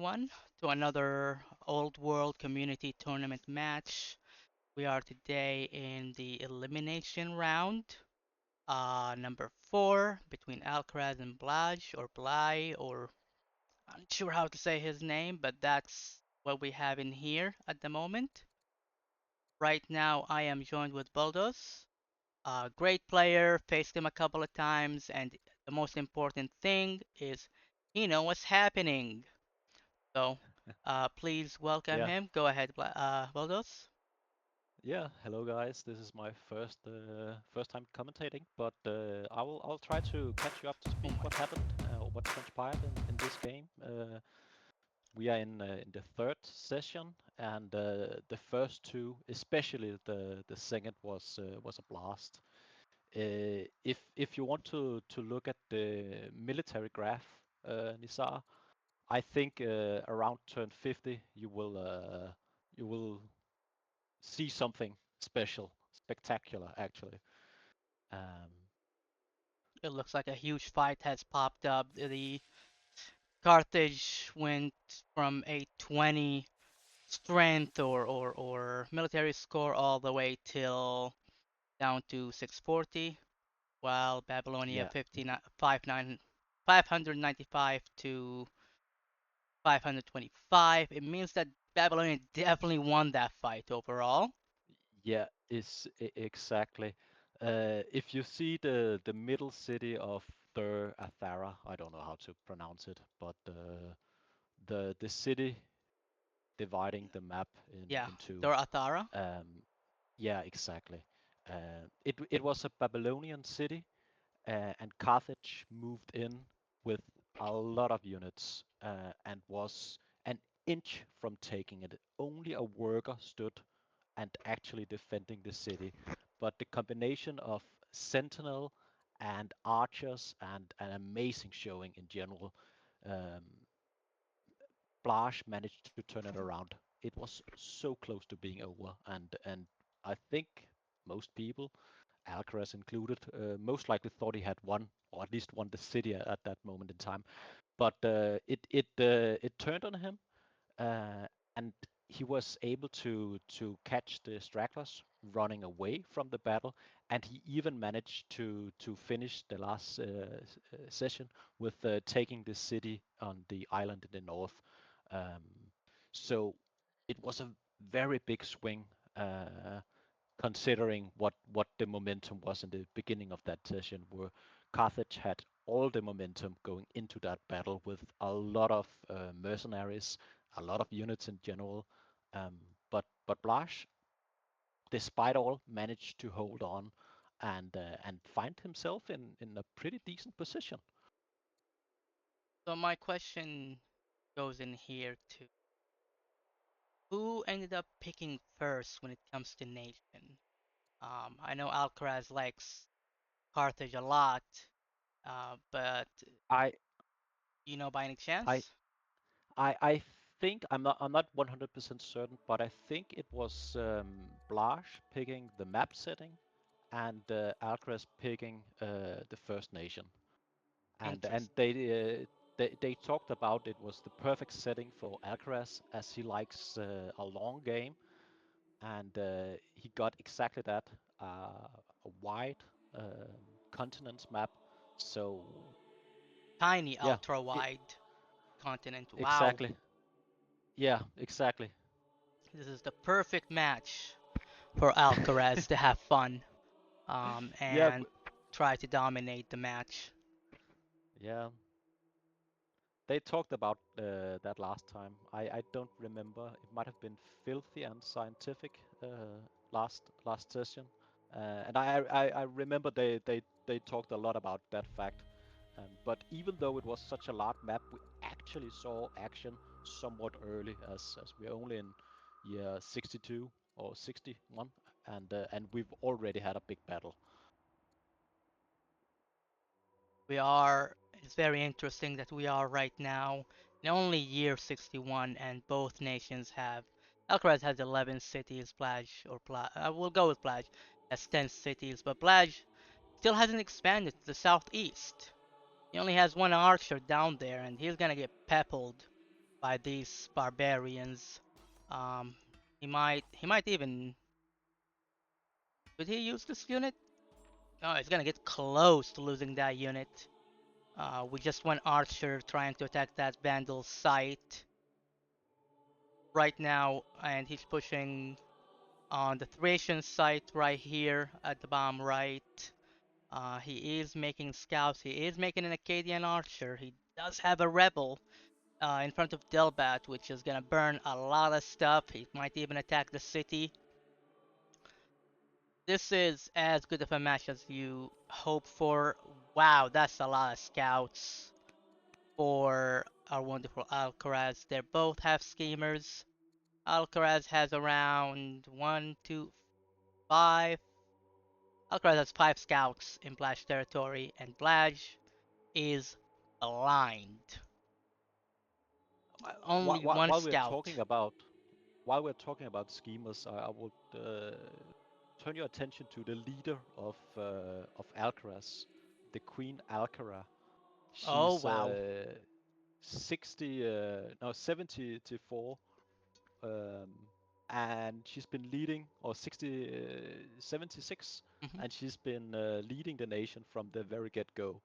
everyone, to another Old World Community Tournament match. We are today in the elimination round, number 4, between Alcaraz and Blaj, or Blaj, or I'm not sure how to say his name, but that's what we have in here at the moment. Right now, I am joined with Boldus, a great player, faced him a couple of times, and the most important thing is he knows what's happening. So, please welcome Yeah, him. Go ahead, Boldus. yeah. Hello, guys. This is my first time commentating, but I'll try to catch you up to Oh speed. my What happened? What transpired in this game? We are in the third session, and the first two, especially the second, was a blast. If you want to look at the military graph, Nisar, I think around turn 50 you will see something special, spectacular, actually. Um, It looks like a huge fight has popped up. The Carthage went from a 20 strength or military score all the way till down to 640, while Babylonia yeah, 595 to 525. It means that Babylonia definitely won that fight overall. yeah, exactly. If you see the middle city of Dur Athara, I don't know how to pronounce it, but the city dividing the map Yeah, in two. Dora Athara. Um, yeah, exactly. It was a Babylonian city, and Carthage moved in with a lot of units and was an inch from taking it. Only a worker stood and actually defending the city. But the combination of sentinel and archers and an amazing showing in general, um, Blaj managed to turn it around. It was so close to being over, and I think most people, Alcaraz included, most likely thought he had won, or at least won the city at that moment in time. But it turned on him, uh, and he was able to catch the stragglers running away from the battle, and he even managed to finish the last session with taking the city on the island in the north. Um, so it was a very big swing, considering what the momentum was in the beginning of that session, where Carthage had all the momentum going into that battle with a lot of mercenaries, a lot of units in general. But Blash, despite all, managed to hold on and find himself in a pretty decent position. So my question goes in here too. Who ended up picking first when it comes to nation? I know Alcaraz likes Carthage a lot, but I you know by any I chance? I think I'm not 100% certain, but I think it was Blash picking the map setting and Alcaraz picking the First Nation. And Interesting. they talked about it was the perfect setting for Alcaraz as he likes a long game, and he got exactly that, a wide continent map. So Tiny yeah, ultra it, wide continent. Wow. exactly. Yeah, exactly. This is the perfect match for Alcaraz to have fun Yeah, and try to dominate the match. yeah. They talked about that last time. I don't remember. It might have been filthy and scientific last session, and I remember they talked a lot about that fact. But even though it was such a large map, we actually saw action somewhat early, as we're only in year 62 or 61, and we've already had a big battle. It's very interesting that we are right now in only year 61 and both nations have, Alcaraz has 11 cities, we'll go with Blaj, has 10 cities, but Blaj still hasn't expanded to the southeast. He only has one archer down there and he's gonna get peppled by these barbarians. Um, he might even could he use this unit? Oh, he's gonna get close to losing that unit. We just one archer trying to attack that vandal site right now, and he's pushing on the Thracian site right here at the bottom right. He is making scouts. He is making an Acadian archer. He does have a rebel in front of Delbat, which is gonna burn a lot of stuff. He might even attack the city. This is as good of a match as you hope for. Wow, that's a lot of scouts for our wonderful Alcaraz. They both have schemers. Alcaraz has around one, two, five. Alcaraz has five scouts in Blaj territory, and Blaj is blind. Only one While we're scout. talking about schemas, I would turn your attention to the leader of Alcaraz, the Queen Alcara. Oh She's wow. 60, no 74, um, and she's been leading, or 60, 76, Mhm. and she's been leading the nation from the very get-go.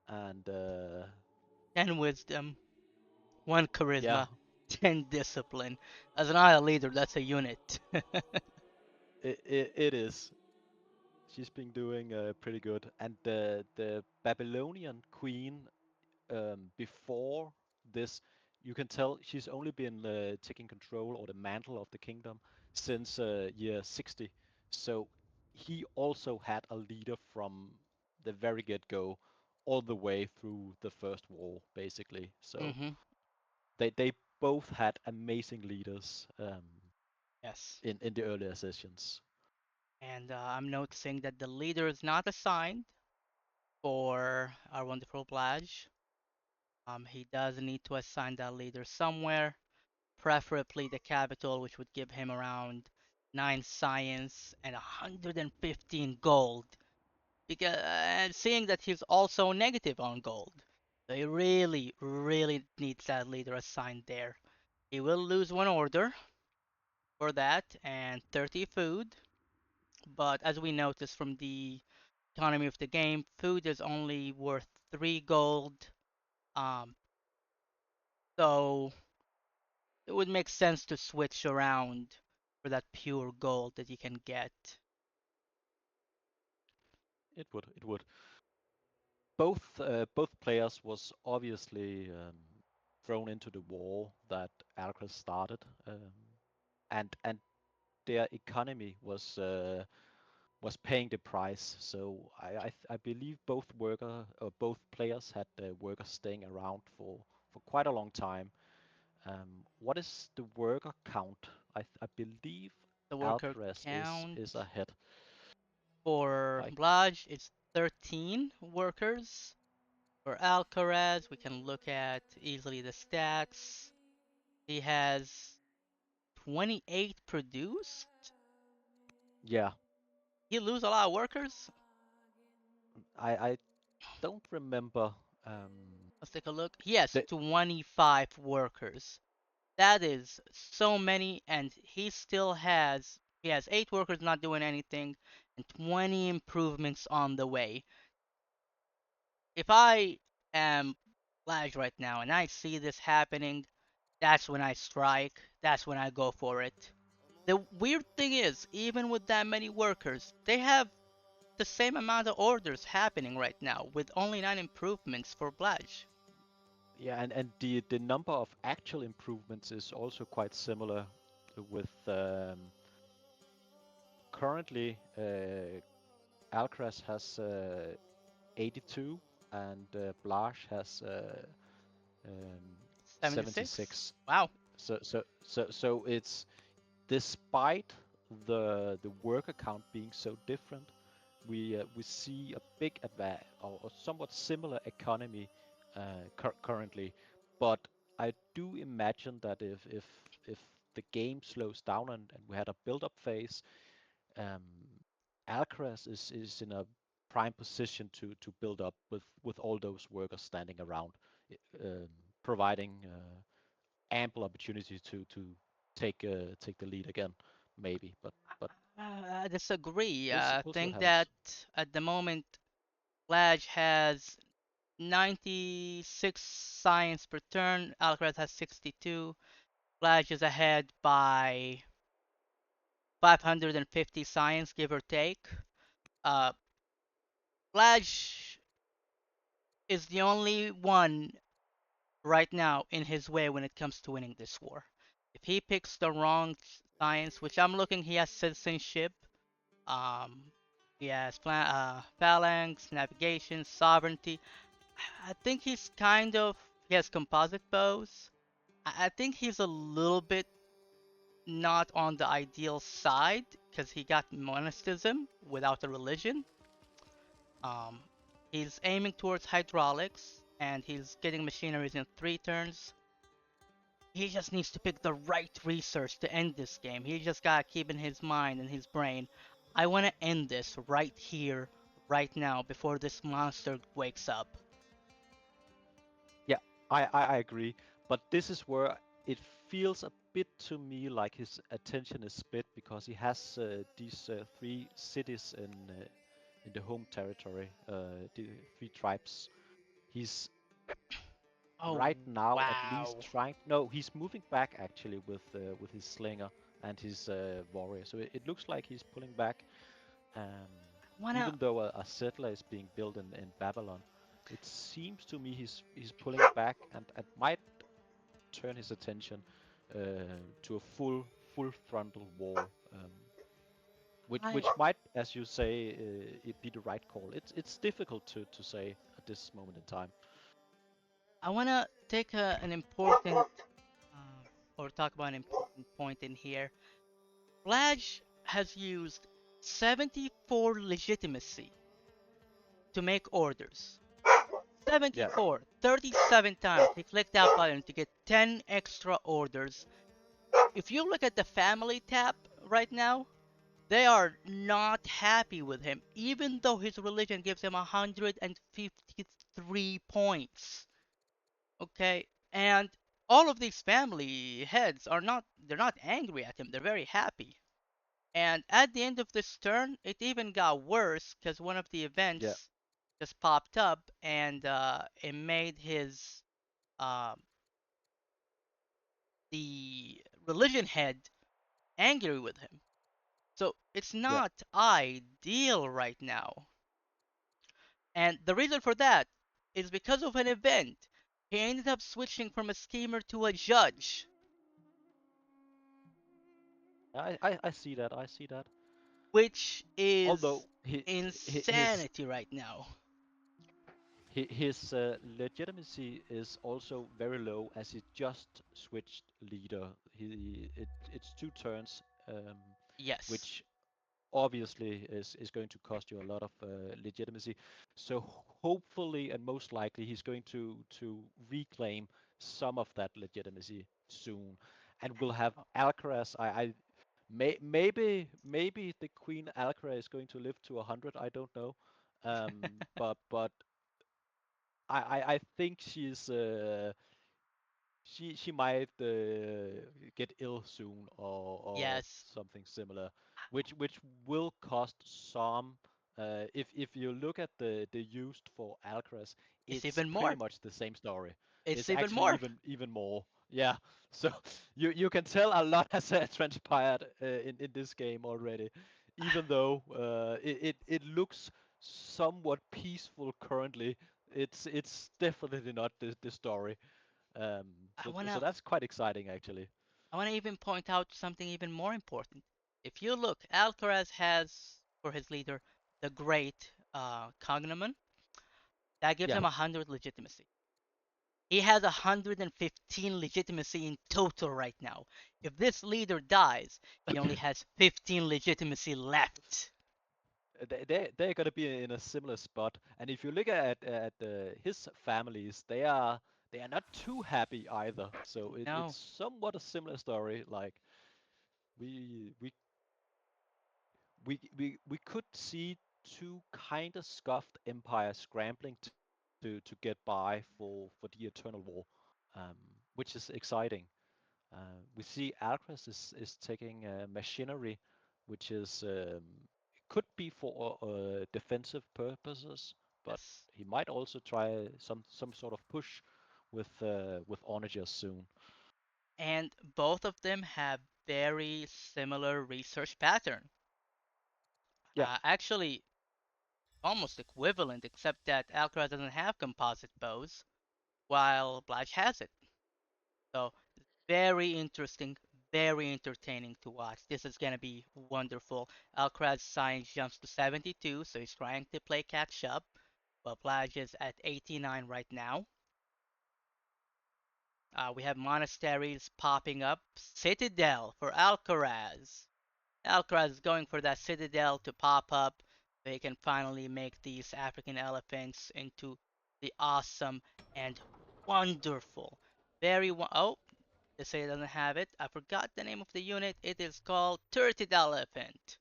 And 10 wisdom, 1 yeah, charisma, 10 discipline. As an isle leader, that's a unit. it is. She's been doing pretty good. And the Babylonian queen, before this, you can tell she's only been taking control or the mantle of the kingdom since year 60. So he also had a leader from the very get-go, all the way through the First War, basically. So Mhm. they both had amazing leaders Yes. in the earlier sessions. And I'm noticing that the leader is not assigned for our wonderful Blaj. He does need to assign that leader somewhere, preferably the capital, which would give him around 9 science and 115 gold. Because and seeing that he's also negative on gold, so he really, really needs that leader assigned there. He will lose 1 order for that and 30 food, but as we noticed from the economy of the game, food is only worth 3 gold. Um, so it would make sense to switch around for that pure gold that you can get. It would. Both players was obviously thrown into the wall that Alcaraz started, and their economy was paying the price. So I believe both players had workers staying around for quite a long time. What is the worker count? I believe The worker Alcaraz is count ahead. for I Blaj is 13 workers. For Alcaraz, we can look at easily the stats. He has 28 produced. Yeah, He lose a lot of workers. I don't remember. Um, Let's take a look. He has the 25 workers. That is so many, and he has 8 workers not doing anything, and 20 improvements on the way. If I am Flash right now and I see this happening, that's when I strike. That's when I go for it. The weird thing is, even with that many workers, they have the same amount of orders happening right now with only 9 improvements for Blaj. Yeah, and the number of actual improvements is also quite similar with currently Alcaraz has 82 and Blaj has um, 76? 76. Wow. So it's despite the worker count being so different, we see a big advantage or somewhat similar economy currently, but I do imagine that if the game slows down and we had a build-up phase, um, Alcaraz is in a prime position to build up with all those workers standing around, um, providing ample opportunity to take the lead again, maybe. But I disagree. I we'll see what think that happens. at the moment, Blaj has 96 science per turn. Alcaraz has 62. Blaj is ahead by 550 science, give or take. Uh, Blaj is the only one right now in his way when it comes to winning this war. If he picks the wrong science, which I'm looking, he has citizenship. Um, he has phalanx, navigation, sovereignty. I think he's kind of he has composite bows. I think he's a little bit not on the ideal side because he got monasticism without a religion. Um, he's aiming towards hydraulics and he's getting machineries in 3 turns. He just needs to pick the right research to end this game. He just gotta keep in his mind and his brain, I want to end this right here, right now, before this monster wakes up. Yeah, I agree. But this is where it feels a bit to me like his attention is split because he has these three cities in the home territory, the three tribes. He's Oh, right now at least wow. trying. No, he's moving back actually with his slinger and his warrior. So it looks like he's pulling back. Um, I wanna. Even though a settler is being built in Babylon, it seems to me he's pulling back and might turn his attention to a full frontal war, I which might, as you say, it be the right call. It's difficult to say at this moment in time. I wanna take an important or talk about an important point in here. Blaj has used 74 legitimacy to make orders. Yeah, 74, 37 times he clicked that button to get 10 extra orders. If you look at the family tab right now, they are not happy with him, even though his religion gives him 153 points. Okay, and all of these family heads are not, they're not angry at him, they're very happy. And at the end of this turn, it even got worse because one of the yeah, events just popped up and it made his um, the religion head angry with him. So it's yeah. not ideal right now. And the reason for that is because of an event. He ended up switching from a schemer to a judge, I see that. I see that. which is Although his insanity right now. his legitimacy is also very low as he just switched leader. It's 2 turns, Yes, which obviously is going to cost you a lot of legitimacy. So hopefully and most likely he's going to reclaim some of that legitimacy soon, and we'll have Alcaraz. I maybe the Queen Alcaraz is going to live to 100. I don't know, but I think she might get ill soon or yes, something similar, which will cost some. If you look at the used for Alcaraz, it's it's even pretty more. much the same story. It's It's even actually more. even more. Yeah. So you can tell a lot has transpired in this game already, even though it looks somewhat peaceful currently. It's definitely not the story. I So wanna, that's quite exciting, actually. I wanna even point out something even more important. If you look, Alcaraz has for his leader the Great Cognomen that gives Yeah, him 100 legitimacy. He has 115 legitimacy in total right now. If this leader dies, he only has 15 legitimacy left. they're gonna be in a similar spot. And if you look at his families, they are not too happy either. So it's No, somewhat a similar story. Like we we we could see two kind of scuffed empires scrambling to get by for the eternal war, um, which is exciting. We see Alcaraz is taking machinery, which is could be for defensive purposes, but Yes. he might also try some sort of push with Onagers soon. And both of them have very similar research pattern. Yeah, Actually, almost equivalent, except that Alcaraz doesn't have composite bows, while Blaj has it. So very interesting, very entertaining to watch. This is gonna be wonderful. Alcaraz science jumps to 72, so he's trying to play catch up, while Blaj is at 89 right now. We have monasteries popping up. Citadel for Alcaraz. Alcaraz is going for that citadel to pop up so he can finally make these African elephants into the awesome and wonderful. Oh, they say it doesn't have it. I forgot the name of the unit. It is called Turreted Elephant.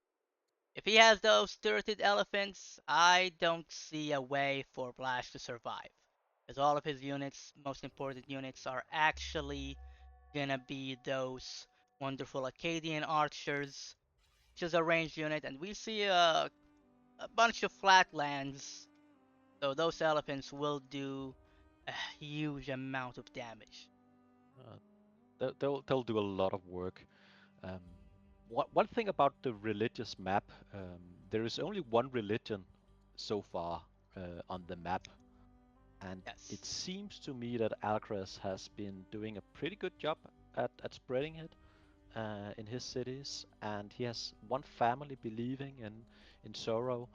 If he has those turreted elephants, I don't see a way for Blash to survive. Because all of his units, most important units, are actually gonna be those wonderful Acadian archers, which is a ranged unit, and we see a bunch of flatlands, so those elephants will do a huge amount of damage. uh, they'll do a lot of work. Um, one thing about the religious map, there is only one religion so far on the map, and it Yes. seems to me that Alcaraz has been doing a pretty good job at spreading it in his cities, and he has one family believing in sorrow,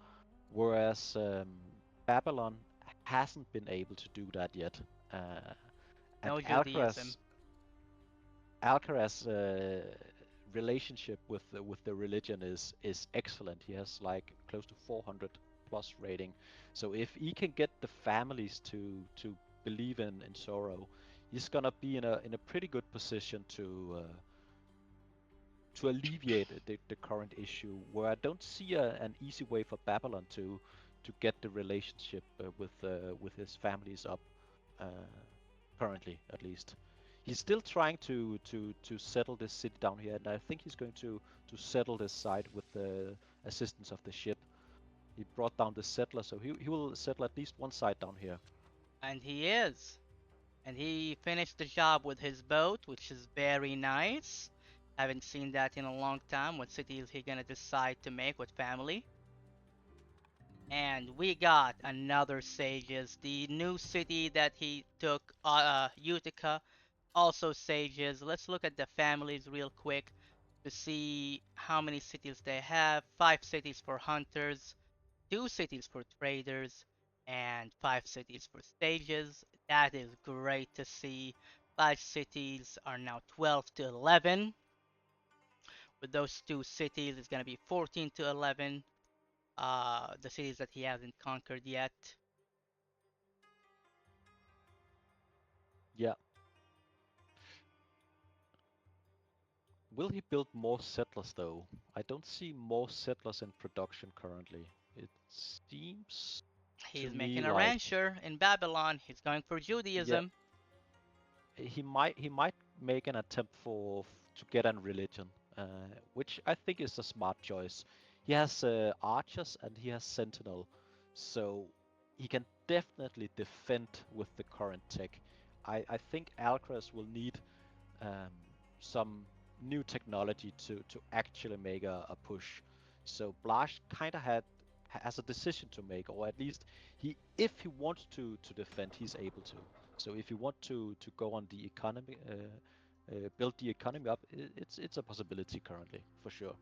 whereas Babylon hasn't been able to do that yet. Uh, and No Judaism. Alcaraz relationship with the religion is excellent. He has like close to 400 plus rating. So if he can get the families to believe in sorrow, he's gonna be in a pretty good position to alleviate the current issue. Where I don't see an easy way for Babylon to get the relationship with his families up uh, currently, at least. He's still trying to settle this city down here, and I think he's going to settle this side with the assistance of the ship. He brought down the settler, so he will settle at least one side down here. And he is. And he finished the job with his boat, which is very nice. Haven't seen that in a long time. What city is he gonna decide to make with family? And we got another Sages, the new city that he took, Utica, also Sages. Let's look at the families real quick to see how many cities they have. 5 cities for hunters, 2 cities for traders, and 5 cities for stages. That is great to see. 5 cities are now 12 to 11. With those 2 cities, it's going to be 14 to 11. The cities that he hasn't conquered yet. Yeah. Will he build more settlers though? I don't see more settlers in production currently. It seems to He's me making a like rancher in Babylon. He's going for yeah, Judaism. he might make an attempt to get a religion, which I think is a smart choice. He has archers and he has sentinel, so he can definitely defend with the current tech. I think Alcaraz will need um, some new technology to actually make a push. So Blash kind of has a decision to make, or at least if he wants to defend, he's able to. So if you want to go on the economy, build the economy up, it's a possibility currently for sure.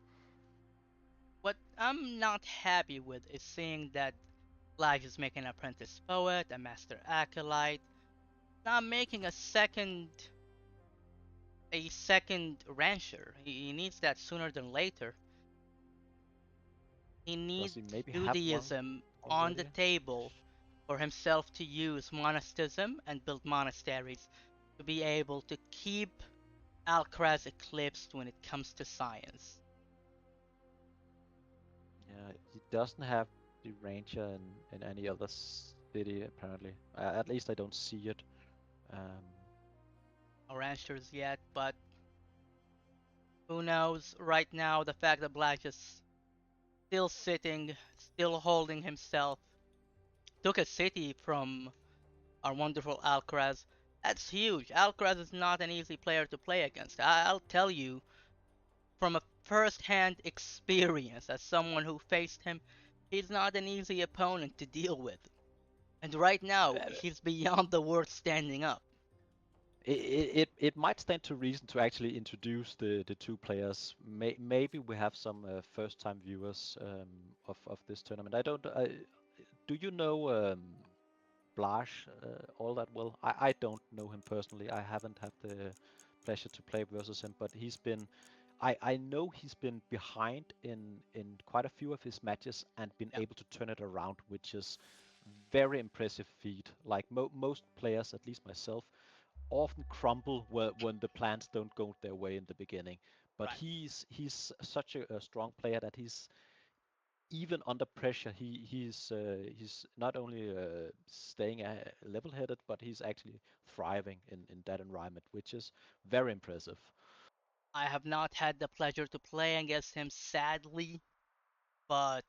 What I'm not happy with is seeing that Lige is making an apprentice poet, a master acolyte, not making a second rancher. He needs that sooner than later. He Does needs he maybe have one Judaism on the already? table for himself to use monasticism and build monasteries to be able to keep Alcaraz eclipsed when it comes to science. Yeah, he doesn't have the ranger in any other city apparently. At least I don't see it. Um, No ranchers yet, but Who knows? Right now, the fact that Blaj is still sitting, still holding himself, took a city from our wonderful Alcaraz. That's huge. Alcaraz is not an easy player to play against. I'll tell you from a first-hand experience as someone who faced him, he's not an easy opponent to deal with. And right now, Uh, he's beyond the word standing up. it might stand to reason to actually introduce the two players. Maybe we have some first time viewers of this tournament. I don't. Do you know Blaj all that well? I don't know him personally. I haven't had the pleasure to play versus him, but he's been. I know he's been behind in quite a few of his matches and been Yeah, able to turn it around, which is very impressive feat. Like most players, at least myself, often crumble when the plans don't go their way in the beginning. But right. he's such a strong player that he's even under pressure. He's not only staying level-headed, but he's actually thriving in that environment, which is very impressive. I have not had the pleasure to play against him, sadly, but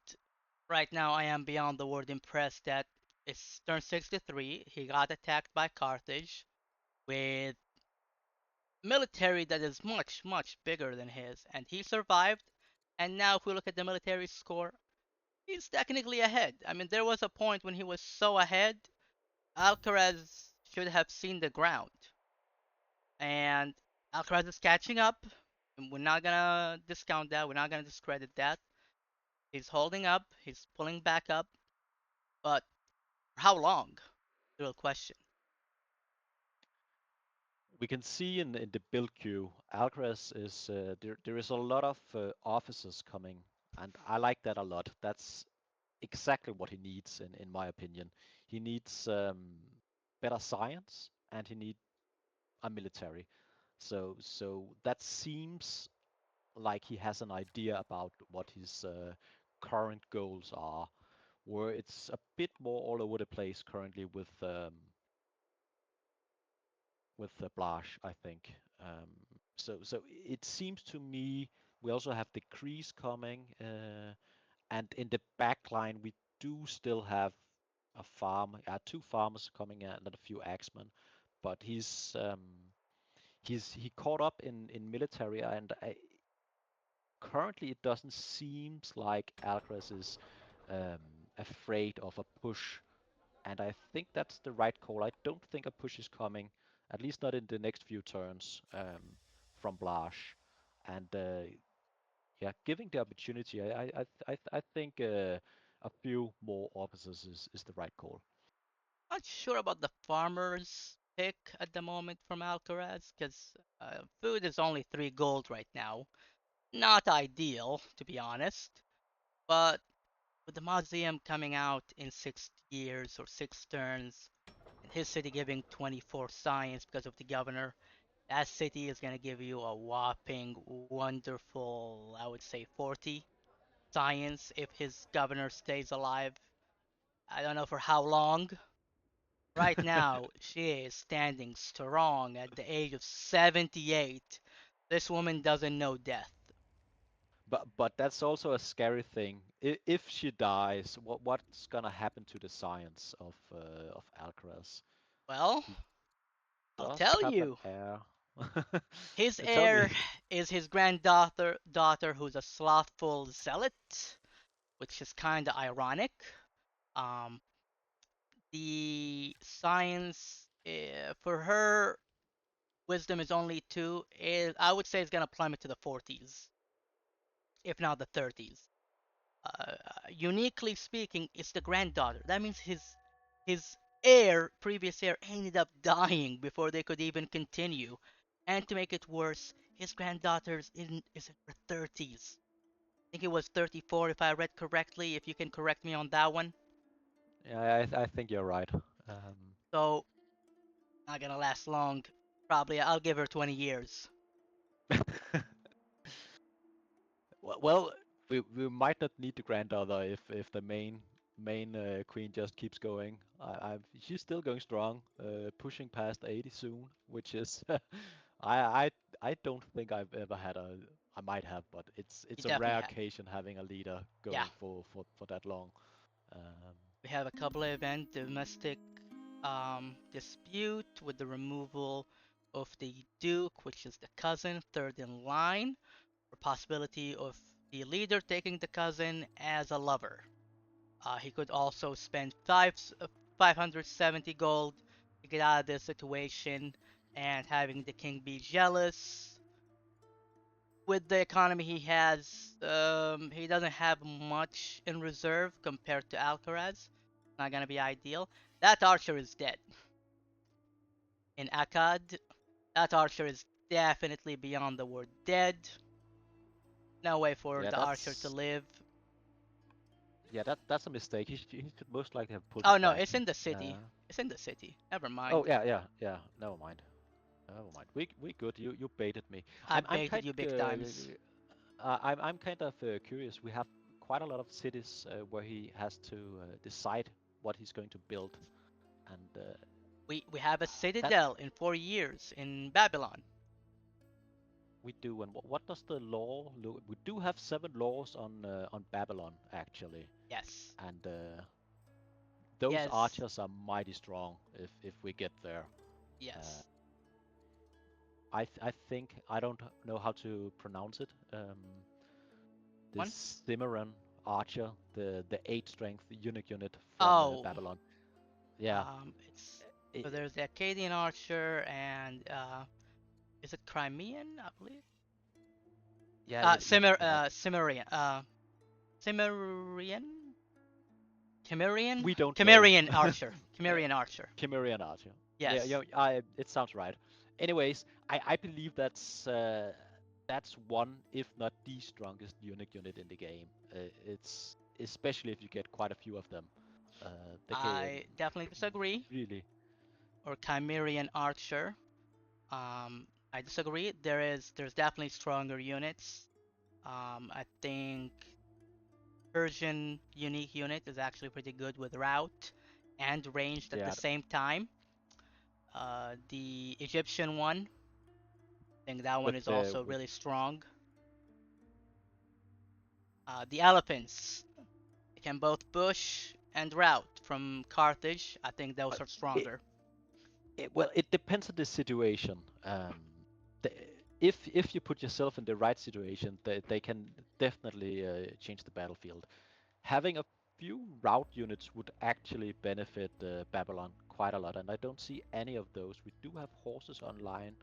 right now I am beyond the word impressed that it's turn 63. He got attacked by Carthage with military that is much, much bigger than his, and he survived. And now, if we look at the military score, he's technically ahead. I mean, there was a point when he was so ahead, Alcaraz should have seen the ground. And Alcaraz is catching up. And we're not gonna discount that. We're not gonna discredit that. He's holding up. He's pulling back up. But for how long? The real question. We can see in the build queue, Alcaraz is there is a lot of officers coming, and I like that a lot. That's exactly what he needs, in my opinion. He needs better science, and he needs a military. So that seems like he has an idea about what his current goals are, where it's a bit more all over the place currently with Blaj, I think. So it seems to me we also have the crease coming, and in the back line we do still have two farmers coming in and a few axemen, but he caught up in military, and currently it doesn't seem like Alcaraz is afraid of a push, and I think that's the right call. I don't think a push is coming, at least not in the next few turns from Blaj, and yeah, giving the opportunity, I think a few more officers is the right call. Not sure about the farmer's pick at the moment from Alcaraz, because food is only 3 gold right now. Not ideal, to be honest. But with the Mausoleum coming out in 6 years or 6 turns, and his city giving 24 science because of the governor, that city is going to give you a whopping, wonderful, I would say 40 science if his governor stays alive. I don't know for how long. Right now, she is standing strong at the age of 78. This woman doesn't know death. But that's also a scary thing. If she dies, what's gonna happen to the science of Alcaraz? Well, He I'll does tell have an you. heir. His Tell heir me. is his granddaughter, who's a slothful zealot, which is kind of ironic. Um, the science for her wisdom is only 2. I would say it's gonna plummet to the 40s, if not the 30s. Uh, Uniquely speaking, it's the granddaughter. That means his previous heir, ended up dying before they could even continue. And to make it worse, his granddaughter's is in her 30s. I think it was 34 if I read correctly. If you can correct me on that one. Yeah, I think you're right. Um, So not gonna last long. Probably I'll give her 20 years. well, we might not need the granddaughter if the main queen just keeps going. She's still going strong, pushing past 80 soon, which is I I I don't think I've ever had I might have, but You it's a definitely rare have. occasion having a leader Yeah, going for that long. Um, we have a couple of event domestic dispute with the removal of the Duke, which is the cousin, third in line, or possibility of the leader taking the cousin as a lover. He could also spend 570 gold to get out of this situation, and having the king be jealous. With the economy he has, he doesn't have much in reserve compared to Alcaraz. Not gonna be ideal. That archer is dead. In Akkad, that archer is definitely beyond the word dead. No way for yeah, the archer to that's live. that's a mistake. He should most likely have pulled Oh it no, back. it's in the city. Uh, It's in the city. Never mind. oh yeah. Never mind. Never mind. We good. You baited me. I I'm baited you big times. I'm kind of curious. We have quite a lot of cities where he has to decide what he's going to build, and We have a that citadel in 4 years in Babylon. we do. And what does the law look? We do have 7 laws on Babylon actually, Yes. and those Yes. archers are mighty strong if we get there. Uh, Yes. I think I don't know how to pronounce it. One. This Cimarron archer, the 8 strength eunuch unit from Oh. Babylon. Yeah, It's so I there's the Akkadian archer and is it Crimean? I believe. yeah, yeah. Cimmerian. Cimmerian. Cimmerian. We don't know. Cimmerian archer. Cimmerian archer. Cimmerian archer. Yeah, Yes. yeah. It sounds right. Anyways, I believe that's one, if not the strongest eunuch unit in the game. It's especially if you get quite a few of them. They can I definitely disagree. really. Or Chimerian archer. I disagree. There's definitely stronger units. I think Persian unique unit is actually pretty good with route and ranged at the Yeah, same time. The Egyptian one, I think that one with is the also with really strong. The elephants, they can both push and route from Carthage. I think those are it, stronger. well, it depends on the situation. The, if you put yourself in the right situation, they can definitely change the battlefield. Having a few route units would actually benefit Babylon quite a lot, and I don't see any of those. We do have horses online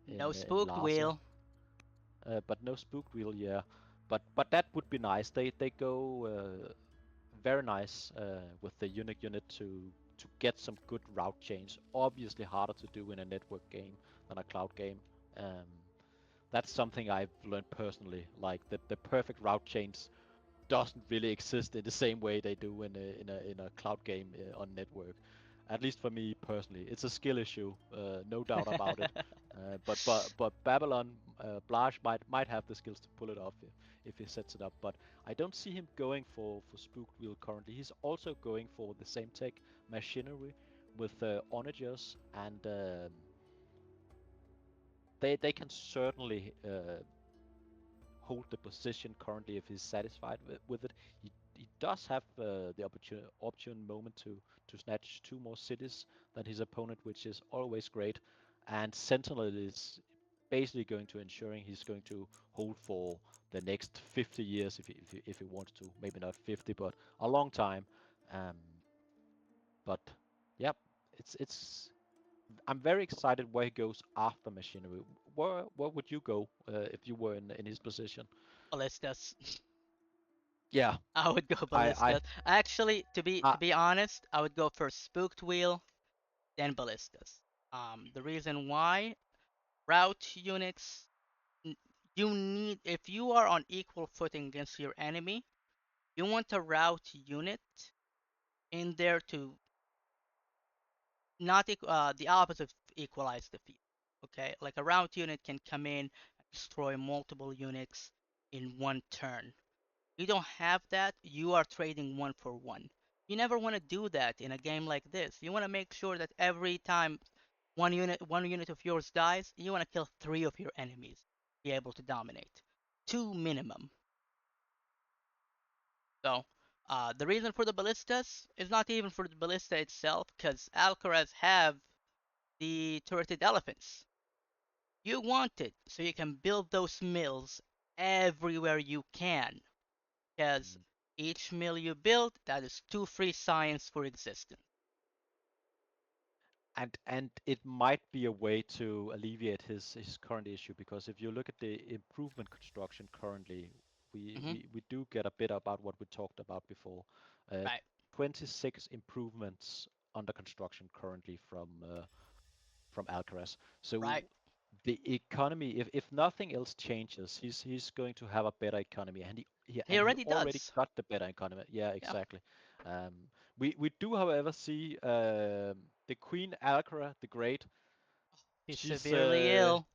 No in spooked Larsa, wheel. but no spook wheel. Yeah, but that would be nice. They go very nice with the Unique unit to get some good route chains. Obviously harder to do in a network game than a cloud game. Um, that's something I've learned personally. Like the perfect route chains doesn't really exist in the same way they do in a cloud game on network. At least for me personally, it's a skill issue, no doubt about it. But Babylon Blaj might have the skills to pull it off if he sets it up. But I don't see him going for Spooked Wheel currently. He's also going for the same tech machinery with onagers, and they can certainly hold the position currently if he's satisfied with it. He does have the opportune moment to snatch 2 more cities than his opponent, which is always great. And Sentinel is basically going to ensuring he's going to hold for the next 50 years if he wants to. Maybe not 50, but a long time. Um, but yep, it's I'm very excited where he goes after machinery. Where would you go if you were in his position? Ballistas. Yeah, I would go I ballistas. Actually, to uh, be honest, I would go for spooked wheel, then ballistas. The reason why route units, you need if you are on equal footing against your enemy, you want a route unit in there to not the opposite equalize the field. Okay, like a route unit can come in and destroy multiple units in one turn. You don't have that, you are trading one for one. You never want to do that in a game like this. You want to make sure that every time one unit of yours dies, you want to kill three of your enemies, be able to dominate. 2 minimum. So the reason for the ballistas is not even for the ballista itself, because Alcaraz have the turreted elephants. You want it so you can build those mills everywhere you can, because Mm. each mill you build, that is 2 free science for existence. And it might be a way to alleviate his current issue, because if you look at the improvement construction currently, Hmm. we do get a bit about what we talked about before. Uh, Right, 26 improvements under construction currently from Alcaraz. So right. the economy, if nothing else changes, he's going to have a better economy, and He he already already does. got the better economy. Yeah, Yeah, exactly. Um, we do, however, see the Queen Alcara the Great. he's She's severely ill.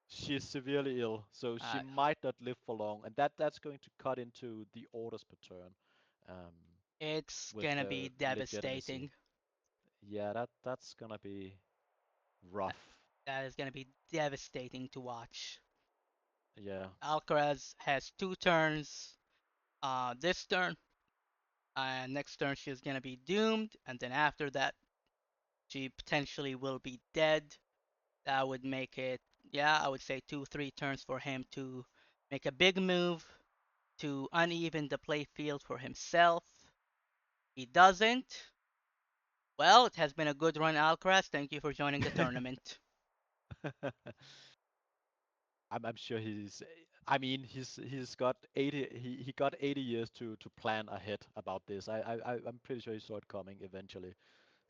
she's severely ill, so she Uh, might not live for long, and that's going to cut into the orders per turn um, it's with gonna her be legitimacy. devastating. Yeah, that's gonna be That, rough. that is gonna be devastating to watch. Yeah. Alcaraz has 2 turns. This turn, and next turn she's gonna be doomed, and then after that she potentially will be dead. That would make it, yeah, I would say 2, 3 turns for him to make a big move to uneven the playfield for himself. He doesn't. Well, it has been a good run, Alcaraz. Thank you for joining the tournament. I'm sure he's. I mean, he's got 80. He got 80 years to plan ahead about this. I'm pretty sure he saw it coming eventually.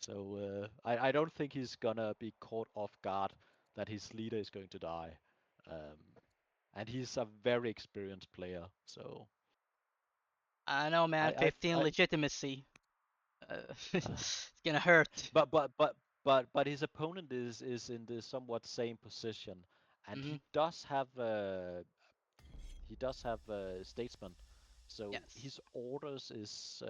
So I don't think he's gonna be caught off guard that his leader is going to die. Um, and he's a very experienced player. So I know, man. I 15 I legitimacy. uh, It's gonna hurt. but his opponent is in the somewhat same position, and Hmm. he does have statesman, so Yes, his orders is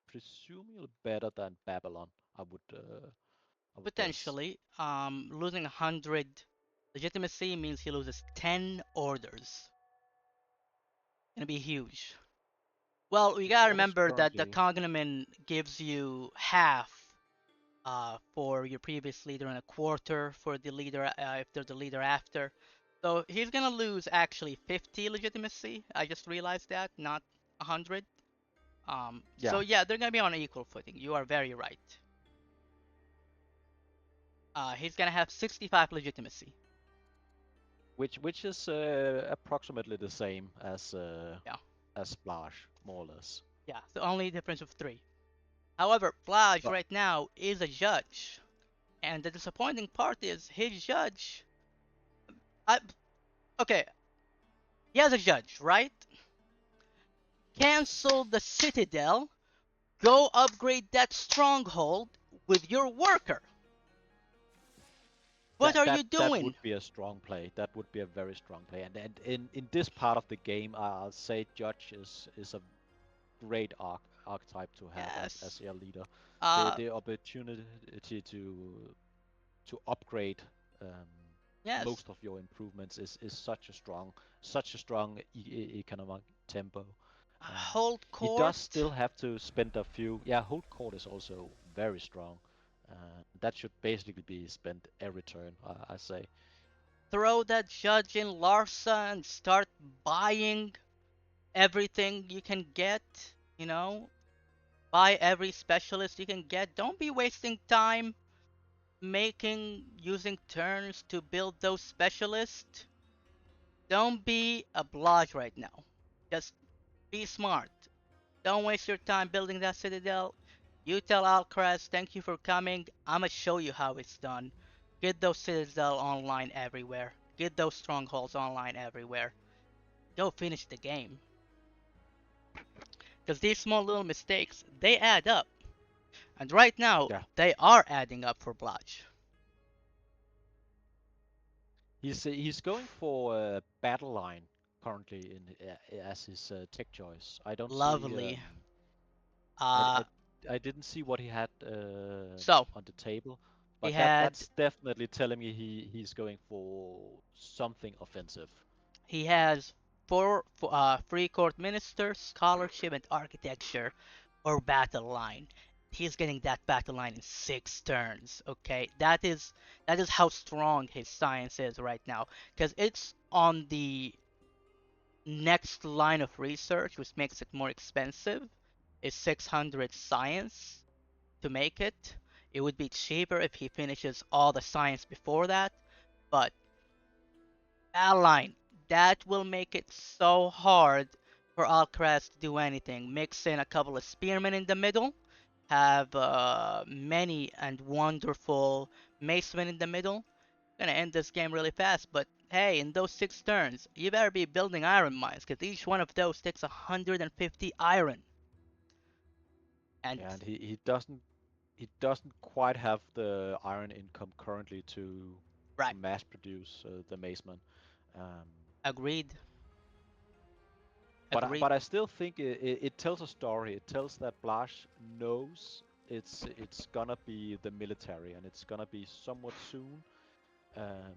presumably better than Babylon. I would guess. potentially. Losing 100 legitimacy means he loses 10 orders. Gonna be huge. Well, we His gotta orders remember that the currently, cognomen gives you half for your previous leader and a quarter for the leader if they're the leader after. So he's gonna lose actually 50 legitimacy. I just realized that, not 100. So yeah, yeah, they're gonna be on an equal footing. You are very right. He's gonna have 65 legitimacy. which is approximately the same Yeah, as Blaj, more or less. yeah. The only difference of 3. However, Blaj But right now is a judge, and the disappointing part is his judge. I, okay, he has a judge, right? Cancel the Citadel. Go upgrade that stronghold with your worker. What are you that doing? would be a strong play. That would be a very strong play. And in this part of the game, I'll say Judge is a great archetype to have as Yes. your leader. Uh, The opportunity to upgrade yes. most of your improvements is such a strong economic tempo. Um, Hold he does court. still have to spend a few. Yeah, hold court is also very strong. That should basically be spent every turn, I say. Throw that judge in Larsa and start buying everything you can get. You know, buy every specialist you can get. Don't be wasting time using turns to build those specialists. Don't be a blodge right now. Just be smart. Don't waste your time building that citadel. You tell Alcaraz, thank you for coming. I'ma show you how it's done. Get those citadel online everywhere. Get those strongholds online everywhere. Go finish the game. Because these small little mistakes, they add up. And right now, Yeah, they are adding up for Blaj. he's going for battle line currently as his tech choice. I don't see. Lovely. I, Uh, I I didn't see what he had so, on the table, he but had that's definitely telling me he's going for something offensive. he has free court minister, scholarship, and architecture, or battle line. He's getting that battle line in 6 turns. Okay, that is how strong his science is right now, because it's on the next line of research, which makes it more expensive. Is 600 science to make it. It would be cheaper if he finishes all the science before that, but that line, that will make it so hard for Alcaraz to do anything. Mix in a couple of spearmen in the middle, have many and wonderful macemen in the middle. Gonna end this game really fast, but hey, in those 6 turns, you better be building iron mines, because each one of those takes 150 iron. And Yeah, and he doesn't quite have the iron income currently to right, mass produce the Maceman. Um, agreed, but agreed. but I still think it tells a story. It tells that Blash knows it's gonna be the military and it's gonna be somewhat soon. Um,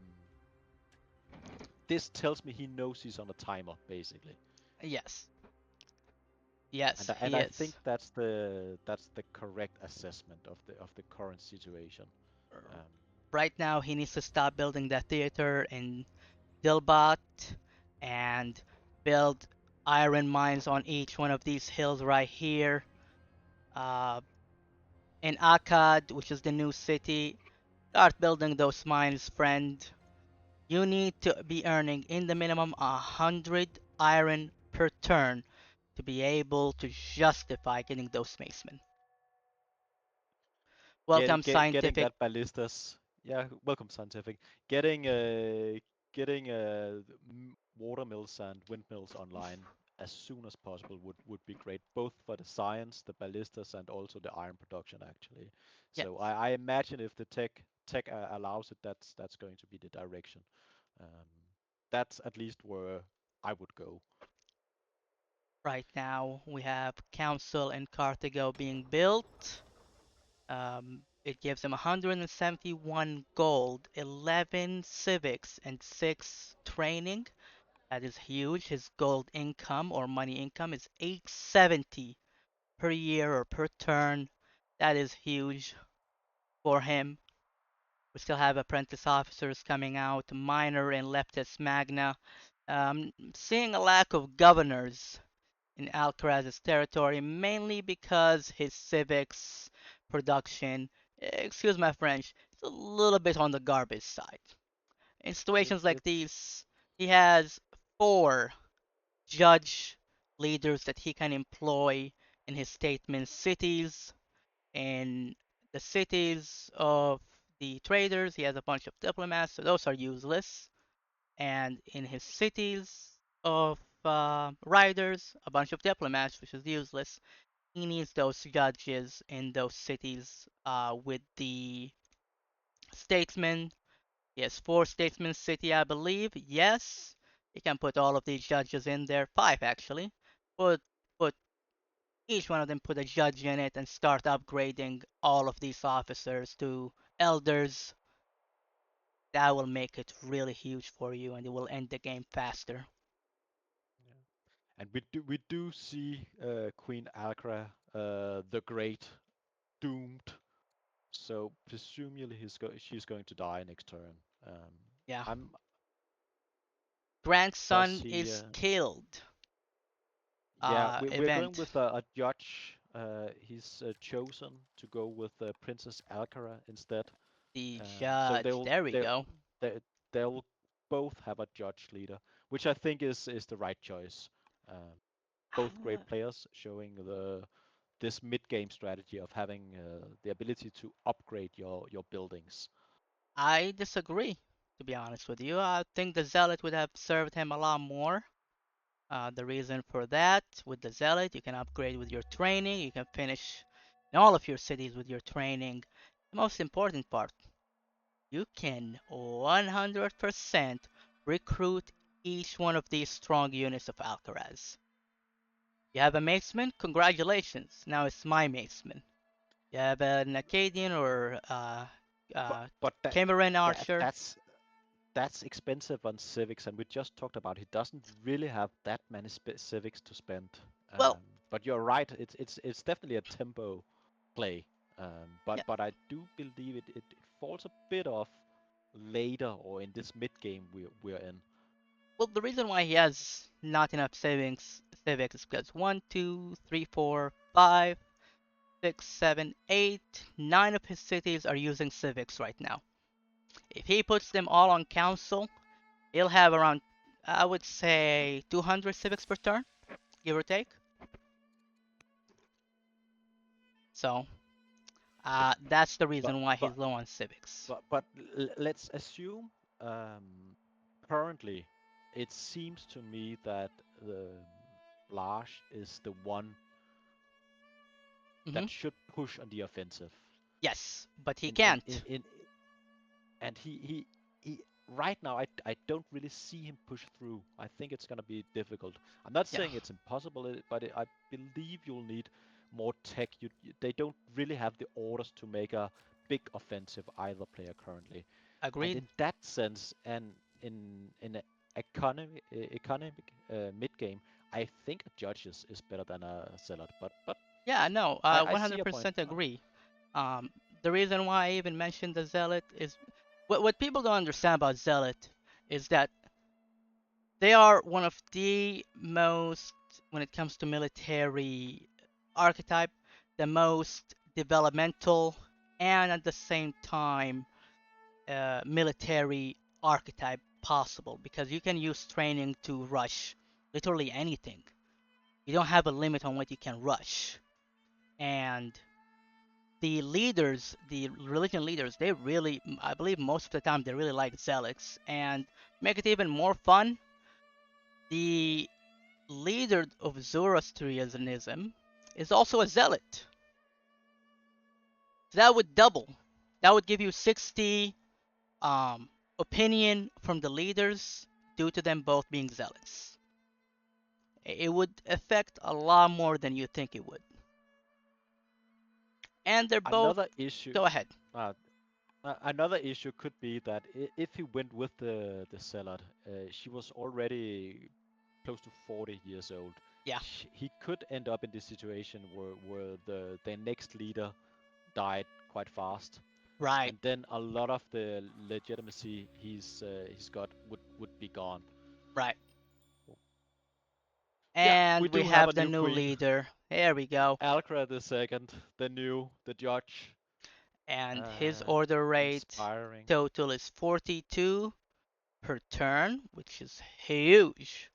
this tells me he knows he's on a timer basically, Yes, yes, and he I think is. that's the correct assessment of the current situation. Um, Right now, he needs to stop building that theater in Dilbot and build iron mines on each one of these hills right here. Uh, in Akkad, which is the new city, start building those mines, friend. You need to be earning in the minimum 100 iron per turn to be able to justify getting those macemen. Welcome, getting scientific. that ballistas. Yeah, welcome scientific. Getting getting watermills and windmills online as soon as possible would be great, both for the science, the ballistas, and also the iron production actually. Yes, So I imagine if the tech allows it, that's going to be the direction. Um, that's at least where I would go. right now we have Council in Carthago being built. It gives him 171 gold, 11 civics, and 6 training. That is huge. His gold income or money income is 870 per year or per turn. That is huge for him. We still have apprentice officers coming out, minor in Leptis Magna. Seeing a lack of governors in Alcaraz's territory, mainly because his civics production, excuse my French, is a little bit on the garbage side. In situations like It's these, he has 4 judge leaders that he can employ in his statement cities. In the cities of the traders, he has a bunch of diplomats, so those are useless. And in his cities of riders, a bunch of diplomats, which is useless. He needs those judges in those cities with the statesmen. He has 4 statesmen city, I believe. Yes, he can put all of these judges in there. 5 actually. Put each one of them put a judge in it and start upgrading all of these officers to elders. That will make it really huge for you, and it will end the game faster. And we do see Queen Alcra the Great doomed. So presumably she's going to die next turn. Um, Yeah. I'm does Grandson he? is killed. Yeah, we're going Event. with a judge. He's chosen to go with Princess Alcara instead. The So judge. There we go. they they'll both have a judge leader, which I think is the right choice. Um, both great players showing this mid-game strategy of having the ability to upgrade your buildings. I disagree, to be honest with you. I think the Zealot would have served him a lot more. The reason for that, with the Zealot, you can upgrade with your training, you can finish in all of your cities with your training. The most important part, you can 100% recruit each one of these strong units of Alcaraz. You have a Maceman? Congratulations, now it's my Maceman. You have an Acadian or But uh, but Cameron that Archer? that's that's expensive on civics, and we just talked about he doesn't really have that many civics to spend. Well, But you're right, it's definitely a tempo play. yeah. But I do believe it falls a bit off later or in this mid game we're in. Well, the reason why he has not enough civics is because one, two, three, four, five, six, seven, eight, nine of his cities are using civics right now. If he puts them all on council, he'll have around, I would say, 200 civics per turn, give or take. So that's the But reason why but he's low on civics. but let's assume um, currently it seems to me that the Blaj is the one Hmm. that should push on the offensive. Yes, but he In in in, can't. in and he right now I don't really see him push through. I think it's gonna be difficult. I'm not Yeah, saying it's impossible, but I believe you'll need more tech. They don't really have the orders to make a big offensive either player currently. And agreed. in that sense, and in a economic mid game, I think a judge is better than a zealot. But Yeah, no, I see your point. 100% agree. Um, the reason why I even mentioned the Zealot is what people don't understand about Zealot is that they are one of the most, when it comes to military archetype, the most developmental and at the same time military archetype possible because you can use training to rush literally anything. You don't have a limit on what you can rush. And the leaders, the religion leaders, they really, I believe most of the time, they really like zealots. And make it even more fun, the leader of Zoroastrianism is also a zealot. So that would double. That would give you 60 opinion from the leaders due to them both being zealots. It would affect a lot more than you think it would. And they're both. Another issue. Go ahead. Uh, Another issue could be that if he went with the Zealot, she was already close to 40 years old. Yeah, He could end up in this situation where the next leader died quite fast, right. and then a lot of the legitimacy he's got would be gone. Right. Yeah, And we we do have a have the new new queen, leader. There we go. Alcra the second, the judge, And his uh, order rate inspiring. total is 42 per turn, which is huge.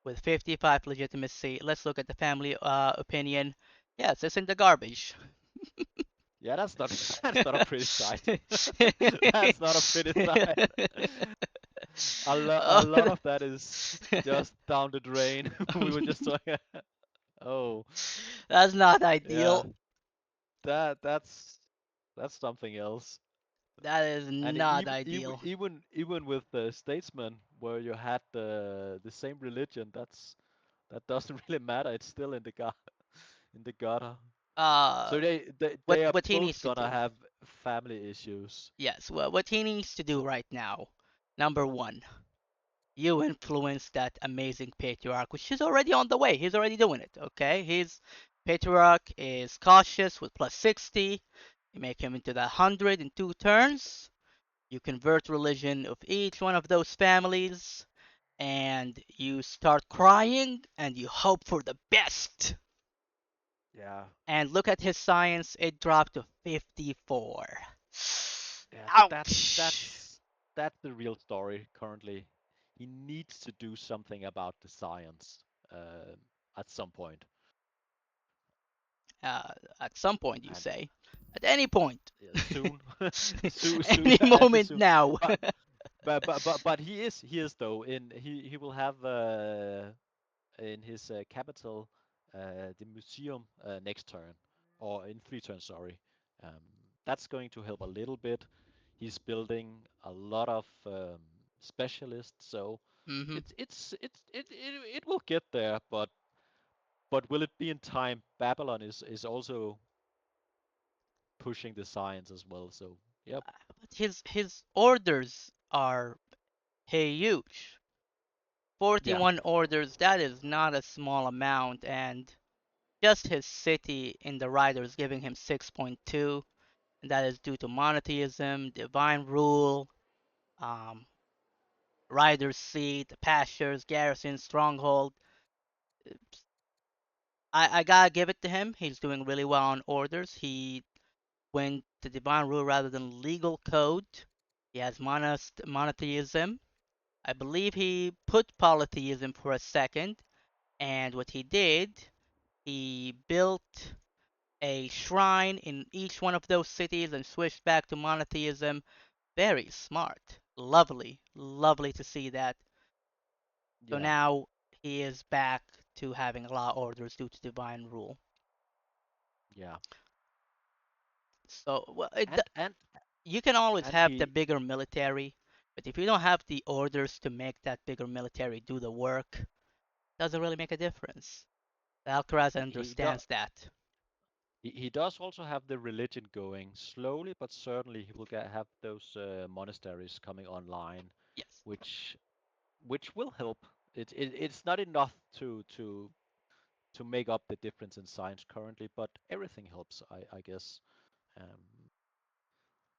With 55 legitimacy. Let's look at the family opinion. Yes, it's in the garbage. Yeah, that's not that's not a pretty sight. That's not a pretty sight. A Oh, lot of that is just down the drain. We were just talking. Oh, that's not yeah, ideal. that's something else. That is And not ideal. even with the statesman, where you had the same religion, that doesn't really matter. It's still in the in the gutter. Uh, So what they are what he both needs to gonna do. have family issues. Yes, well, what he needs to do So right now. Number one, you influence that amazing patriarch, which is already on the way. He's already doing it. Okay, his patriarch is cautious with plus 60. You make him into the 100 in 2 turns. You convert religion of each one of those families, and you start crying, and you hope for the best. yeah, And look at his science; it dropped to 54. yeah, Ouch. that's the real story currently. He needs to do something about the science at some point, Uh, at some point, you and say. At any point. yeah, soon, soon, Any any moment soon. now. But but he is though in he will have in his capital the museum next turn or in 3 turns. Sorry, um, that's going to help a little bit. He's building a lot of specialists, so Hmm. it will get there, but will it be in time? Babylon is also pushing the science as well, so yep. But his orders are. huge. Yeah, 41 orders, that is not a small amount, and just his city in the rider is giving him 6.2, and that is due to monotheism, divine rule, um, rider's seat, pastures, garrison, stronghold. I gotta give it to him. He's doing really well on orders. He went to divine rule rather than legal code. He has monotheism. I believe he put polytheism for a second, and what he did, he built a shrine in each one of those cities and switched back to monotheism. Very smart. Lovely. Lovely to see that. So yeah, now he is back to having law orders due to divine rule. yeah. So, well, And and you can always and have the he bigger military, but if you don't have the orders to make that bigger military do the work, doesn't really make a difference. Alcaraz he does understands that. he does also have the religion going slowly, but certainly he will have those monasteries coming online, Yes. which will help. It's not enough to make up the difference in science currently, but everything helps, I guess. Um,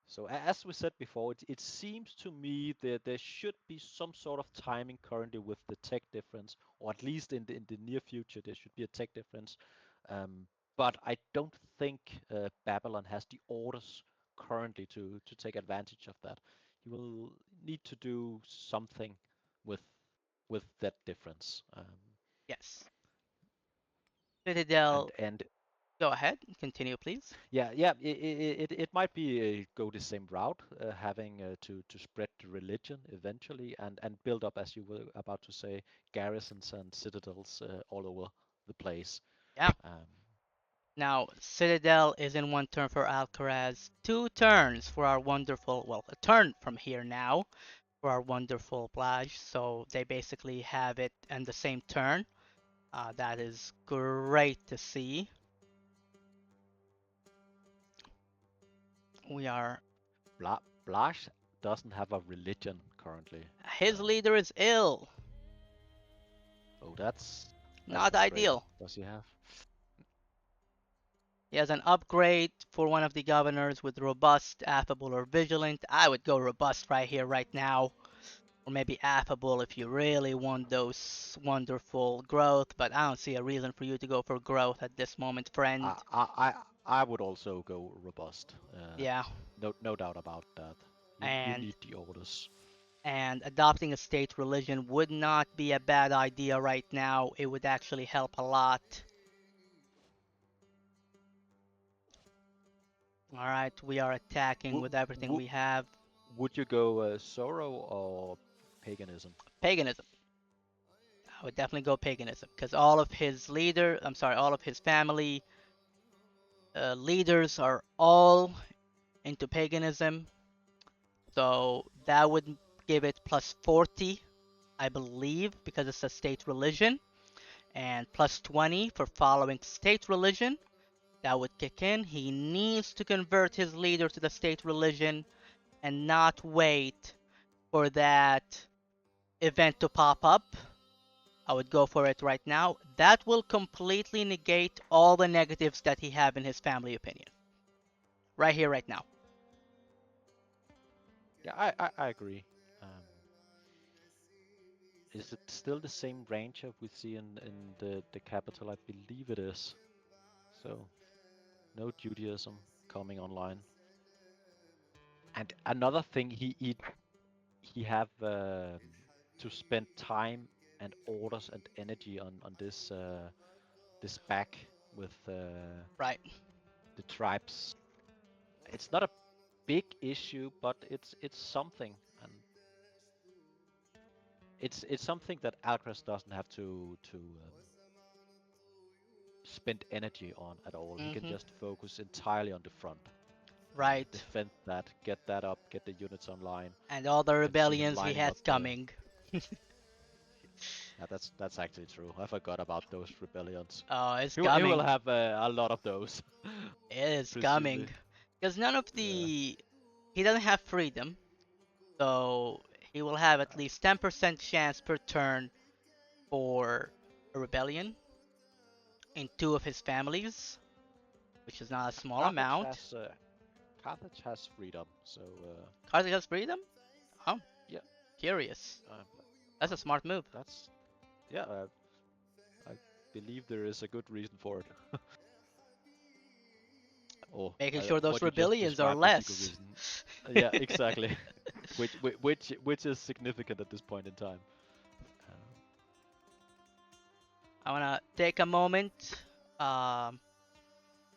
So as we said before, it seems to me that there should be some sort of timing currently with the tech difference, or at least in the near future there should be a tech difference. Um, but I don't think Babylon has the orders currently to take advantage of that. He will need to do something with that difference. Yes. And Citadel, and go ahead. Continue, please. Yeah, yeah, it might be go the same route, having to spread the religion eventually and build up, as you were about to say, garrisons and citadels all over the place. Yeah. Um, Now, Citadel is in one turn for Alcaraz, two turns for our wonderful, well, a turn from here now for our wonderful Blaj. So they basically have it in the same turn. That is great to see. We are. Blaj doesn't have a religion currently. His leader is ill. Oh, that's Not frustrating. ideal. Does he have? He has an upgrade for one of the governors with robust, affable, or vigilant. I would go robust right here, right now. Or maybe affable if you really want those wonderful growth, but I don't see a reason for you to go for growth at this moment, friend. I would also go robust. Yeah, No doubt about that. You and need the orders. adopting a state religion would not be a bad idea right now. It would actually help a lot. All right, we are attacking Would with everything would we have. would you go sorrow or paganism? Paganism. I would definitely go paganism because all of his I'm sorry, all of his family leaders are all into paganism. So that would give it plus 40, I believe, because it's a state religion, and plus 20 for following state religion. That would kick in. He needs to convert his leader to the state religion and not wait for that event to pop up. I would go for it right now. That will completely negate all the negatives that he have in his family opinion. Right here, right now. Yeah, I agree. Um, is it still the same ranger we see in the capital? I believe it is. So no Judaism coming online. And another thing, he have to spend time and orders and energy on this back with Right. the tribes. It's not a big issue, but it's something, and it's something that Alcaraz doesn't have to spend energy on at all. He can Mm-hmm. just focus entirely on the front, Right. defend that, get that up, get the units online. And all the You can see him rebellions he lining has up the. coming. Yeah, that's actually true. I forgot about those rebellions. Oh, it's He will coming. have a lot of those, It is coming. presumably. Because none of Yeah, the. He doesn't have freedom. So he will have at Uh, least 10% chance per turn for a rebellion in two of his families, which is not a small Carthage amount. has uh, Carthage has freedom, so Carthage has freedom? Oh, yeah, curious. uh, That's a smart move. that's yeah. I believe there is a good reason for it. Or Making sure those what you just rebellions are described is the good less. reason. Yeah, exactly. Which is significant at this point in time. Uh, I want to take a moment. Um,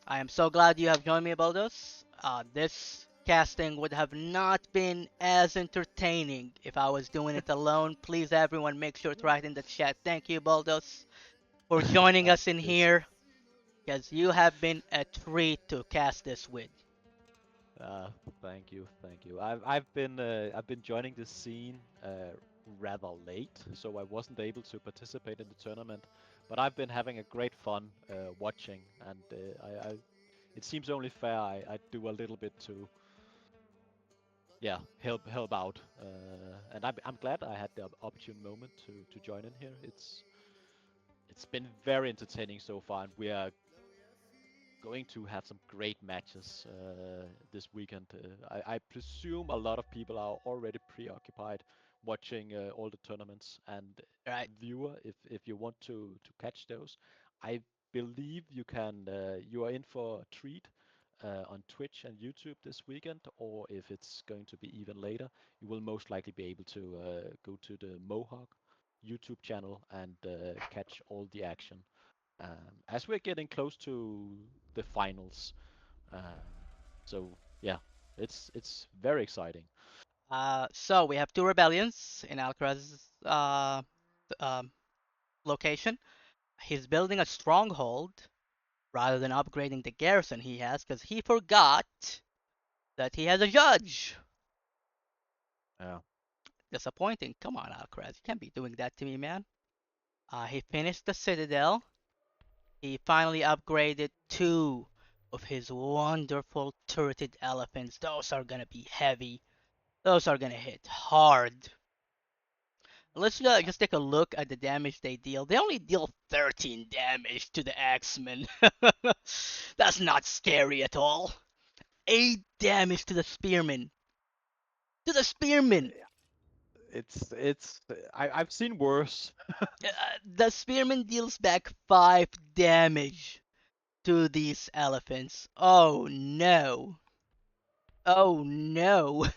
I am so glad you have joined me, Boldus. This casting would have not been as entertaining if I was doing it alone. Please, everyone, make sure to write in the chat. Thank you, Boldus, for joining us in this here, because you have been a treat to cast this with. uh, thank you, thank you. I've been joining this scene rather late, so I wasn't able to participate in the tournament. But I've been having a great fun watching, and I it seems only fair I do a little bit to yeah help out. And I'm glad I had the opportune moment to join in here. It's been very entertaining so far, and we are going to have some great matches this weekend. I presume a lot of people are already preoccupied watching all the tournaments. And Right. viewer, if you want to catch those, I believe you are in for a treat on Twitch and YouTube this weekend, or if it's going to be even later, you will most likely be able to go to the Mohawk YouTube channel and catch all the action as we're getting close to the finals. Um, so yeah, it's very exciting. So we have two rebellions in Alcaraz's um, location. He's building a stronghold rather than upgrading the garrison he has, because he forgot that he has a judge. Yeah, Disappointing. Come on, Alcaraz. You can't be doing that to me, man. He finished the Citadel. He finally upgraded two of his wonderful turreted elephants. Those are gonna be heavy. Those are gonna hit hard. Let's yeah. just take a look at the damage they deal. They only deal 13 damage to the Axemen. That's not scary at all. 8 damage to the Spearmen. To the Spearmen! It's I've seen worse. The Spearman deals back 5 damage to these elephants. Oh no. Oh no.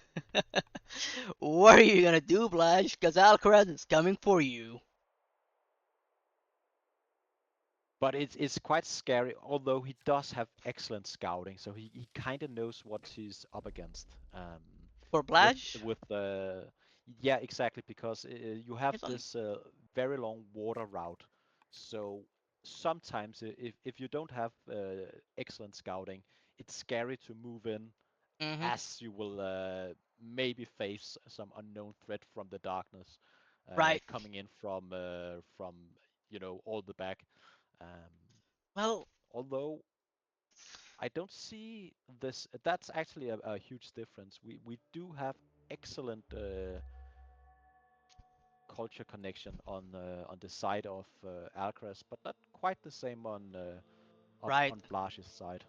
What are you gonna do, Blaj? Because Alcaraz is coming for you. But it's quite scary. Although he does have excellent scouting, so he kind of knows what he's up against. For With Blaj, with the yeah, exactly, because you have he's on. this very long water route. So sometimes if you don't have excellent scouting, it's scary to move in, Mm-hmm. as you will maybe face some unknown threat from the darkness Right. coming in from all the back. Um, Well, Although I don't see this, that's actually a huge difference. We do have excellent culture connection on the side of Alcaraz, but not quite the same right. on Blash's side.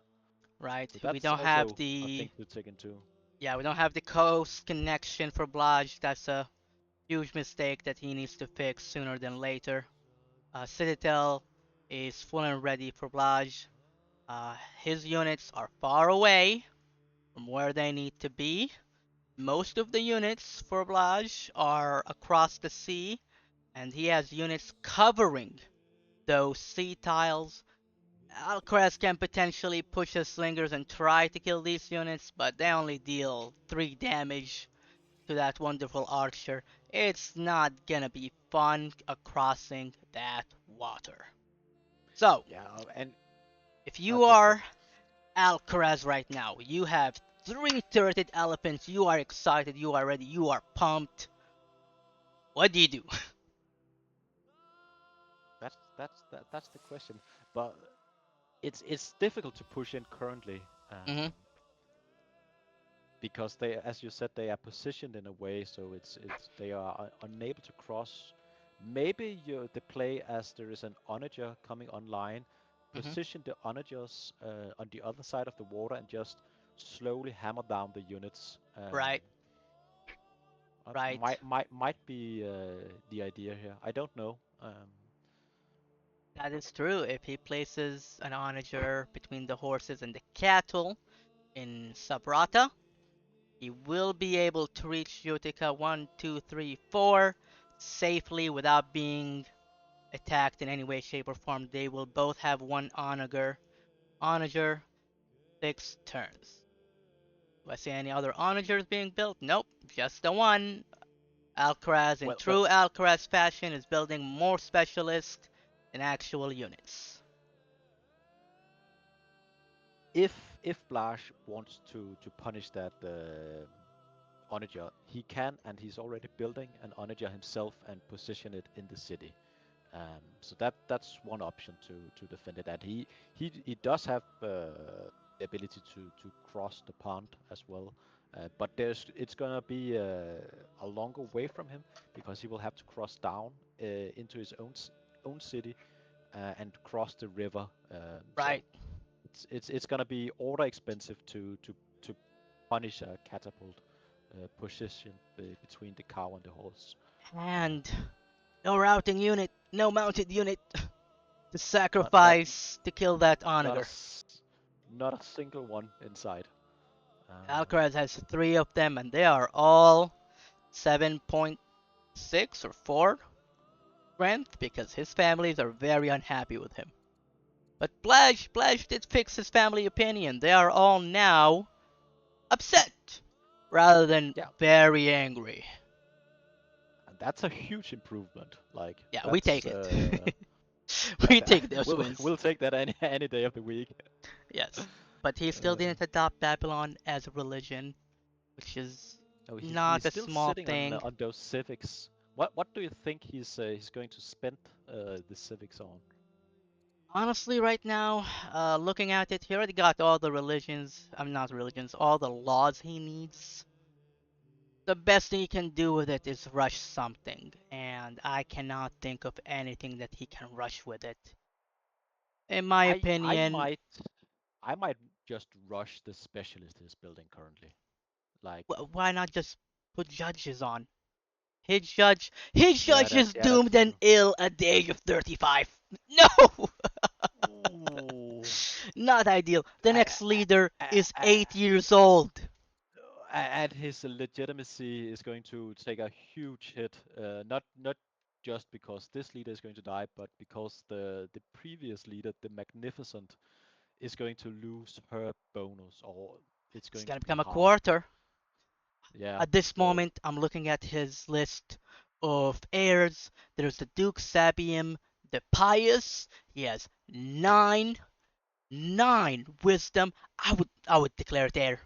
Right. So We that's don't have also a the thing to take into. Yeah, we don't have the coast connection for Blaj. That's a huge mistake that he needs to fix sooner than later. Citadel is full and ready for Blaj. His units are far away from where they need to be. Most of the units for Blaj are across the sea, and he has units covering those sea tiles. Alcaraz can potentially push his slingers and try to kill these units, but they only deal 3 damage to that wonderful archer. It's not gonna be fun crossing that water. So, Yeah, and if you just go. are Alcaraz right now, you have 3 turreted elephants, you are excited, you are ready, you are pumped. What do you do? That's the question. But it's difficult to push in currently. Mm-hmm. because they, as you said, they are positioned in a way so it's they are unable to cross. Maybe the play as there is an onager coming online, Hmm. position the onagers on the other side of the water and just slowly hammer down the units. Right, right. Might be the idea here. I don't know. That is true. If he places an onager between the horses and the cattle in Sabrata, he will be able to reach Utica 1, 2, 3, 4 safely without being attacked in any way, shape, or form. They will both have one onager. Onager, 6 turns. Do I see any other onagers being built? Nope, just the one. Alcaraz, in Well, true Alcaraz fashion, is building more specialists than actual units. if if Blash wants to punish that onager, he can, and he's already building an onager himself and position it in the city. So that's one option to defend it. And he does have the ability to cross the pond as well. But it's gonna be a longer way from him because he will have to cross down into his own city and cross the river. So Right. it's gonna be order expensive to punish a catapult position between the cow and the horse. Uh, And no routing unit, no mounted unit to not not sacrifice to kill that not a onager. not a single one inside. Alcaraz has 3 of them, and they are all 7.6 or 4 strength because his families are very unhappy with him. But Blaj did fix his family opinion. They are all now upset rather than Yeah, very angry. and that's a huge improvement. Like Yeah, we that's take it. that, We take those we'll wins. we'll take that any day of the week. Yes. But he still Uh, didn't adopt Babylon as a religion, which is no, not he's a still small sitting thing. on those civics. What do you think he's going to spend the civics on? Honestly, right now, looking at it, he already got all the religions. I'm not religions, all the laws he needs. The best thing he can do with it is rush something, and I cannot think of anything that he can rush with it. In my I I opinion, might I might just rush the specialist he's building currently. Like why not just put judges on? His judge is that's doomed and true. ill at the age of 35. No! Ooh. Not ideal. The I, next leader I, is I, 8 years old. and his legitimacy is going to take a huge hit. Not just because this leader is going to die, but because the previous leader, the Magnificent, is going to lose her bonus, or it's He's going gonna to be become a halved. quarter. Yeah. At this So moment, I'm looking at his list of heirs. There's the Duke Sabium the Pious. He has nine wisdom. I would declare it heir.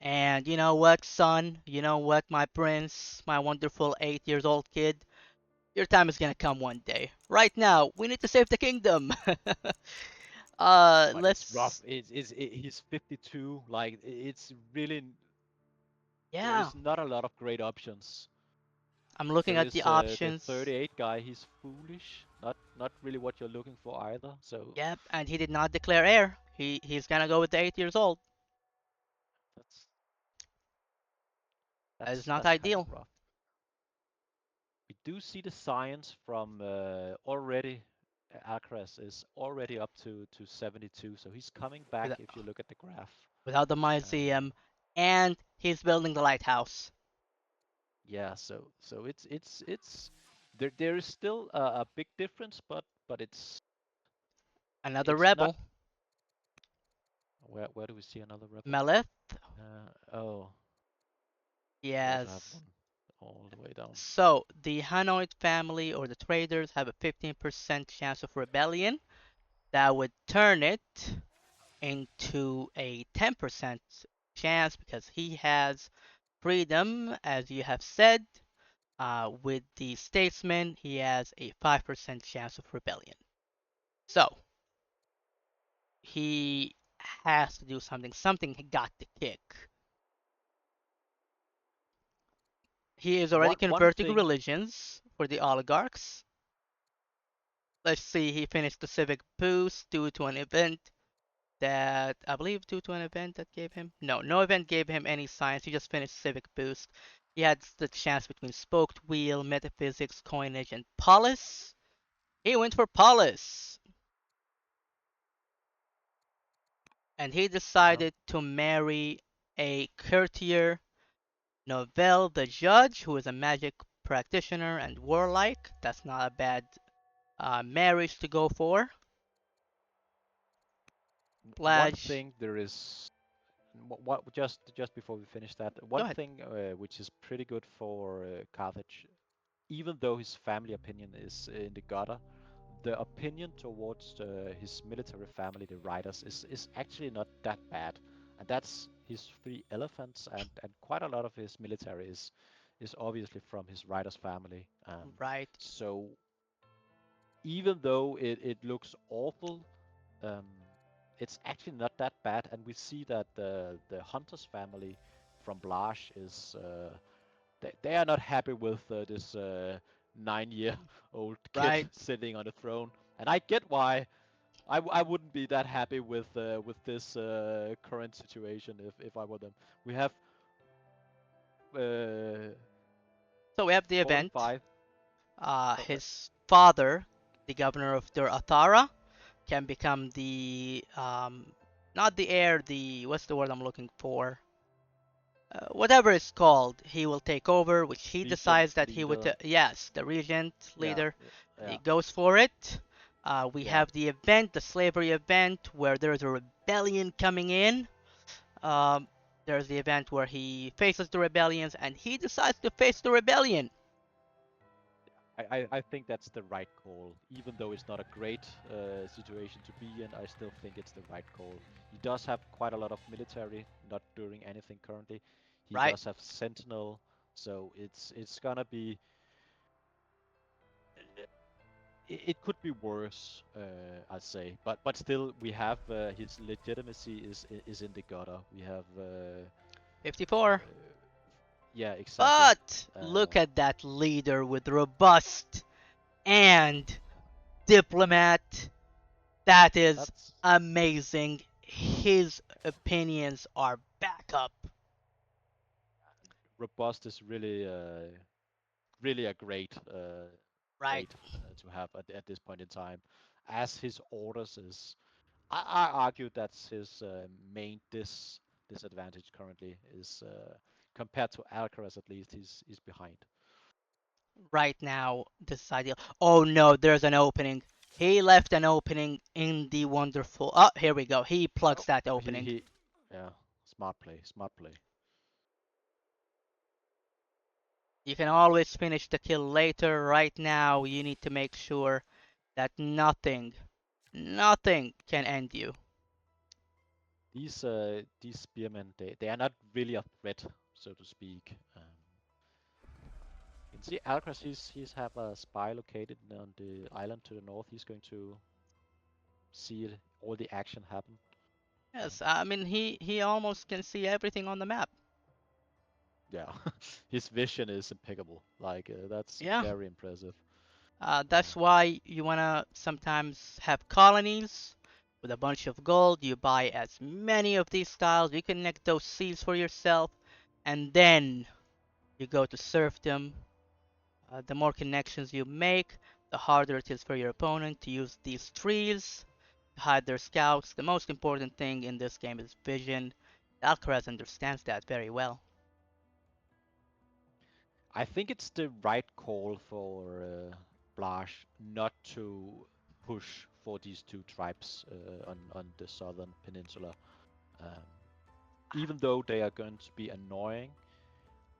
And you know what, son? You know what, my prince, my wonderful 8 years old kid? Your time is gonna come one day. Right now, we need to save the kingdom. but it's rough. Let's. He's 52. Like it's really there Yeah, is not a lot of great options. I'm looking There at the is the options. 38 guy. He's foolish. Not really what you're looking for either. So Yep, and he did not declare heir. He's gonna go with the 8 years old. that's That is that's not that's kind of ideal. rough. We do see the science from already. Alcaraz is already up to 72, so he's coming back Without, if you look at the graph. without the Uh, museum, and he's building the lighthouse. yeah, so it's there is still a big difference, but Another it's not. rebel, Where do we see another rebel? Melith. Oh, He we also have has. one all the way down. So the Hanoi family or the traders have a 15% chance of rebellion. That would turn it into a 10% chance because he has freedom, as you have said. With the statesman, he has a 5% chance of rebellion. So he has to do something. Something got to kick. He is already One converting thing, religions for the oligarchs. Let's see, he finished the civic boost due to an event that I believe due to an event that gave him no event gave him any science. He just finished civic boost. He had the chance between spoked wheel, metaphysics, coinage, and polis. He went for polis, and he yeah, decided to marry a courtier, Novell the judge, who is a magic practitioner and warlike. That's not a bad marriage to go for. one Blaj, thing there is. Just before we finish that, go one ahead. thing which is pretty good for Carthage, even though his family opinion is in the gutter, the opinion towards his military family, the riders, is actually not that bad, and that's his 3 elephants, and quite a lot of his military is obviously from his riders family. Right, So even though it looks awful, um, it's actually not that bad, and we see that the Hunters family from Blaj is they are not happy with this 9-year-old kid right. sitting on the throne, and I get why. I wouldn't be that happy with this current situation if I were them. We have uh, So we have the event. 45. His father, the governor of Dur Athara, can become the not the heir, the what's the word I'm looking for? Whatever it's called, he will take over, which he Regent decides that he would. leader. Yes, the regent Yeah, leader, and yeah, he goes for it. We yeah. have the event, the slavery event, where there's a rebellion coming in. Um, there's the event where he faces the rebellions, and he decides to face the rebellion. I think that's the right call. Even though it's not a great situation to be in, I still think it's the right call. He does have quite a lot of military, not doing anything currently. He Right, does have Sentinel, so it's gonna be. It could be worse, I'd say, but still, we have his legitimacy is in the gutter. We have 54. yeah, exactly. But Uh, look at that leader with robust and diplomat. That is that's amazing. His opinions are back up. robust is really a great Right. trait to have at this point in time, as his orders is. I argue that's his main disadvantage currently is compared to Alcaraz at least he's behind. Right now, this is ideal. Oh no, there's an opening. He left an opening in the wonderful. Oh, here we go. He plugs Oh, that he opening. he yeah, smart play, smart play. You can always finish the kill later. Right now, you need to make sure that nothing can end you. These spearmen they are not really a threat, so to speak. You can see Alcaraz he's have a spy located on the island to the north. He's going to see all the action happen. Um, Yes, I mean he almost can see everything on the map. yeah, his vision is impeccable. Like that's Yeah, very impressive. that's why you wanna sometimes have colonies with a bunch of gold. You buy as many of these styles. You can connect those seeds for yourself, and then you go to serfdom. The more connections you make, the harder it is for your opponent to use these trees to hide their scouts. The most important thing in this game is vision. Alcaraz understands that very well. I think it's the right call for Blaj not to push for these two tribes on the southern peninsula. Um, Even though they are going to be annoying,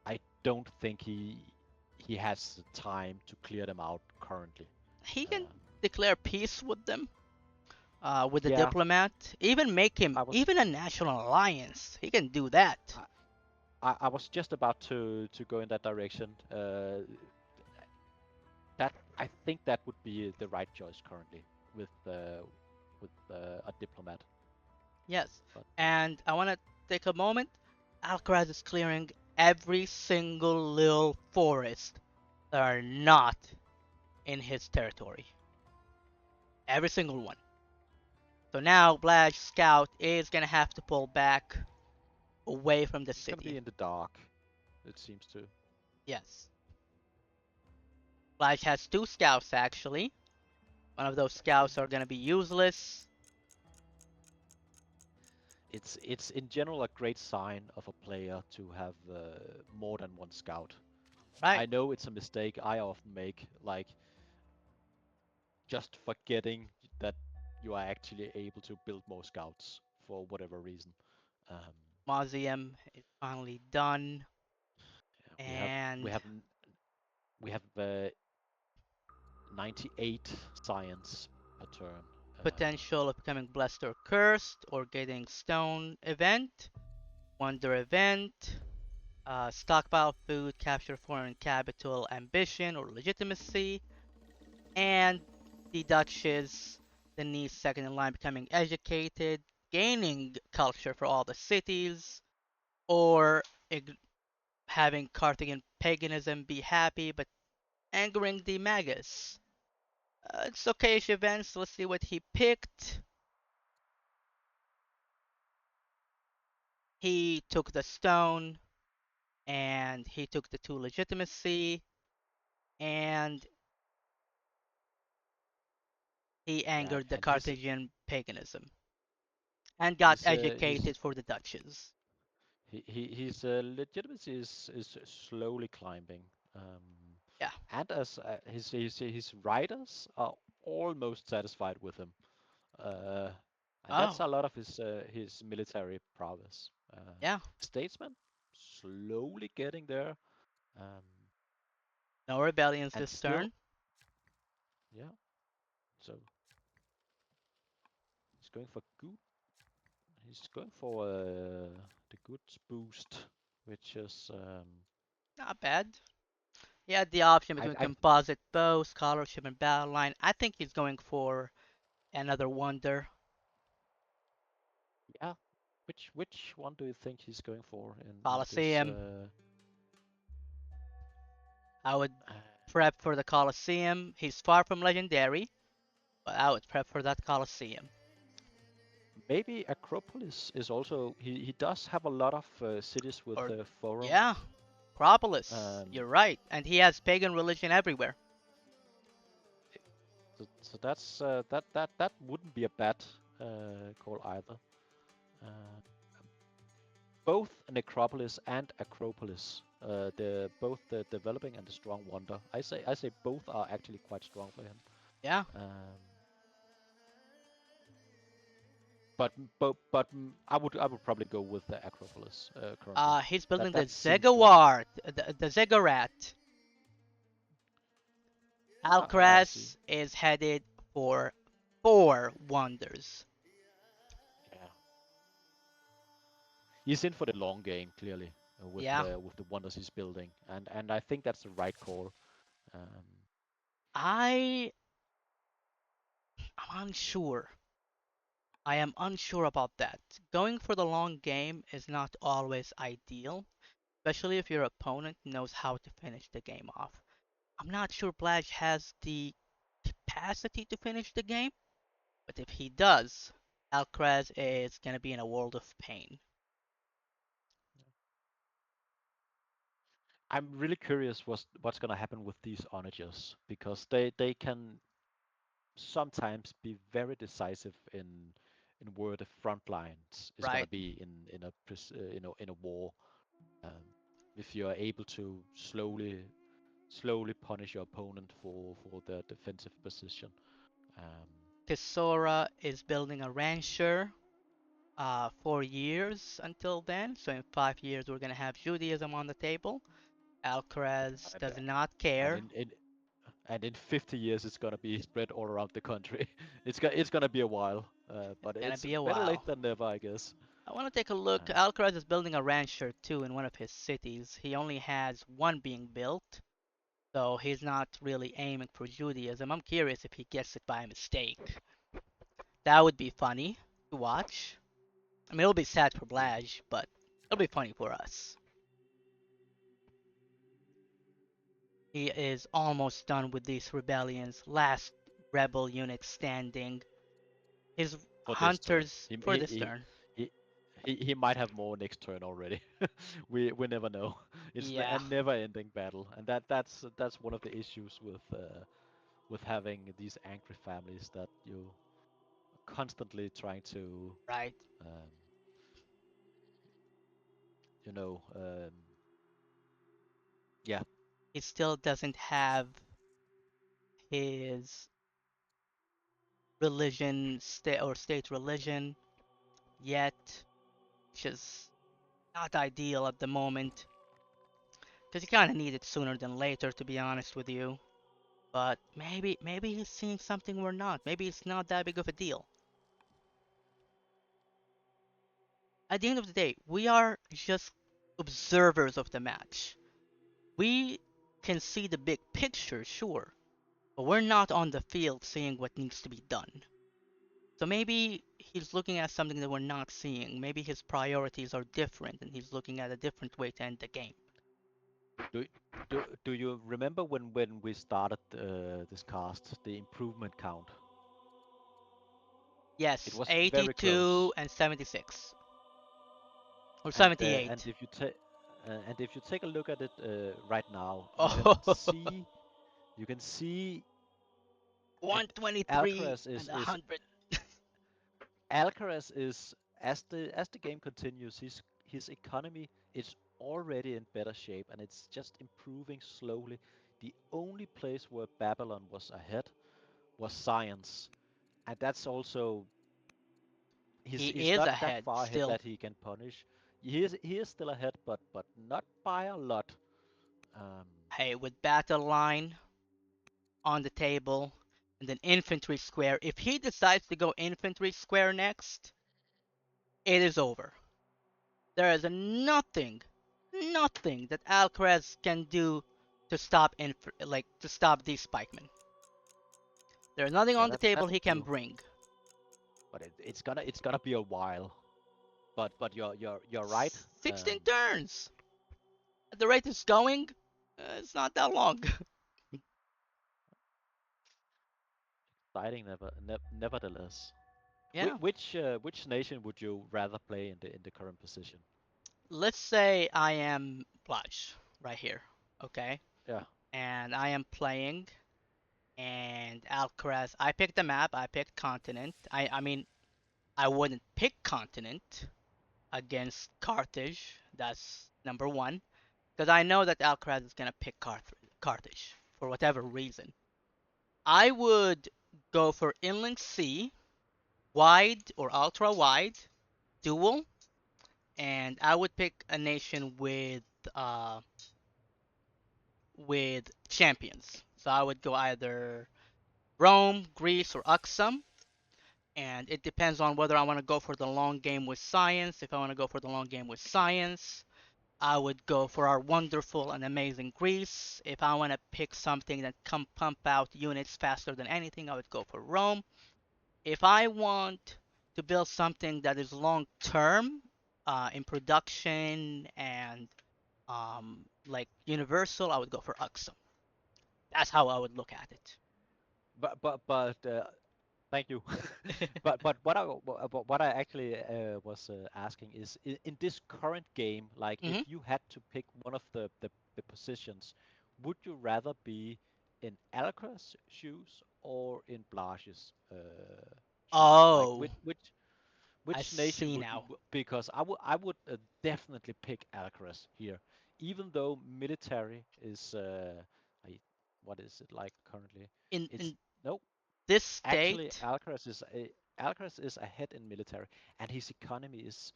I don't think he has the time to clear them out currently. He can Um, declare peace with them, with the yeah, diplomat, even make him I was even a national alliance. He can do that. I, I was just about to go in that direction. That I think that would be the right choice currently with a diplomat. Yes, But and I want to take a moment. Alcaraz is clearing every single little forest that are not in his territory. Every single one. So now Blaj Scout is gonna have to pull back away from the He's gonna city. be in the dark, it seems to. Yes. Blaj has two scouts actually. One of those Exactly. scouts are gonna be useless. It's in general a great sign of a player to have more than one scout. Right. I know it's a mistake I often make, like just forgetting that you are actually able to build more scouts for whatever reason. Um, Mausoleum is finally done. yeah, we And have we have 98 science per turn. potential of becoming blessed or cursed or getting stone event, wonder event, stockpile food, capture foreign capital, ambition or legitimacy, and the Duchess, the niece second in line, becoming educated, gaining culture for all the cities, or having Carthaginian paganism be happy but angering the Magus. It's okayish events. Let's see what he picked. He took the stone, and he took the two legitimacy, and he Yeah, angered the and Carthaginian paganism and got he's educated for the Duchess. his legitimacy is slowly climbing. Yeah. And as his riders are almost satisfied with him. Uh, and that's Oh, a lot of his military prowess. yeah. Statesman, slowly getting there, um, No rebellions and this still, turn. yeah. So he's going for good. He's going for the goods boost, which is Not bad. He had the option between I composite bow, scholarship, and battle line. I think he's going for another wonder. yeah. Which one do you think he's going for in this? Colosseum. I would prep for the Colosseum. He's far from legendary, but I would prep for that Colosseum. Maybe Acropolis is also he does have a lot of cities with Or, forum. yeah, Acropolis. Um, You're right. And he has pagan religion everywhere. so that's that wouldn't be a bad call either. Uh, both Necropolis and Acropolis, the both the developing and the strong wonder. I say both are actually quite strong for him. Yeah. Um, but I would probably go with the Acropolis currently. He's building the That seems strong. Zegawart, the Zegarat. Ah, I see. Alcaraz is headed for 4 wonders. Yeah. He's in for the long game, clearly, Yeah. with the wonders he's building, and I think that's the right call. Um, I am unsure. I am unsure about that. Going for the long game is not always ideal, especially if your opponent knows how to finish the game off. I'm not sure Blaj has the capacity to finish the game, but if he does, Alcaraz is going to be in a world of pain. I'm really curious what's gonna happen with these onagers because they can sometimes be very decisive in where the front lines is gonna Right. be in a in a war. Um, if you are able to slowly punish your opponent for their defensive position. Um, Tesora is building a rancher 4 years until then. So in 5 years, we're going to have Judaism on the table. Alcaraz and, does not and care. in 50 years it's gonna be spread all around the country. It's gonna be a while, It's but going to it's be a better late while. than never, I guess. I want to take a look. Um, Alcaraz is building a rancher too in one of his cities. He only has one being built, so he's not really aiming for Judaism. I'm curious if he gets it by mistake. That would be funny to watch. I mean, it'll be sad for yeah, Blaj, but it'll be funny for us. He is almost done with these rebellions. Last rebel unit standing. His for this turn. hunters for this turn. He, he might have more next turn already. We never know. It's Yeah, a never-ending battle, and that's one of the issues with having these angry families that you constantly trying to right. um, you know yeah. He still doesn't have his religion state or state religion yet, which is not ideal at the moment because you kind of need it sooner than later, to be honest with you. But maybe he's seeing something we're not. Maybe it's not that big of a deal. At the end of the day, we are just observers of the match. We can see the big picture, sure, but we're not on the field seeing what needs to be done. So maybe he's looking at something that we're not seeing. Maybe his priorities are different and he's looking at a different way to end the game. Do do you remember when we started this cast, the improvement count? It Yes, was very 82 close. and 76 or And 78. if you take a look at it right now, Oh, you can see that 123 Alcaraz and is 100. Alcaraz is as the game continues, his economy is already in better shape and it's just improving slowly. The only place where Babylon was ahead was science, and that's also He he's is not that ahead far ahead still. that he can punish. He is still ahead, but not by a lot. Um, Hey, with battle line on the table and then infantry square, if he decides to go infantry square next, it is over. There is nothing that Alcaraz can do to stop to stop these spikemen. There's nothing yeah, on the table that's he can true. bring. But it's gonna be a while. But you're right. 16 turns. At the rate it's going, it's not that long. Exciting, nevertheless. Yeah. Which nation would you rather play in the current position? Let's say I am Blaj right here. Okay. Yeah, And I am playing and Alcaraz. I picked the map. I picked continent. I mean I wouldn't pick continent against Carthage. That's number one because I know that Alcaraz is gonna pick Carthage for whatever reason. I would go for inland sea, wide or ultra wide, dual, and I would pick a nation uh with champions. So I would go either Rome, Greece, or Uxum, and it depends on whether I want to go for the long game with science. If I want to go for the long game with science, I would go for our wonderful and amazing Greece. If I want to pick something that can pump out units faster than anything, I would go for Rome. If I want to build something that is long term in production and like universal, I would go for Uxum. That's how I would look at but thank you. it. But what I actually was asking is in this current game, like hmm if you had to pick one of the positions, would you rather be in Alcaraz shoes or in Blaj's shoes? Like Oh, I which nation see would you? now. Because I would definitely pick Alcaraz here, even though military is I, what is it like currently? It's In no. this Actually, state, Alcaraz is ahead in military, and his economy is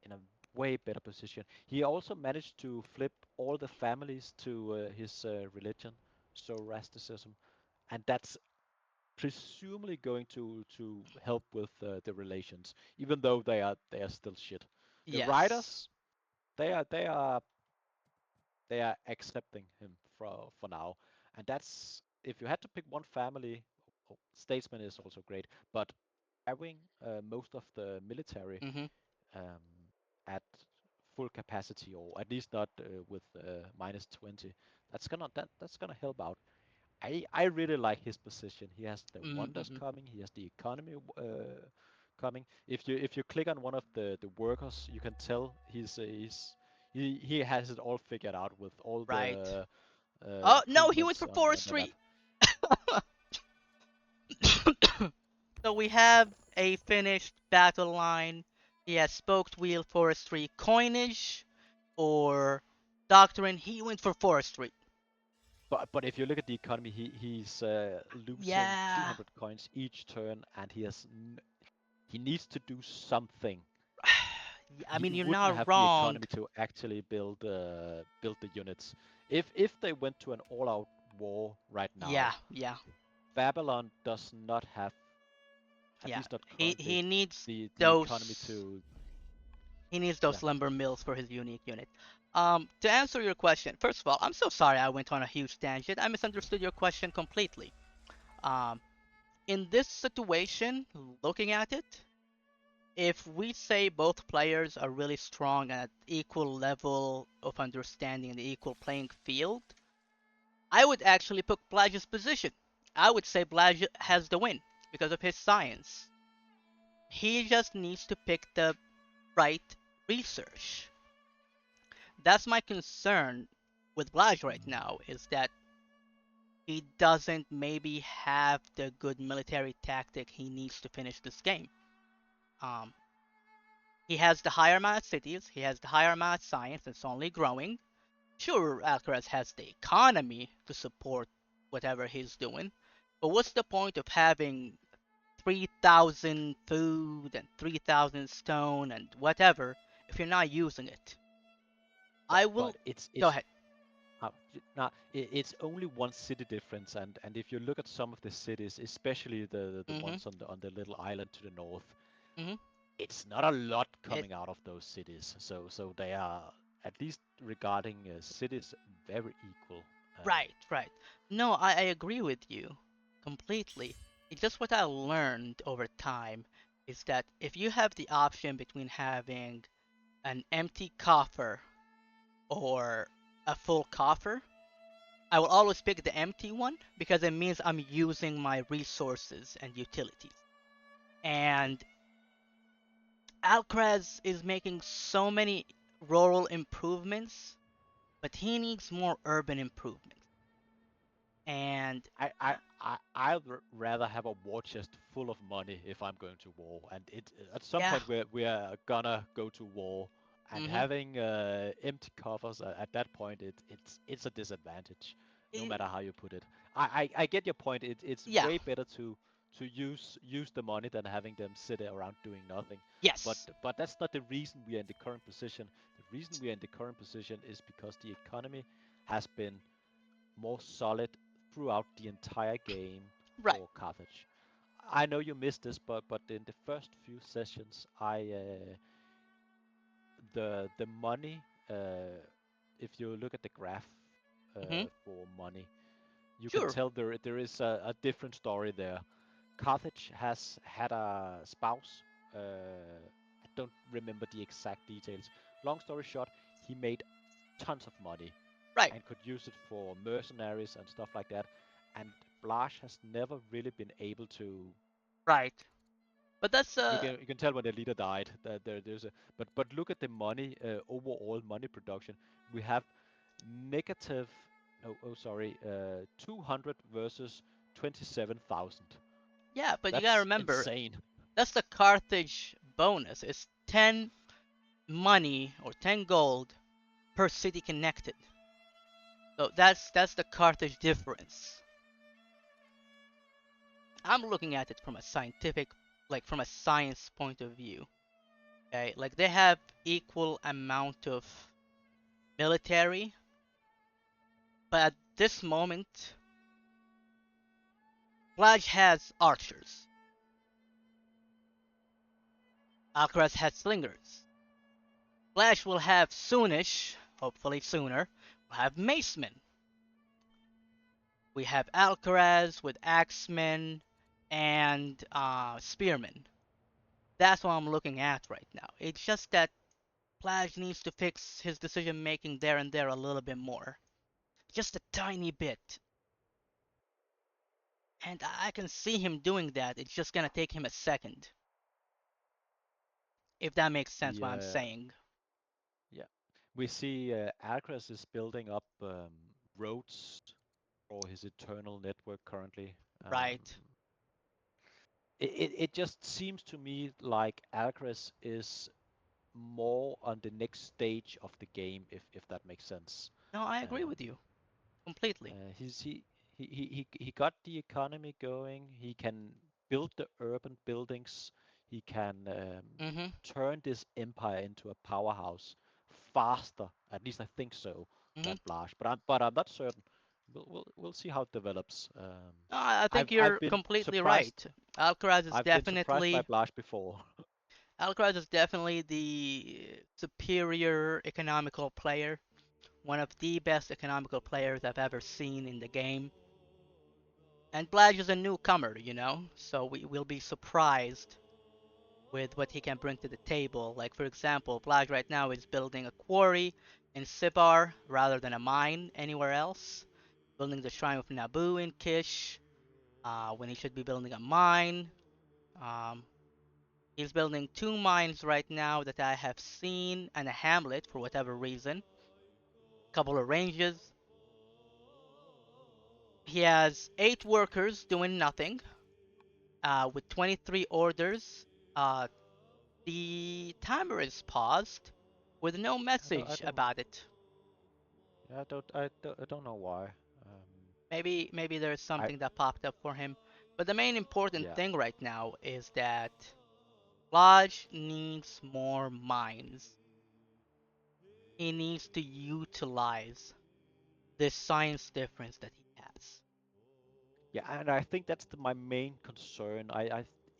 in a way better position. He also managed to flip all the families to his religion, Zoroastrianism, and that's presumably going to help with the relations, even though they are still shit. The yes. writers they are accepting him for now, and that's if you had to pick one family. Statesman is also great, but having most of the military hmm um, at full capacity, or at least not with -20. That's gonna help out. I really like his position. He has the wonders Mm-hmm. coming. He has the economy coming. If you click on one of the workers, you can tell he has it all figured out with all Right. the Oh no, he went improvements for on the map. forestry. So we have a finished battle line. He has spoked wheel forestry coinage or doctrine. He went for forestry. But if you look at the economy, he's losing Yeah. 200 coins each turn, and he needs to do something. I He mean, you're wouldn't not have the wrong. economy to actually build the units. If they went to an all-out war right Yeah, now, yeah, Babylon does not have, at yeah. least not He currently, needs the economy those to. he needs Yeah. those lumber mills for his unique unit. To answer your question, first of all, I'm so sorry I went on a huge tangent. I misunderstood your question completely. Um, in this situation, looking at it, if we say both players are really strong and at equal level of understanding and the equal playing field, I would actually put Blaj's position. I would say Blaj has the win because of his science. He just needs to pick the right research. That's my concern with Blaj right now is that he doesn't maybe have the good military tactic he needs to finish this game. Um, he has the higher amount of cities, he has the higher amount of science, it's only growing. Sure, Alcaraz has the economy to support whatever he's doing, but what's the point of having 3,000 food and 3,000 stone and whatever if you're not using it? but I will but it's go it's ahead. now it's only one city difference, and if you look at some of the cities, especially the Mhm. ones on the little island to the north, Mhm. it's not a lot It coming out of those cities. So they are, at least regarding cities, very equal. right, right. No, I agree with you completely. It's just what I learned over time is that if you have the option between having an empty coffer or a full coffer, I will always pick the empty one because it means I'm using my resources and utilities. And Alcaraz is making so many rural improvements, but he needs more urban improvements. And I I'd rather have a war chest full of money if I'm going to war, and at some yeah, point we're gonna go to war, and hmm having empty coffers at that point it's a disadvantage, no it, matter how you put it. I get your point. It's yeah, way better to use the money than having them sit around doing nothing. But yes, but that's not the reason we are in the current position. The reason we are in the current position is because the economy has been more solid throughout the entire game right, for Carthage. I know you missed this, but in the first few sessions, the money. If you look at the graph hmm for money, you can sure, tell there is a different story there. Carthage has had a spouse. I don't remember the exact details. Long story short, he made tons of money right, and could use it for mercenaries and stuff like that. And Blaj has never really been able to. right. But that's You can tell when the leader died that there's a. But look at the money, overall money production. We have negative. Oh sorry, 200 versus 27,000. yeah, but you gotta That's remember insane. that's the Carthage bonus. It's 10 money or 10 gold per city connected. So that's the Carthage difference. I'm looking at it from a scientific, like from a science point of view. Okay, like they have equal amount of military, but at this moment, Blaj has archers. Alcaraz has slingers. Blaj will have soonish, hopefully sooner, will have macemen. We have Alcaraz with axemen and spearmen. That's what I'm looking at right now. It's just that Blaj needs to fix his decision making there and there a little bit more. Just a tiny bit. And I can see him doing that. It's just gonna take him a second. If that makes sense what I'm Yeah, saying. yeah. We see Alcaraz is building up roads for his eternal network currently. Um, Right. it just seems to me like Alcaraz is more on the next stage of the game, if that makes sense. No, I agree Um, with you completely. he's he got the economy going. He can build the urban buildings. He can Mhm. turn this empire into a powerhouse faster. At least I think so. Mhm. Than Blast, but I'm not certain. We'll see how it develops. No, I think I've you're been completely right. surprised. Alcaraz is I've been surprised by definitely Blast before. Alcaraz is definitely the superior economical player. One of the best economical players I've ever seen in the game. And Blaj is a newcomer, so we will be surprised with what he can bring to the table. Like, for example, Blaj right now is building a quarry in Sibar rather than a mine anywhere else. Building the Shrine of Nabu in Kish when he should be building a mine. Um, he's building two mines right now that I have seen and a hamlet for whatever reason. Couple of ranges. He has 8 workers doing nothing with 23 orders. Uh, the timer is paused with no I message don't about it. I don't know why. Um, Maybe there's I something that popped up for him. But the main important yeah thing right now is that Lodge needs more mines. He needs to utilize this science difference that he has. yeah, and I think that's my main concern.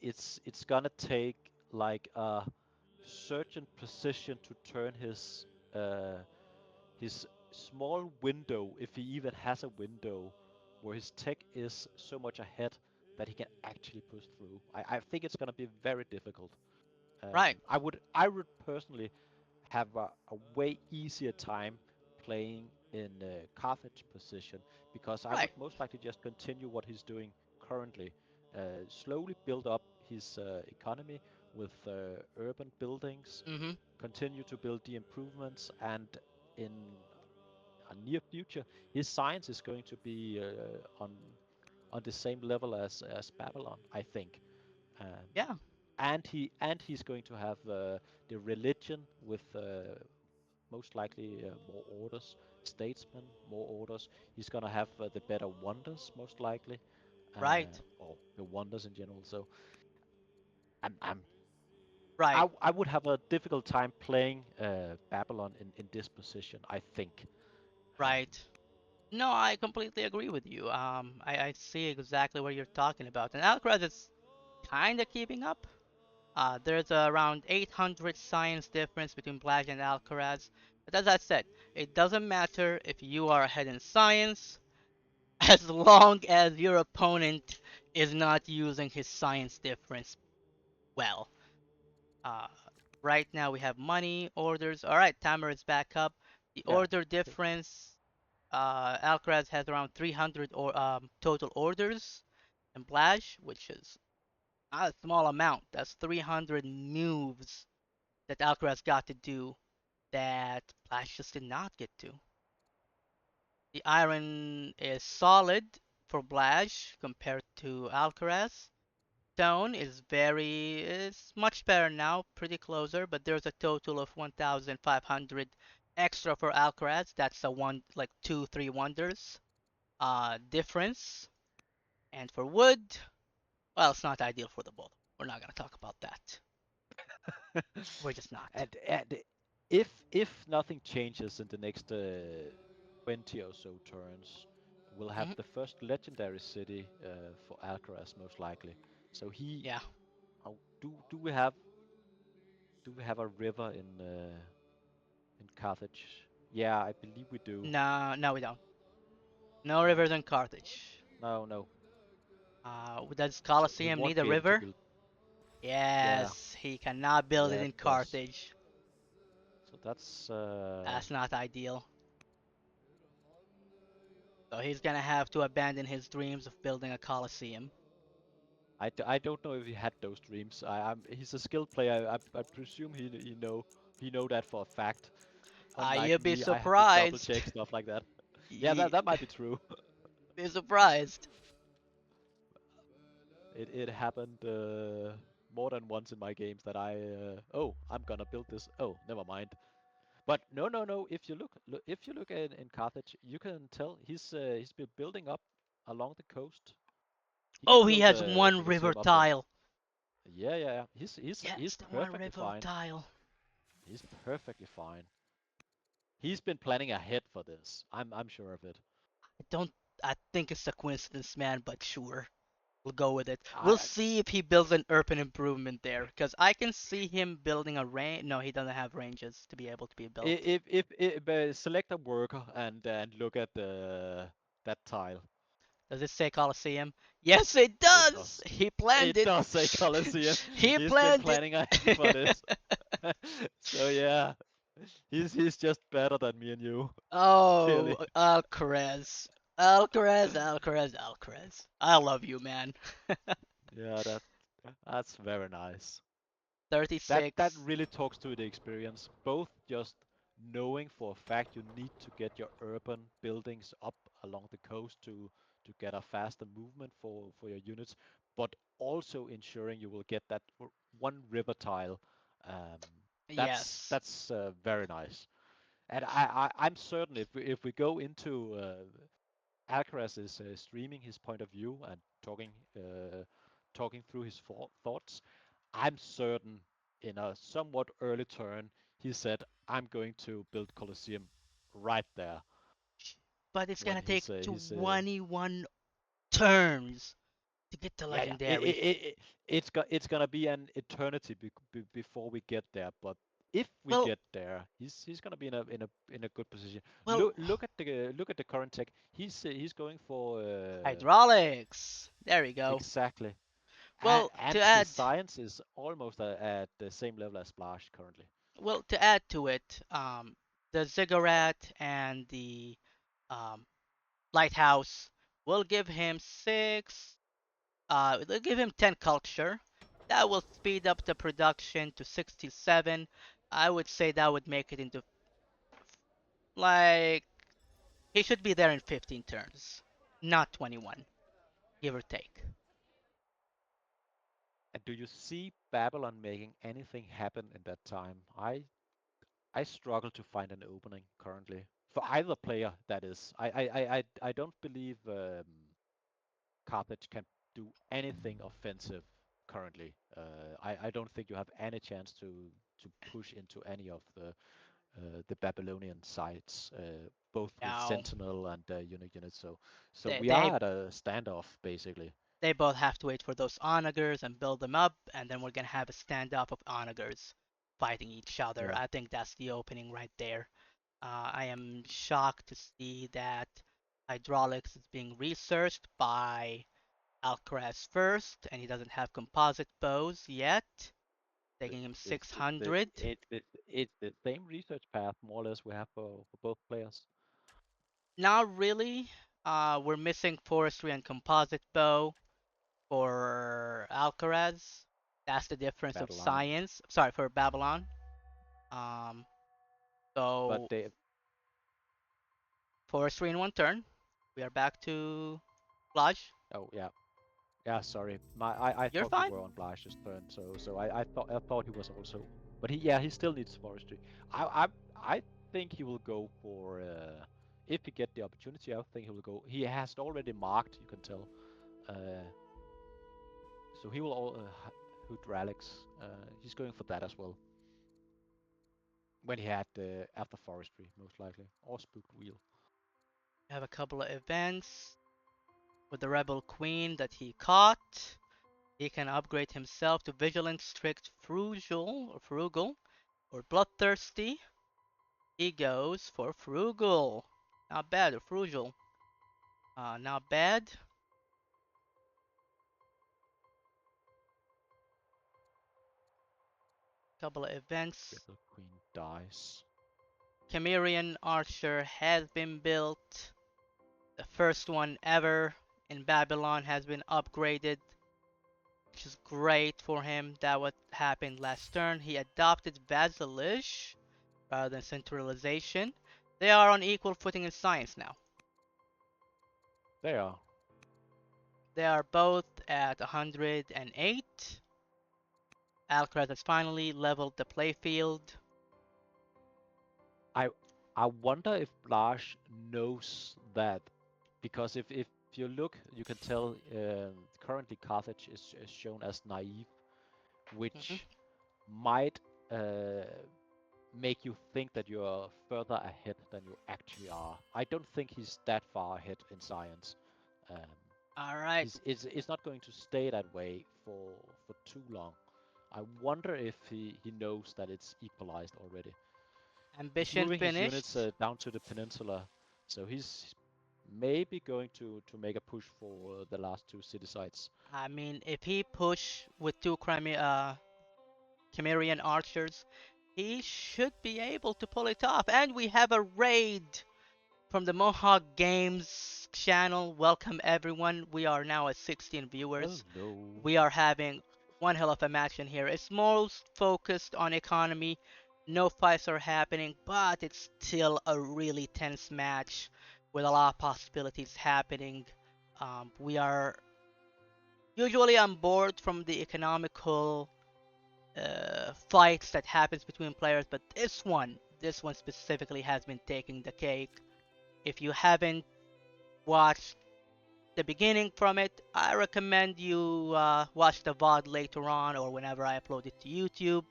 It's gonna take like a certain precision to turn his small window, if he even has a window, where his tech is so much ahead that he can actually push through. I think it's gonna be very difficult. Right, I would personally have a way easier time playing in Carthage position because I would right. most likely just continue what he's doing currently, slowly build up his economy with urban buildings, Mhm. continue to build the improvements, and in a near future, his science is going to be on the same level as Babylon, I think. Um, Yeah, and he's going to have the religion with most likely more orders, statesmen, more orders. He's gonna have the better wonders, most likely, right, or the wonders in general. So I'm, I'm right, I would have a difficult time playing Babylon in this position, I think. Um, right. No, I completely agree with you. I see exactly what you're talking about. And Alcaraz is kind of keeping up. There's around 800 science difference between Blaj and Alcaraz. But as I said, it doesn't matter if you are ahead in science as long as your opponent is not using his science difference well. Uh, right now we have money, orders. All right, timer is back up. The yeah, order difference, Alcaraz has around 300 total orders, and Blaj, which is not a small amount. That's 300 moves that Alcaraz got to do that Blaj just did not get to. The iron is solid for Blaj compared to Alcaraz. Stone is much better now, pretty closer, but there's a total of 1,500 extra for Alcaraz. That's a one like 2, 3 wonders difference. And for wood, well, it's not ideal for the bull. We're not gonna talk about that. We're just not. and if nothing changes in the next 20 or so turns, we'll have Hmm. the first legendary city for Alcaraz most likely. So he Yeah. do we have a river in Carthage? Yeah, I believe we do. No, no, we don't. No No, rivers in Carthage. no, no. Does So he Colosseum won't need a be able to river? build. Yeah, Yes, he cannot build it yeah, in it does. Carthage. That's That's not ideal. So he's gonna have to abandon his dreams of building a coliseum. I don't know if he had those dreams. He's a skilled player. I presume he know that for a fact. Unlike You'd be me, I have to double surprised. check stuff like that. Yeah, You'd that might be true. be surprised. It happened more than once in my games that oh, I'm gonna build this. Oh, never mind. But no. If you look in Carthage, you can tell he's been building up along the coast. He can Oh, he build has a one river Colosseum up there. tile. Yeah. He's Yes, the one perfectly river fine. tile. He's perfectly fine. He's been planning ahead for this. I'm sure of it. I don't. I think it's a coincidence, man, but sure. We'll go with it. We'll I see if he builds an urban improvement there, because I can see him building a range. No, he doesn't have ranges to be able to be built. if select a worker and look at the that tile. Does it say Colosseum? Yes, it It does. does. He planned It it. does say Colosseum. He He's been planned planning ahead for it. this. So yeah, he's just better than me and you, Oh, clearly. Alcaraz. I love you, man. Yeah, that's very nice. That 36. really talks to the experience, both just knowing for a fact you need to get your urban buildings up along the coast to get a faster movement for your units, but also ensuring you will get that one river tile. Um, Yes. that's very nice. And I'm certain if we go into Alcaraz is streaming his point of view and talking through his thoughts, I'm certain in a somewhat early turn, he said, I'm going to build Colosseum right there But it's when gonna take he's 21 turns to get to yeah, legendary. it's gonna be an eternity before we get there, but if we Well, get there, he's gonna be in a good position. well, Look at the current tech. He's going for hydraulics. There we go. exactly, Well, to and his add, science is almost at the same level as Blaj currently. to add to it, the ziggurat and the um, lighthouse will give him six. They'll give him 10 culture. That will speed up the production to 67. I would say that would make it into like he should be there in 15 turns, not 21, give or take. And do you see Babylon making anything happen in that time? I struggle to find an opening currently for either player. That is, I don't believe Carthage can do anything offensive currently. I don't think you have any chance to push into any of the Babylonian sites, both with Now Sentinel and unit units. So they we they are at a standoff basically. they both have to wait for those onagers and build them up, and then we're gonna have a standoff of onagers fighting each other. Yeah. I think that's the opening right there. I am shocked to see that hydraulics is being researched by Alcaraz first, and he doesn't have composite bows yet, taking him It's the 600. it's the same research path more or less we have for both players. Not really. We're missing forestry and composite bow for Alcaraz. That's the difference of Babylon. science. Sorry, for Babylon. Um, But so they forestry in one turn. We are back to Blaj. oh yeah. Yeah, sorry. I You're thought we fine. were on Blash's turn, so I thought he was also. But he still needs forestry. I think he will go for if he get the opportunity, I think he will go. He has it already marked, you can tell. Uh, so he will all hydraulics. He's going for that as well. When he had after forestry, most likely, or spooked wheel. We have a couple of events with the Rebel Queen that he caught. He can upgrade himself to Vigilant, Strict, or Bloodthirsty. He goes for Frugal. Not bad, or Frugal. Not bad. Couple of events. Rebel Queen dies. Cimmerian Archer has been built. The first one ever in Babylon has been upgraded, which is great for him. That what happened last turn. He adopted Vasilish rather than centralization. They are on equal footing in science now. They are. They are both at 108. Alcaraz has finally leveled the playfield. I I wonder if Blaj knows that, because if you look, you can tell currently Carthage is shown as naive, Mhm. which might uh, make you think that you're further ahead than you actually are. I don't think he's that far ahead in science. Um, All right. it's not going to stay that way for too long. I wonder if he knows that it's equalized already. He's Ambition moving his units finished. down to the peninsula, so he's maybe going to make a push for the last two city sites. I mean, if he push with two Cimmerian archers, he should be able to pull it off. And we have a raid from the Mohawk Games channel. Welcome everyone. We are now at 16 viewers. Hello. We are having one hell of a match in here. It's most focused on economy. No fights are happening, but it's still a really tense match with a lot of possibilities happening. We are usually on board from the economical fights that happens between players, but this one specifically has been taking the cake. If you haven't watched the beginning from it, I recommend you watch the VOD later on or whenever I upload it to YouTube.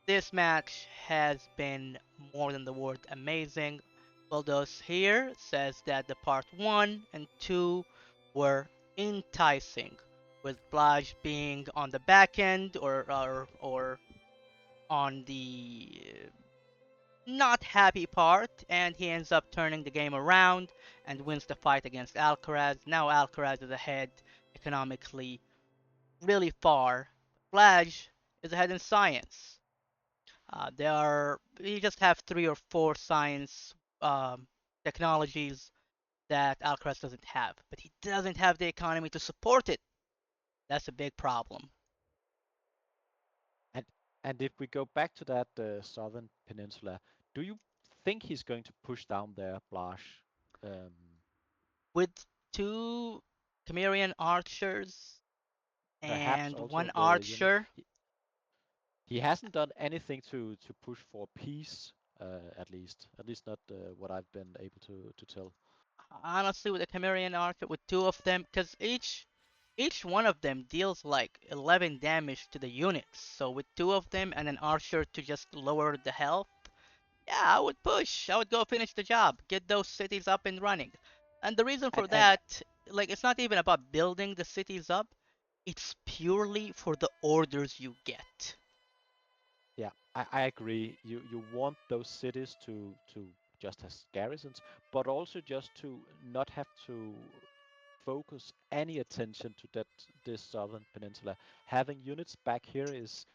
This match has been more than the word amazing. Boldus here says that the part 1 and 2 were enticing, with Blaj being on the back end or on the not happy part, and he ends up turning the game around and wins the fight against Alcaraz. Now Alcaraz is ahead economically really far. Blaj is ahead in science. You just have three or four science um, technologies that Alcaraz doesn't have, but he doesn't have the economy to support it. That's a big problem. And and if we go back to that southern peninsula, do you think he's going to push down there, Blash? Um, With two Cimmerian archers Perhaps and also one the unit. archer, He hasn't done anything to push for peace, at least not what I've been able to tell. honestly, with the Cimmerian archer, with two of them, because each one of them deals like 11 damage to the units. So with two of them and an archer to just lower the health, yeah, I would push. I would go finish the job, get those cities up and running. And the reason for And that, like, it's not even about building the cities up, it's purely for the orders you get. yeah, I agree. You want those cities to just as garrisons, but also just to not have to focus any attention to that this southern peninsula. Having units back here is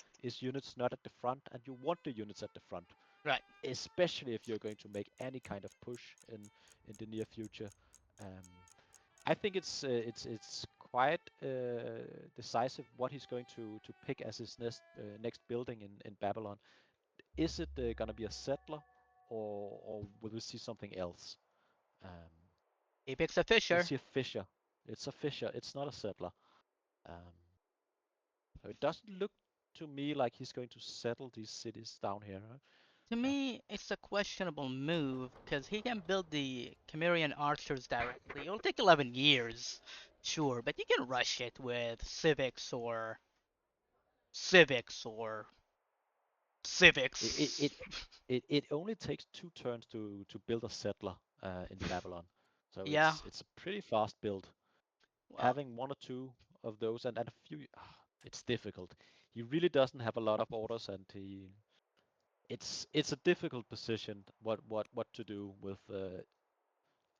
units not at the front, and you want the units at the front, Right. especially if you're going to make any kind of push in the near future. Um, I think it's quite decisive what he's going to pick as his next building in Babylon. Is it gonna be a settler, or will we see something else? Um, He picks a we'll fisher. see a fisher. It's a fisher. It's not a settler. Um, so it doesn't look to me like he's going to settle these cities down here. Huh? To Yeah. me, it's a questionable move because he can build the Cimmerian archers directly. It'll take 11 years, sure, but you can rush it with civics or It it civics. it, it only takes two turns to build a settler in Babylon, so Yeah, it's a pretty fast build. well, Having one or two of those and a few, it's difficult. He really doesn't have a lot of orders, and it's a difficult position what to do with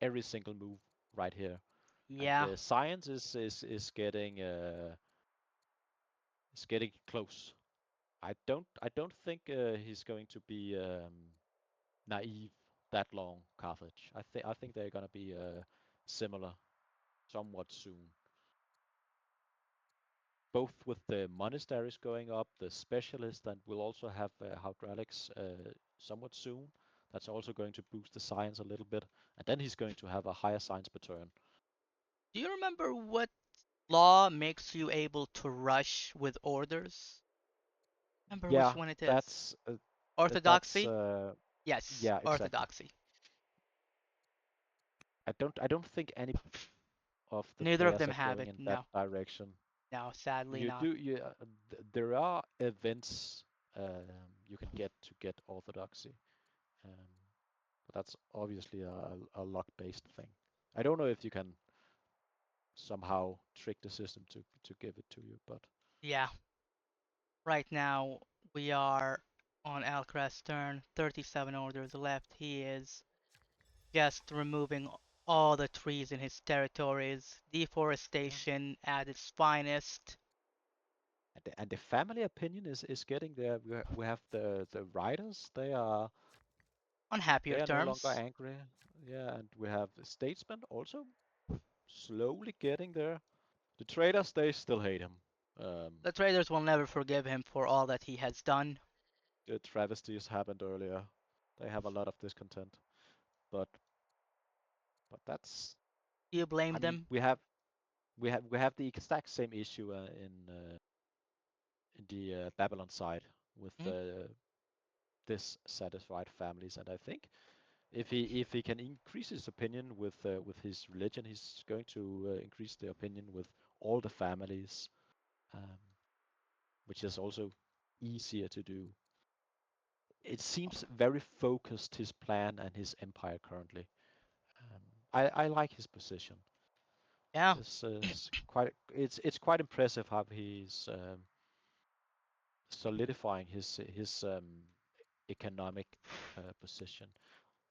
every single move right here. And yeah. science is getting close. I don't think he's going to be. naive that long, Carthage. I think they're gonna be similar somewhat soon. Both with the monasteries going up, the specialists, and we'll also have hydraulics somewhat soon. That's also going to boost the science a little bit, and then he's going to have a higher science per turn. Do you remember what law makes you able to rush with orders? Remember which Yeah, one it is? that's that's Orthodoxy? Yes, yeah, exactly. orthodoxy. I don't think any of the Neither of players them are have going it. in that No, direction. no, sadly You not. do you there are events you can get orthodoxy, um, but that's obviously a luck-based thing. I don't know if you can somehow trick the system to give it to you, but Yeah, right now we are on Alcaraz's turn. 37 orders left. He is just removing all the trees in his territories. yeah. Deforestation at its finest. And the family opinion is getting there. We have the writers. On happier They are no longer terms. angry. Yeah, and we have the statesmen also slowly getting there. The traders, they still hate him. Um, The traders will never forgive him for all that he has done. the travesties happened earlier. They have a lot of discontent. But but that's Do you blame I mean them? we have the exact same issue in the Babylon side with Hmm? dissatisfied families, and I think if he can increase his opinion with his religion, he's going to increase the opinion with all the families, um, which is also easier to do. It seems very focused, his plan and his empire currently. Um, I like his position. Yeah. It's quite impressive how he's solidifying his economic position.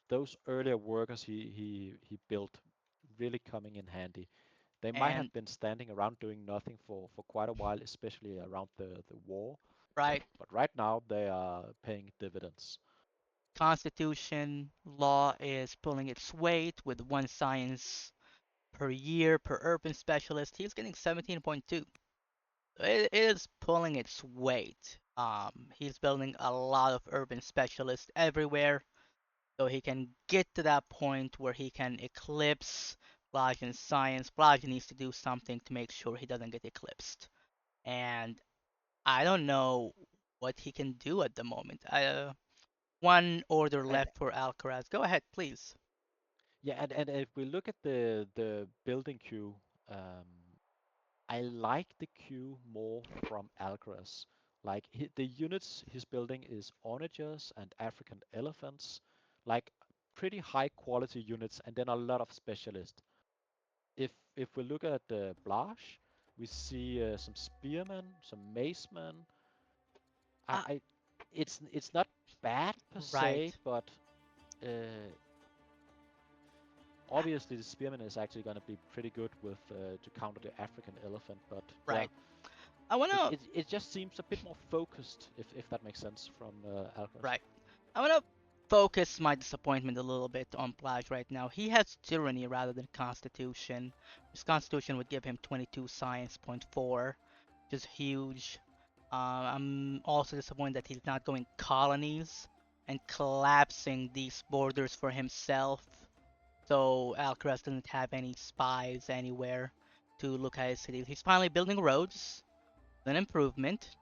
Those earlier workers he built really coming in handy. They might And have been standing around doing nothing for quite a while, especially around the war. right, But right now they are paying dividends. Constitution law is pulling its weight with one science per year per urban specialist. He's getting 17.2. It is pulling its weight. He's building a lot of urban specialists everywhere, so he can get to that point where he can eclipse Blaj in science. Blaj needs to do something to make sure he doesn't get eclipsed. And I don't know what he can do at the moment. One order And left for Alcaraz. Go ahead, please. yeah, and if we look at the building queue, um, I like the queue more from Alcaraz. Like the units he's building is onagers and African elephants, like pretty high quality units, and then a lot of specialists. If we look at Blaj, we see some spearmen, some macemen. Uh, I it's not bad per se, right. but uh, obviously the spearman is actually going to be pretty good with to counter the African elephant. But yeah, Right. I it, wanna it it just seems a bit more focused, if that makes sense from Alcaraz. right. I wanna focus my disappointment a little bit on Plage right now. He has tyranny rather than constitution. His constitution would give him 22 science point 4, which is huge. I'm also disappointed that he's not going colonies and collapsing these borders for himself. So Alcaraz doesn't have any spies anywhere to look at his cities. He's finally building roads, an improvement.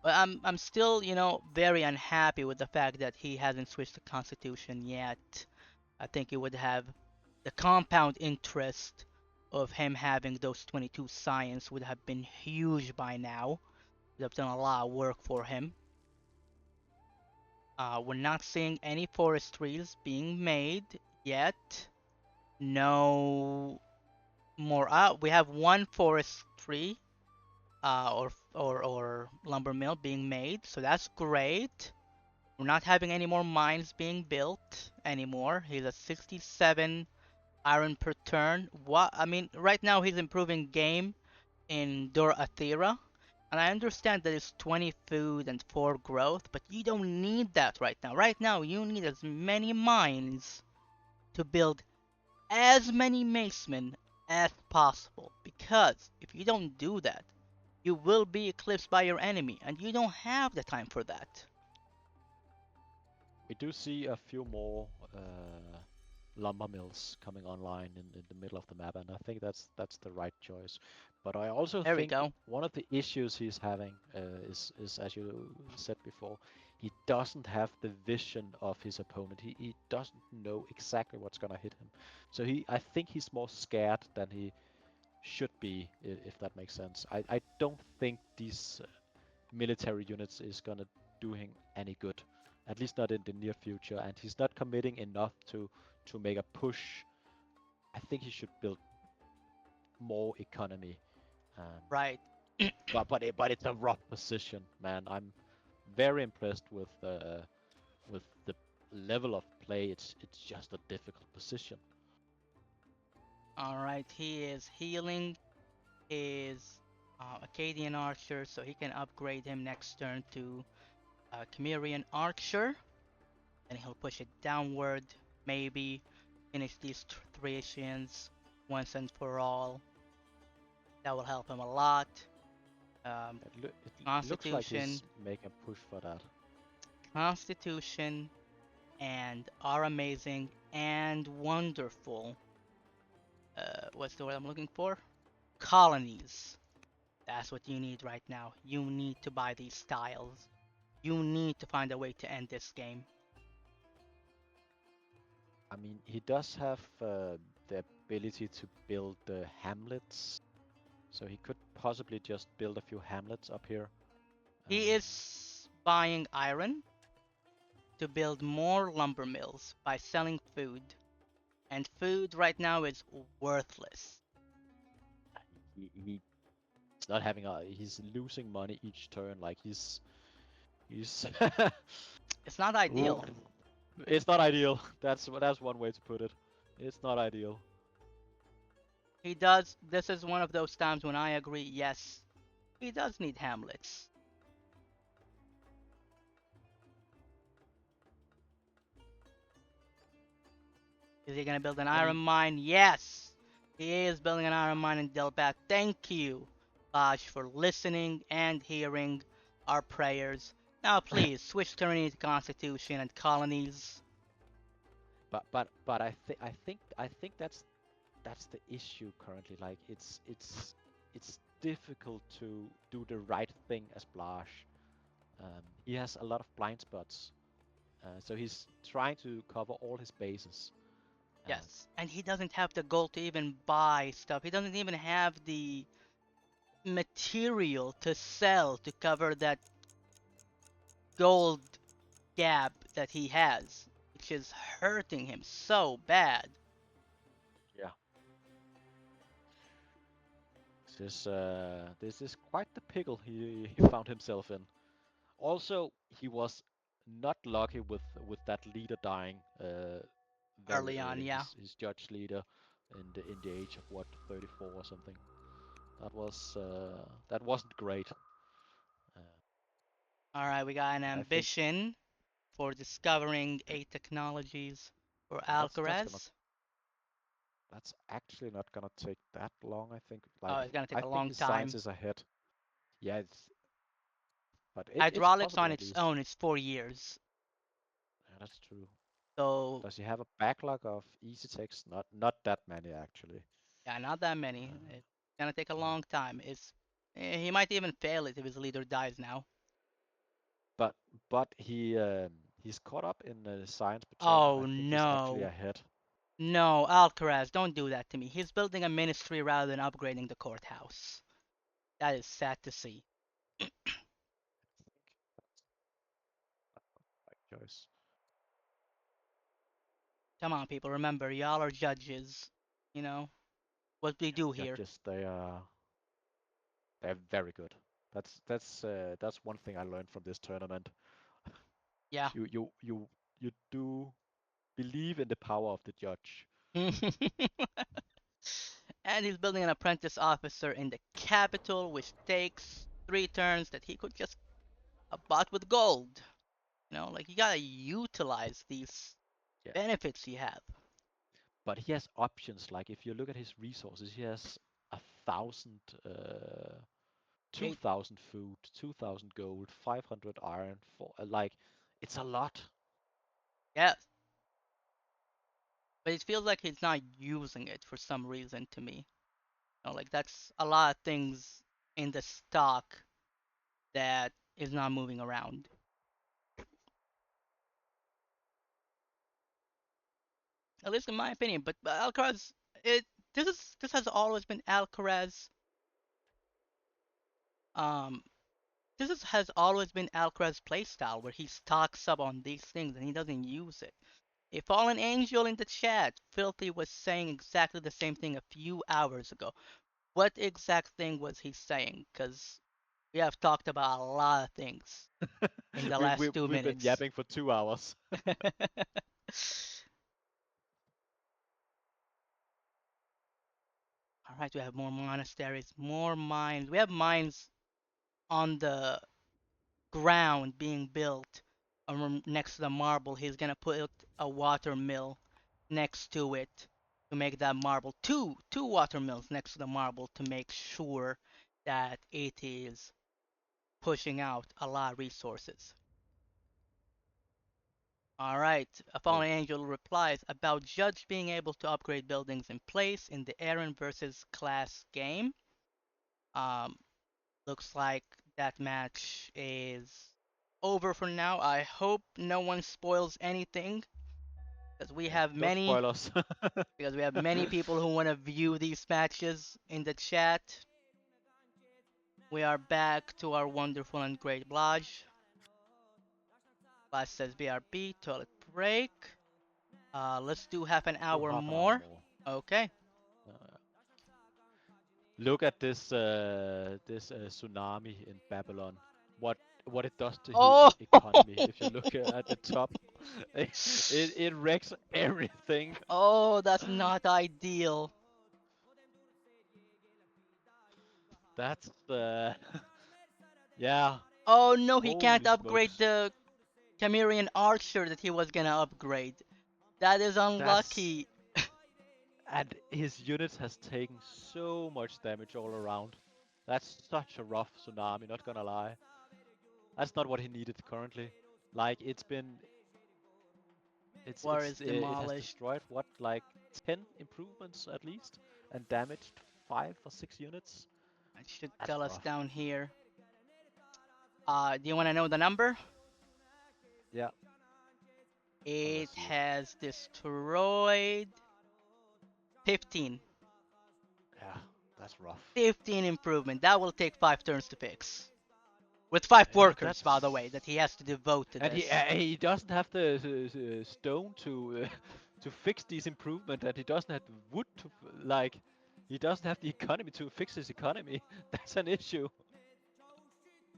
But I'm still, very unhappy with the fact that he hasn't switched the constitution yet. I think it would have the compound interest of him having those 22 science would have been huge by now. Would have done a lot of work for him. We're not seeing any forestries being made yet. No more. We have one forestry, or lumber mill being made, so that's great. We're not having any more mines being built anymore. He's at 67 iron per turn. What I mean, right now he's improving game in Dora Athera. And I understand that it's 20 food and 4 growth, but you don't need that right now. Right now, you need as many mines to build as many macemen as possible. Because if you don't do that, you will be eclipsed by your enemy, and you don't have the time for that. We do see a few more lumber mills coming online in the middle of the map, and I think that's the right choice. But I also There we think go. one of the issues he's having is as you said before, he doesn't have the vision of his opponent. He doesn't know exactly what's gonna hit him. So I think he's more scared than he should be, if that makes sense. I don't think these military units is gonna do him any good, at least not in the near future. And he's not committing enough to make a push. I think he should build more economy. Um, Right. but it's a rough position, man. I'm very impressed with the level of play. It's just a difficult position. Alright, he is healing his Acadian Archer, so he can upgrade him next turn to Chimerian Archer. Then he'll push it downward, maybe finish these Thracians once and for all. That will help him a lot. Um, It looks like Constitution, he's making a push for that. Constitution, and are amazing and wonderful. What's the word I'm looking for? Colonies. That's what you need right now. You need to buy these styles. You need to find a way to end this game. I mean, he does have the ability to build hamlets, so he could possibly just build a few hamlets up here. He is buying iron to build more lumber mills by selling food. And food right now is worthless. He's not having a. He's losing money each turn. Like he's. It's not Ooh. ideal. It's not ideal. That's one way to put it. It's not ideal. He does. This is one of those times when I agree, yes, he does need hamlets. Is he going to build an I iron mean, mine? Yes! He is building an iron mine in Delbat. Thank you, Blaj, for listening and hearing our prayers. Now, please, switch tyranny to constitution and colonies. but I think that's the issue currently. Like it's difficult to do the right thing as Blash. He has a lot of blind spots, so he's trying to cover all his bases. Um, Yes, and he doesn't have the gold to even buy stuff. He doesn't even have the material to sell to cover that gold gap that he has, which is hurting him so bad. yeah, this is quite the pickle he found himself in. Also, he was not lucky with that leader dying very Early on, early. yeah. His judge leader in the age of what 34 or something. That wasn't great. Uh, Alright, we got an but I think ambition for discovering 8 technologies for that's gonna Alcaraz. that's actually not gonna take that long. I think Oh, like it's gonna take I a think long his science time. is ahead. Yeah, but it's Hydraulics on possible at its least. own is 4 years. Yeah, that's true. So, Does he have a backlog of easy texts? Not that many actually. yeah, not that many. Uh, It's gonna take a yeah. long time. He might even fail it if his leader dies now. But he's caught up in science patrol, and Oh I think he's actually no. ahead. No, Alcaraz, don't do that to me. He's building a ministry rather than upgrading the courthouse. That is sad to see. Right choice. Come on, people, remember, y'all are judges. You know what we do here. Judges, they're very good. That's one thing I learned from this tournament. Yeah. You do believe in the power of the judge. And he's building an apprentice officer in the capital, which takes 3 turns that he could just bought with gold. Like you gotta utilize these Yeah, benefits you have. but he has options. Like if you look at his resources, he has 1,000, uh, two Eight, thousand food, 2,000 gold, 500 iron. For like, it's a lot. yes, but it feels like he's not using it for some reason to me. Like that's a lot of things in the stock that is not moving around. At least in my opinion. But Alcaraz, it this has always been Alcaraz. Um, has always been Alcaraz's playstyle, where he stocks up on these things and he doesn't use it. A fallen angel in the chat, Filthy was saying exactly the same thing a few hours ago. What exact thing was he saying? Because we have talked about a lot of things in the we last two we've been minutes. yapping for 2 hours. All right, we have more monasteries, more mines. We have mines on the ground being built next to the marble. He's gonna put a water mill next to it to make that marble. Two water mills next to the marble to make sure that it is pushing out a lot of resources. All right, a Oh, fallen angel replies about Judge being able to upgrade buildings in place in the Aaron versus class game. Um, Looks like that match is over for now. I hope no one spoils anything because we yeah. have Don't many spoil us. people who want to view these matches in the chat. We are back to our wonderful and great Blaj. Blaj says BRB, toilet break. Let's do half an Do hour half an hour more. more. Okay. Uh, Look at this tsunami in Babylon. What what it does to his Oh, economy? If you look at the top, it wrecks everything. oh, that's not ideal. That's yeah. Oh no, he can't Holy upgrade smokes. the Chimerian Archer that he was gonna upgrade. That is That's unlucky. and his units has taken so much damage all around. That's such a rough tsunami. Not gonna lie. That's not what he needed currently. Like War is it has demolished. destroyed what, like 10 improvements at least, and damaged 5 or 6 units. It should That's tell us rough. down here. Do you want to know the number? Yeah, I want It to see it. has destroyed 15. Yeah, that's rough. 15 improvement. That will take 5 turns to fix. With 5 Yeah, workers, by the way, that's that he has to devote to and this. he doesn't have the stone to to fix these improvement, and he doesn't have the wood to like. He doesn't have the economy to fix his economy. That's an issue.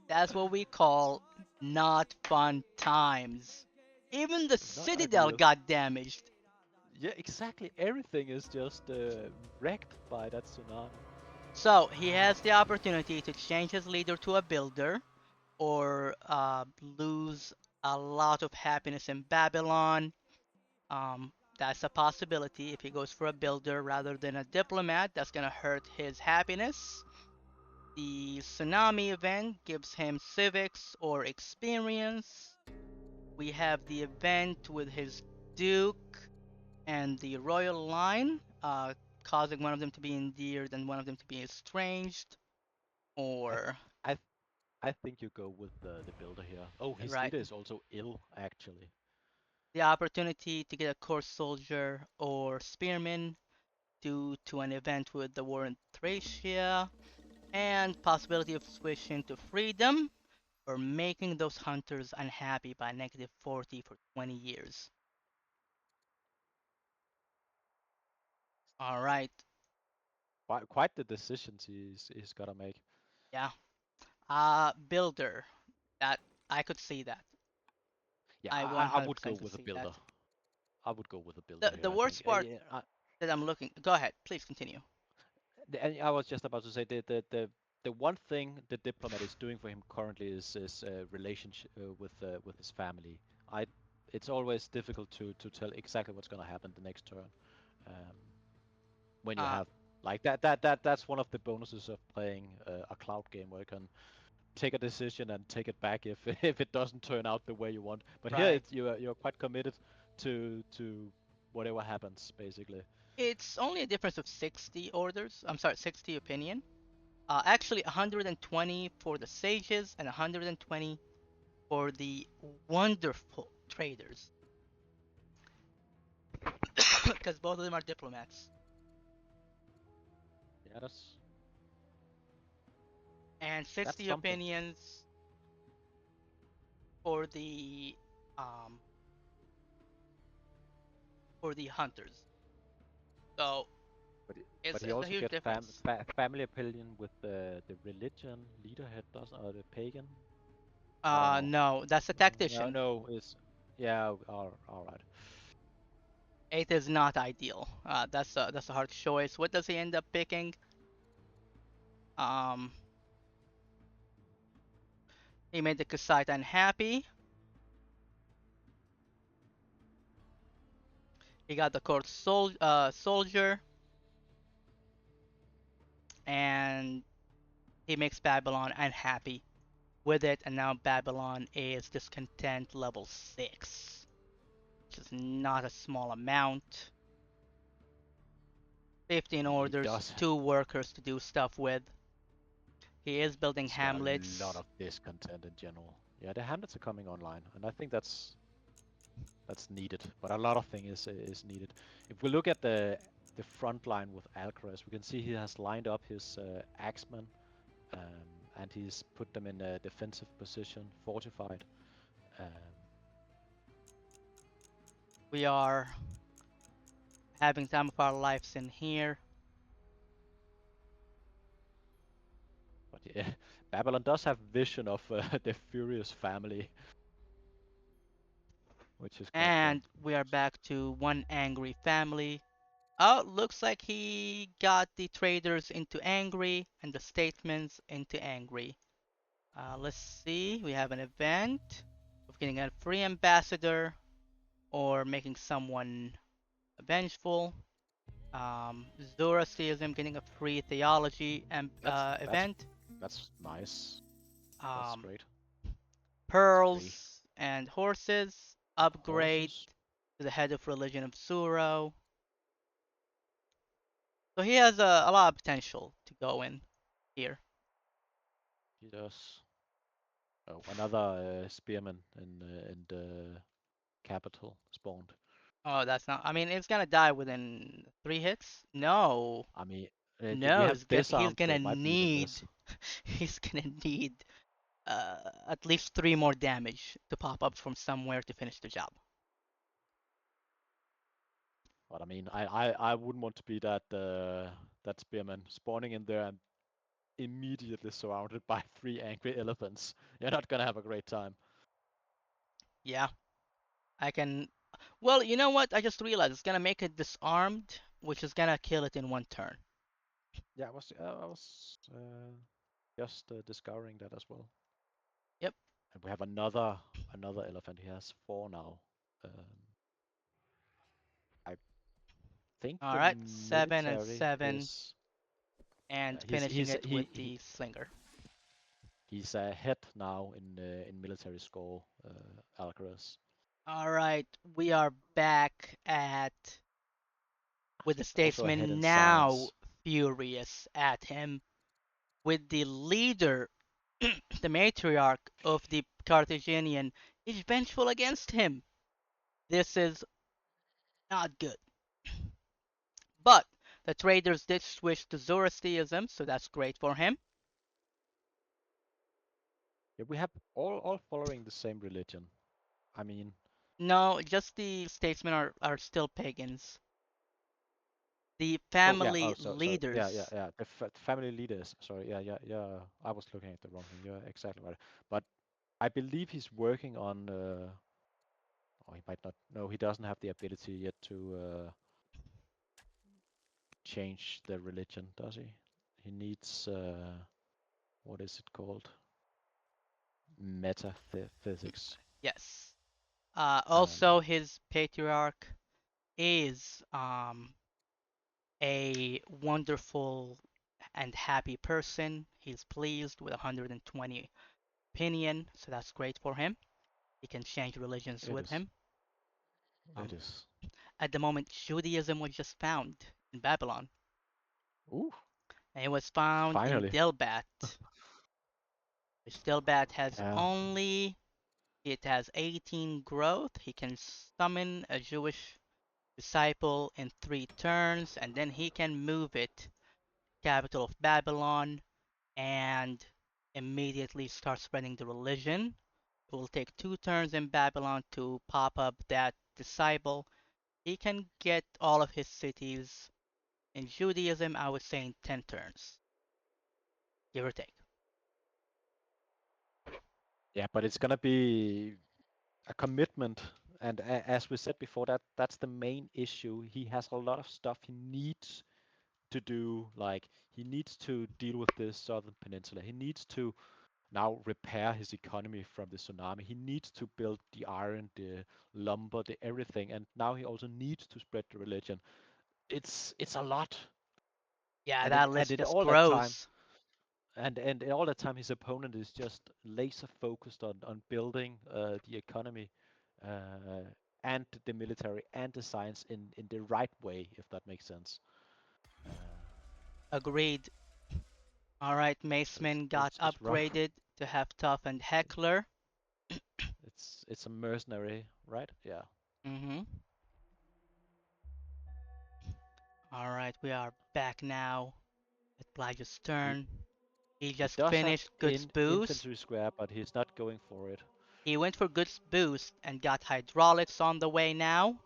That's what we call not fun times. Even the Not Citadel ideal. got damaged. Yeah, exactly. Everything is just wrecked by that tsunami. So he has the opportunity to change his leader to a builder or lose a lot of happiness in Babylon. That's a possibility if he goes for a builder rather than a diplomat. That's going to hurt his happiness. The tsunami event gives him civics or experience. We have the event with his duke and the royal line, causing one of them to be endeared and one of them to be estranged. I Or, I I think you go with the builder here. Oh, his right, leader is also ill, actually. the opportunity to get a course soldier or spearman due to an event with the war in Thracia, and possibility of switching to freedom or making those hunters unhappy by -40 for 20 years. All right, Quite the decisions he's gotta make. yeah. Builder. That I could see that. Yeah, I I would go 100% could with a see that. builder. I would go with a builder The here, I worst think. part Yeah, that I'm looking. Go ahead, please continue. and I was just about to say the the one thing the diplomat is doing for him currently is relationship with his family. I It's always difficult to tell exactly what's going to happen the next turn. Um, when you Uh, have like that's one of the bonuses of playing a cloud game where you can take a decision and take it back if if it doesn't turn out the way you want. But here right. it's you're quite committed to whatever happens basically. It's only a difference of 60 orders. I'm sorry, 60 opinion. Actually, 120 for the sages and 120 for the wonderful traders, because both of them are diplomats. Yeah, And that's 60 something. opinions for the um for the hunters. So But it's, he it's a also huge get difference. family opinion with the religion leaderhead doesn't or the pagan. I don't know. No, that's a No, tactician. no, it's yeah. All right. Eight is not ideal. That's a hard choice. What does he end up picking? Um, he made the Kassite unhappy. He got the court soldier, and he makes Babylon unhappy with it, and now Babylon is discontent level 6, which is not a small amount. 15 I mean, he orders, does. 2 workers to do stuff with. He is building He's got a lot hamlets, of discontent in general. Yeah, the hamlets are coming online, and I think that's needed. But a lot of things is needed. If we look at the front line with Alcaraz, we can see he has lined up his axemen, and he's put them in a defensive position, fortified. Um, we are having time of our lives in here. but yeah, Babylon does have vision of the Furious family, which is quite fun. And we are back to one angry family. Oh, looks like he got the traders into angry and the statesmen into angry. Let's see, we have an event of getting a free ambassador or making someone vengeful. Zoroastrianism getting a free theology That's that's event. that's nice. That's Um, great. It's free. pearls and horses. Upgrade Horses. to the head of religion of Zoro. So he has a lot of potential to go in here. He does. Oh, another spearman in the capital spawned. Oh, that's not. I mean, it's gonna die within 3 hits. No, I mean, we no, have he's disarmed, so gonna it might be even need less. he's gonna need at least 3 more damage to pop up from somewhere to finish the job. But I mean, I wouldn't want to be that spearman spawning in there and immediately surrounded by 3 angry elephants. You're not gonna have a great time. Yeah, I can. Well, you know what? I just realized it's gonna make it disarmed, which is gonna kill it in 1 turn. Yeah, I was just discovering that as well. Yep. And we have another elephant. He has 4 now. Um, I think All the right, 7 and military 7, is and finishing it with he the slinger. he's ahead now in military score, Alcaraz. All right, we are back at with the Also ahead statesman in now science. furious at him, with the leader, the matriarch of the Carthaginian, is vengeful against him. This is not good. But the traders did switch to Zoroastrianism, so that's great for him. Yeah, we have all following the same religion. I mean, No, just the statesmen are still pagans. The oh yeah, family oh sorry, leaders. yeah. The family leaders. Sorry, yeah. I was looking at the wrong thing. You're exactly right. But I believe he's working on. Or he might not. No, he doesn't have the ability yet to change the religion, does he? He needs. what is it called? Metaphysics. Yes. Um, Also, his patriarch is a wonderful and happy person. He's pleased with 120 opinion, so that's great for him. He can change religions it with is. him. It Um, is. at the moment, Judaism was just found in Babylon, Ooh, and it was found in finally. Dilbat. Which Dilbat has Yeah, only it has 18 growth. He can summon a Jewish disciple in 3 turns, and then he can move it, capital of Babylon, and immediately start spreading the religion. It will take 2 turns in Babylon to pop up that disciple. He can get all of his cities in Judaism, I would say in 10 turns, give or take. yeah, but it's gonna be a commitment, and as we said before, that's the main issue. He has a lot of stuff he needs to do. Like he needs to deal with this southern peninsula. He needs to now repair his economy from the tsunami. He needs to build the iron, the lumber, the everything, and now he also needs to spread the religion. It's a lot, Yeah, and that list in just all that time, grows. and in all that time, his opponent is just laser focused on building the economy, uh, and the military and the science in the right way, if that makes sense. Uh, Agreed. Alright, so it's Maceman got it's it's rough. upgraded to have Tough and Heckler. It's a mercenary, right? Yeah. Mm-hmm. Alright, we are back now at Blight's He turn. He he just does have finished Good's boost. infantry square, but he's not going for it. He went for Good's boost and got hydraulics on the way now.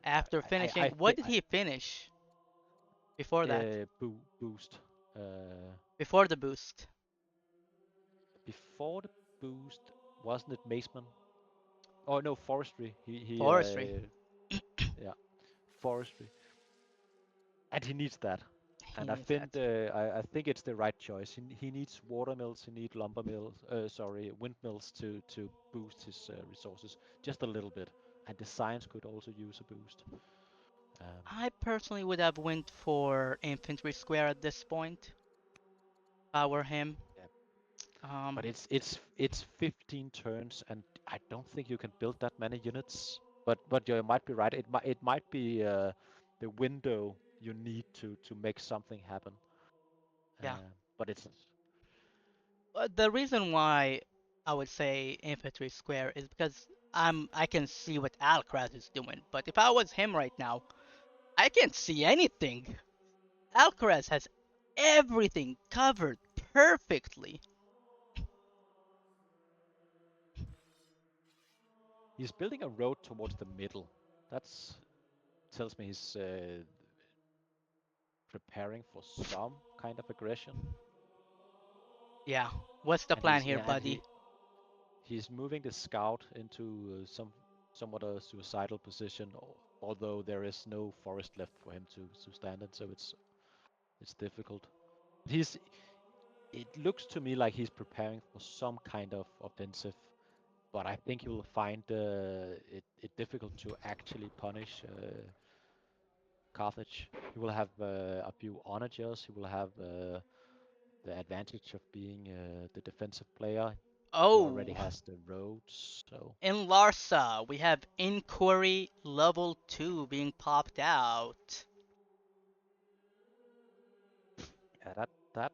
After finishing, I what think did he finish before that? boost. Uh, Before the boost. Before the boost, wasn't it Maceman? Oh no, forestry. He Forestry. yeah, forestry, and he needs that. He And I needs that. think I think it's the right choice. He needs water mills. He needs lumber mills. Sorry, windmills to boost his resources just a little bit. And the science could also use a boost. Um, I personally would have went for infantry square at this point. If I were him. yeah, Um, but it's 15 turns, and I don't think you can build that many units. But you might be right. It might be the window you need to make something happen. yeah. But it's The reason why I would say infantry square is because I can see what Alcaraz is doing, but if I was him right now, I can't see anything. Alcaraz has everything covered perfectly. he's building a road towards the middle. That's tells me he's preparing for some kind of aggression, Yeah. What's the plan here, and buddy? he's moving the scout into somewhat a suicidal position, although there is no forest left for him to stand in, so it's difficult. He's it looks to me like he's preparing for some kind of offensive, but I think he will find it difficult to actually punish Carthage. He will have a few onagers. He will have the advantage of being the defensive player. He already Oh, has the roads, so in Larsa, we have Inquiry level 2 being popped out. yeah, that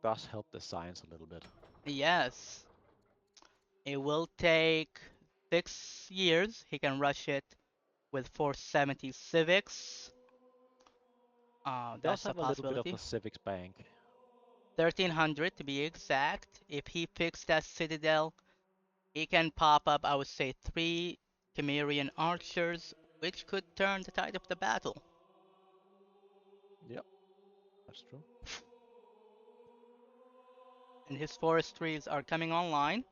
does help the science a little bit. Yes, it will take 6 years. He can rush it with 470 civics. He does That's a have a little bit of possibility. a civics bank. 1300 to be exact. If he picks that citadel, he can pop up, I would say, 3 Cimmerian archers, which could turn the tide of the battle. Yep, that's true. And his forestries are coming online,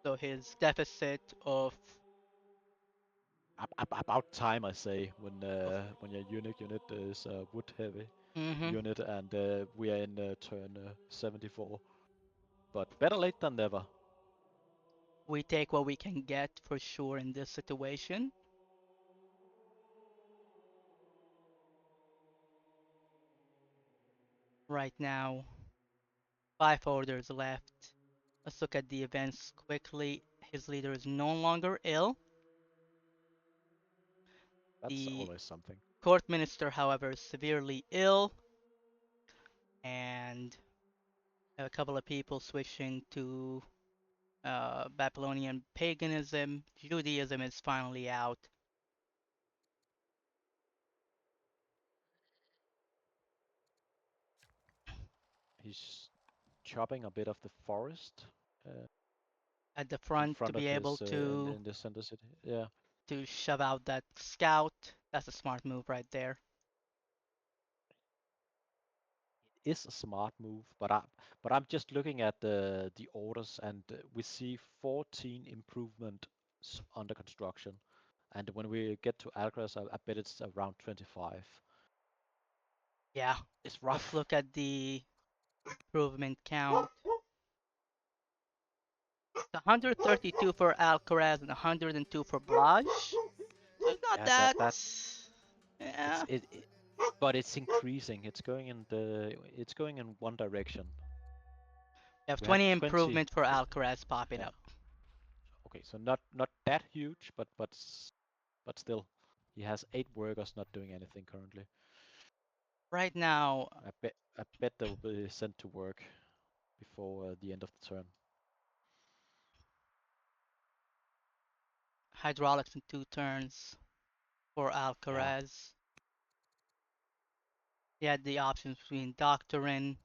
so his deficit About time, I say, of when your unit is a wood heavy mm-hmm. unit, and we are in turn 74. but better late than never. We take what we can get for sure in this situation. Right now, 5 orders left. Let's look at the events quickly. His leader is no longer ill. That's The always something. court minister, however, is severely ill, and a couple of people switching to Babylonian paganism. Judaism is finally out. He's chopping a bit of the forest uh, At the in front to front be of able his to in the center city. Yeah, shove out that scout. That's a smart move right there. it is a smart move, but I'm just looking at the orders, and we see 14 improvement under construction, and when we get to Alcaraz, I bet it's around 25. Yeah, It's let's rough. look at the improvement count. 132 for Alcaraz and 102 for Blaj. So it's not Yeah, that. that Yeah, but it's increasing. It's going in one direction. we have We have 20 20. improvement for Alcaraz popping Yeah. up. Okay, so not that huge, but still, he has 8 workers not doing anything currently. Right now, I bet they will be sent to work before the end of the turn. hydraulics in 2 turns for Yeah, Alcaraz. He had the options between Doctrine,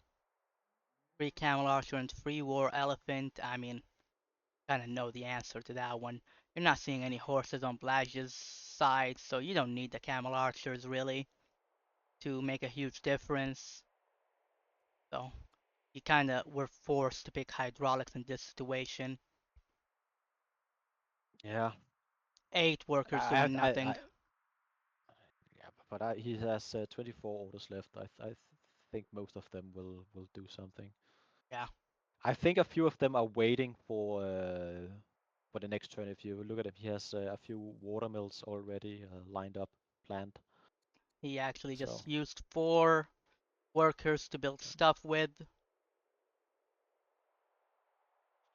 Free Camel Archer, and Free War Elephant. I mean, kind of know the answer to that one. You're not seeing any horses on Blaj's side, so you don't need the Camel Archers really to make a huge difference. So you kind of were forced to pick hydraulics in this situation. yeah. 8 workers I, doing I, I nothing. yeah, but he has 24 orders left. I think most of them will do something. Yeah, I think a few of them are waiting for the next turn. If you look at him, he has a few watermills already lined up, planned. he actually So just used 4 workers to build yeah. stuff with.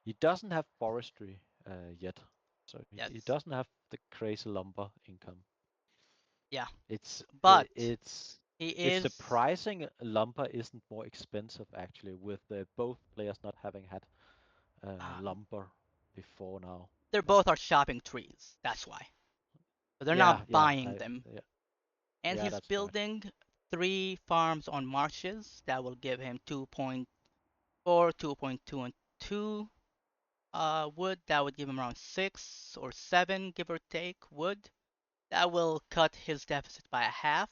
He doesn't have forestry yet, so he Yes, doesn't have the crazy lumber income. yeah, It's but he it's is. surprising lumber isn't more expensive actually, with both players not having had Um, lumber before now. they But both are shopping trees. That's why. So they're yeah, not buying them. yeah, And yeah, he's that's right. building 3 farms on marshes that will give him 2.4, 2.2, and 2 wood. That would give him around 6 or 7, give or take, wood. That will cut his deficit by a half.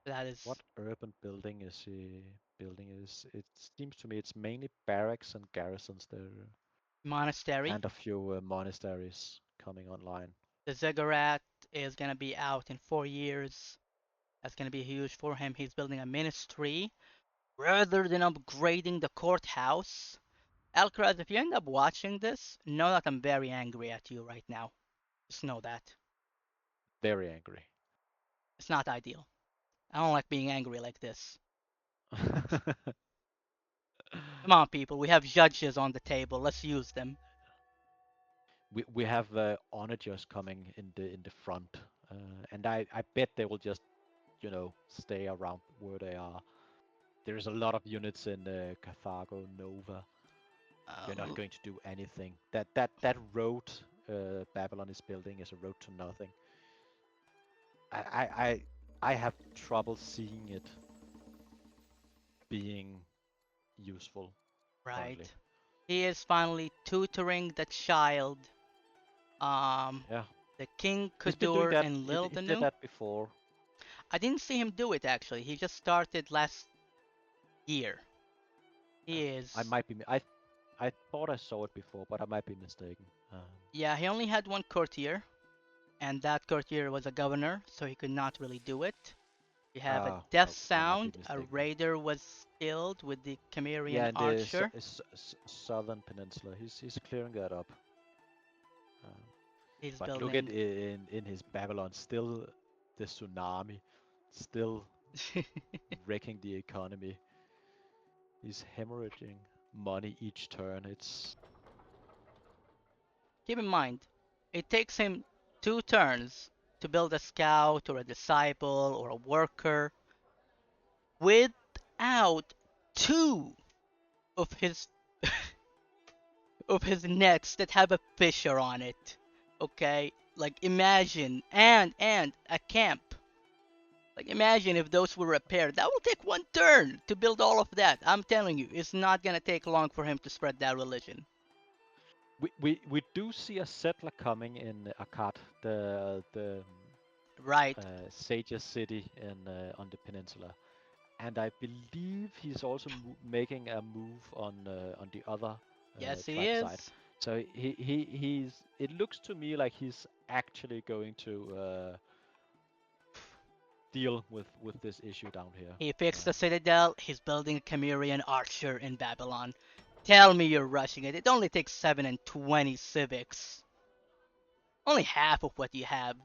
That is What urban building is he building? It seems to me it's mainly barracks and garrisons there, monastery. and a few monasteries coming online. The ziggurat is going to be out in 4 years. That's going to be huge for him. He's building a ministry rather than upgrading the courthouse. Alcaraz, if you end up watching this, know that I'm very angry at you right now. Just know that. Very angry. It's not ideal. I don't like being angry like this. Come on, people. We have judges on the table. Let's use them. We have onagers coming in the front, and I bet they will just stay around where they are. There's a lot of units in Carthago Nova. They're not Uh, going to do anything. That road Babylon is building is a road to nothing. I I I, I have trouble seeing it being useful currently. right. He is finally tutoring the child. Um, Yeah, the King he's been doing Kudur that. and He did Lildanu. that before. I didn't see him do it actually. He just started last year. Uh, He I is. might be. I thought I saw it before, but I might be mistaken. Yeah, he only had one courtier, and that courtier was a governor, so he could not really do it. We have a Ah, death I might be sound. A mistaken. raider was killed with the Cimmerian Yeah, in the archer. southern peninsula, he's clearing that up. Um, He's but look at building. in his Babylon, still the tsunami, still wrecking the economy. He's hemorrhaging money each turn. It's Keep in mind, it takes him 2 turns to build a scout or a disciple or a worker without two of his of his nets that have a fissure on it. Okay? Like imagine and a camp. Like imagine if those were repaired. That will take 1 turn to build all of that. I'm telling you, it's not gonna take long for him to spread that religion. we do see a settler coming in Akkad, the Right. Sage's city in on the peninsula, and I believe he's also making a move on the other Yes, he tribe side. is. So he's. It looks to me like he's actually going to deal with this issue down here. He fixed the Um, citadel. He's building a Cimmerian archer in Babylon. Tell me you're rushing it. It only takes 7 and 20 civics. Only half of what you have.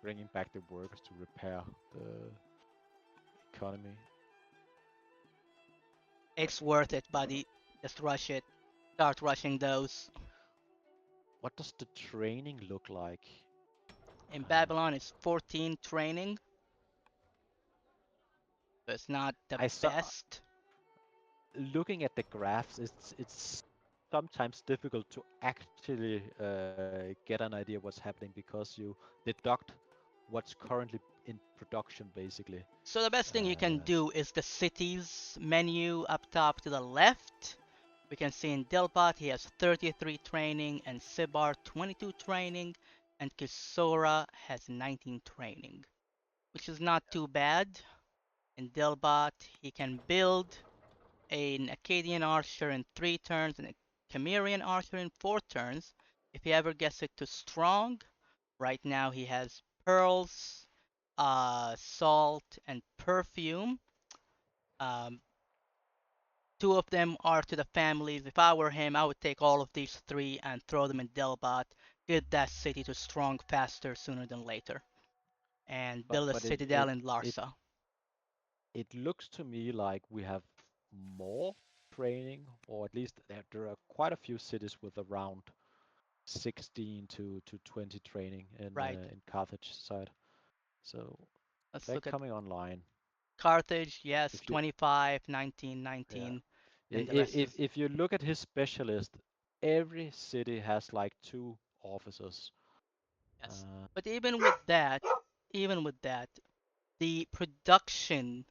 Bringing back the workers to repair the economy. It's worth it, buddy. Just rush it. Start rushing those. What does the training look like? In Um, Babylon, it's 14 training. So it's not the I saw best. looking at the graphs. It's sometimes difficult to actually get an idea what's happening because you deduct what's currently in production, basically. So the best thing you can Uh, do is the cities menu up top to the left. We can see in Delpat he has 33 training and Sibar 22 training and Kisora has 19 training, which is not too bad. In Delbat he can build an Akkadian archer in 3 turns and a Cimmerian archer in 4 turns if he ever gets it to strong. Right now he has pearls, salt, and perfume. Um, 2 of them are to the families. If I were him, I would take all of these 3 and throw them in Delbat, get that city to strong faster sooner than later, and but build a but it citadel it in it Larsa. it looks to me like we have more training, or at least there are quite a few cities with around 16 to 20 training Right. in Carthage side. So Let's they're look at coming online. Carthage. Yes, If you 25, 19, yeah, 19. Then the rest is if you look at his specialist, every city has like two officers. yes. Uh, But even with that, the production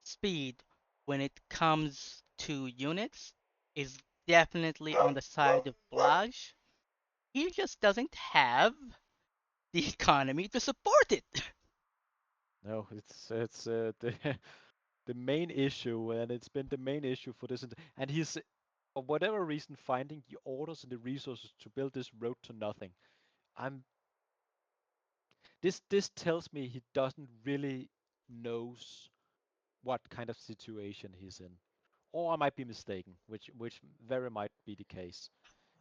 speed when it comes to units is definitely on the side of Blaj. He just doesn't have the economy to support it. no, it's the the main issue, and it's been the main issue for this. And he's for whatever reason finding the orders and the resources to build this road to nothing. I'm this tells me he doesn't really knows what kind of situation he's in. Or I might be mistaken, which very might be the case.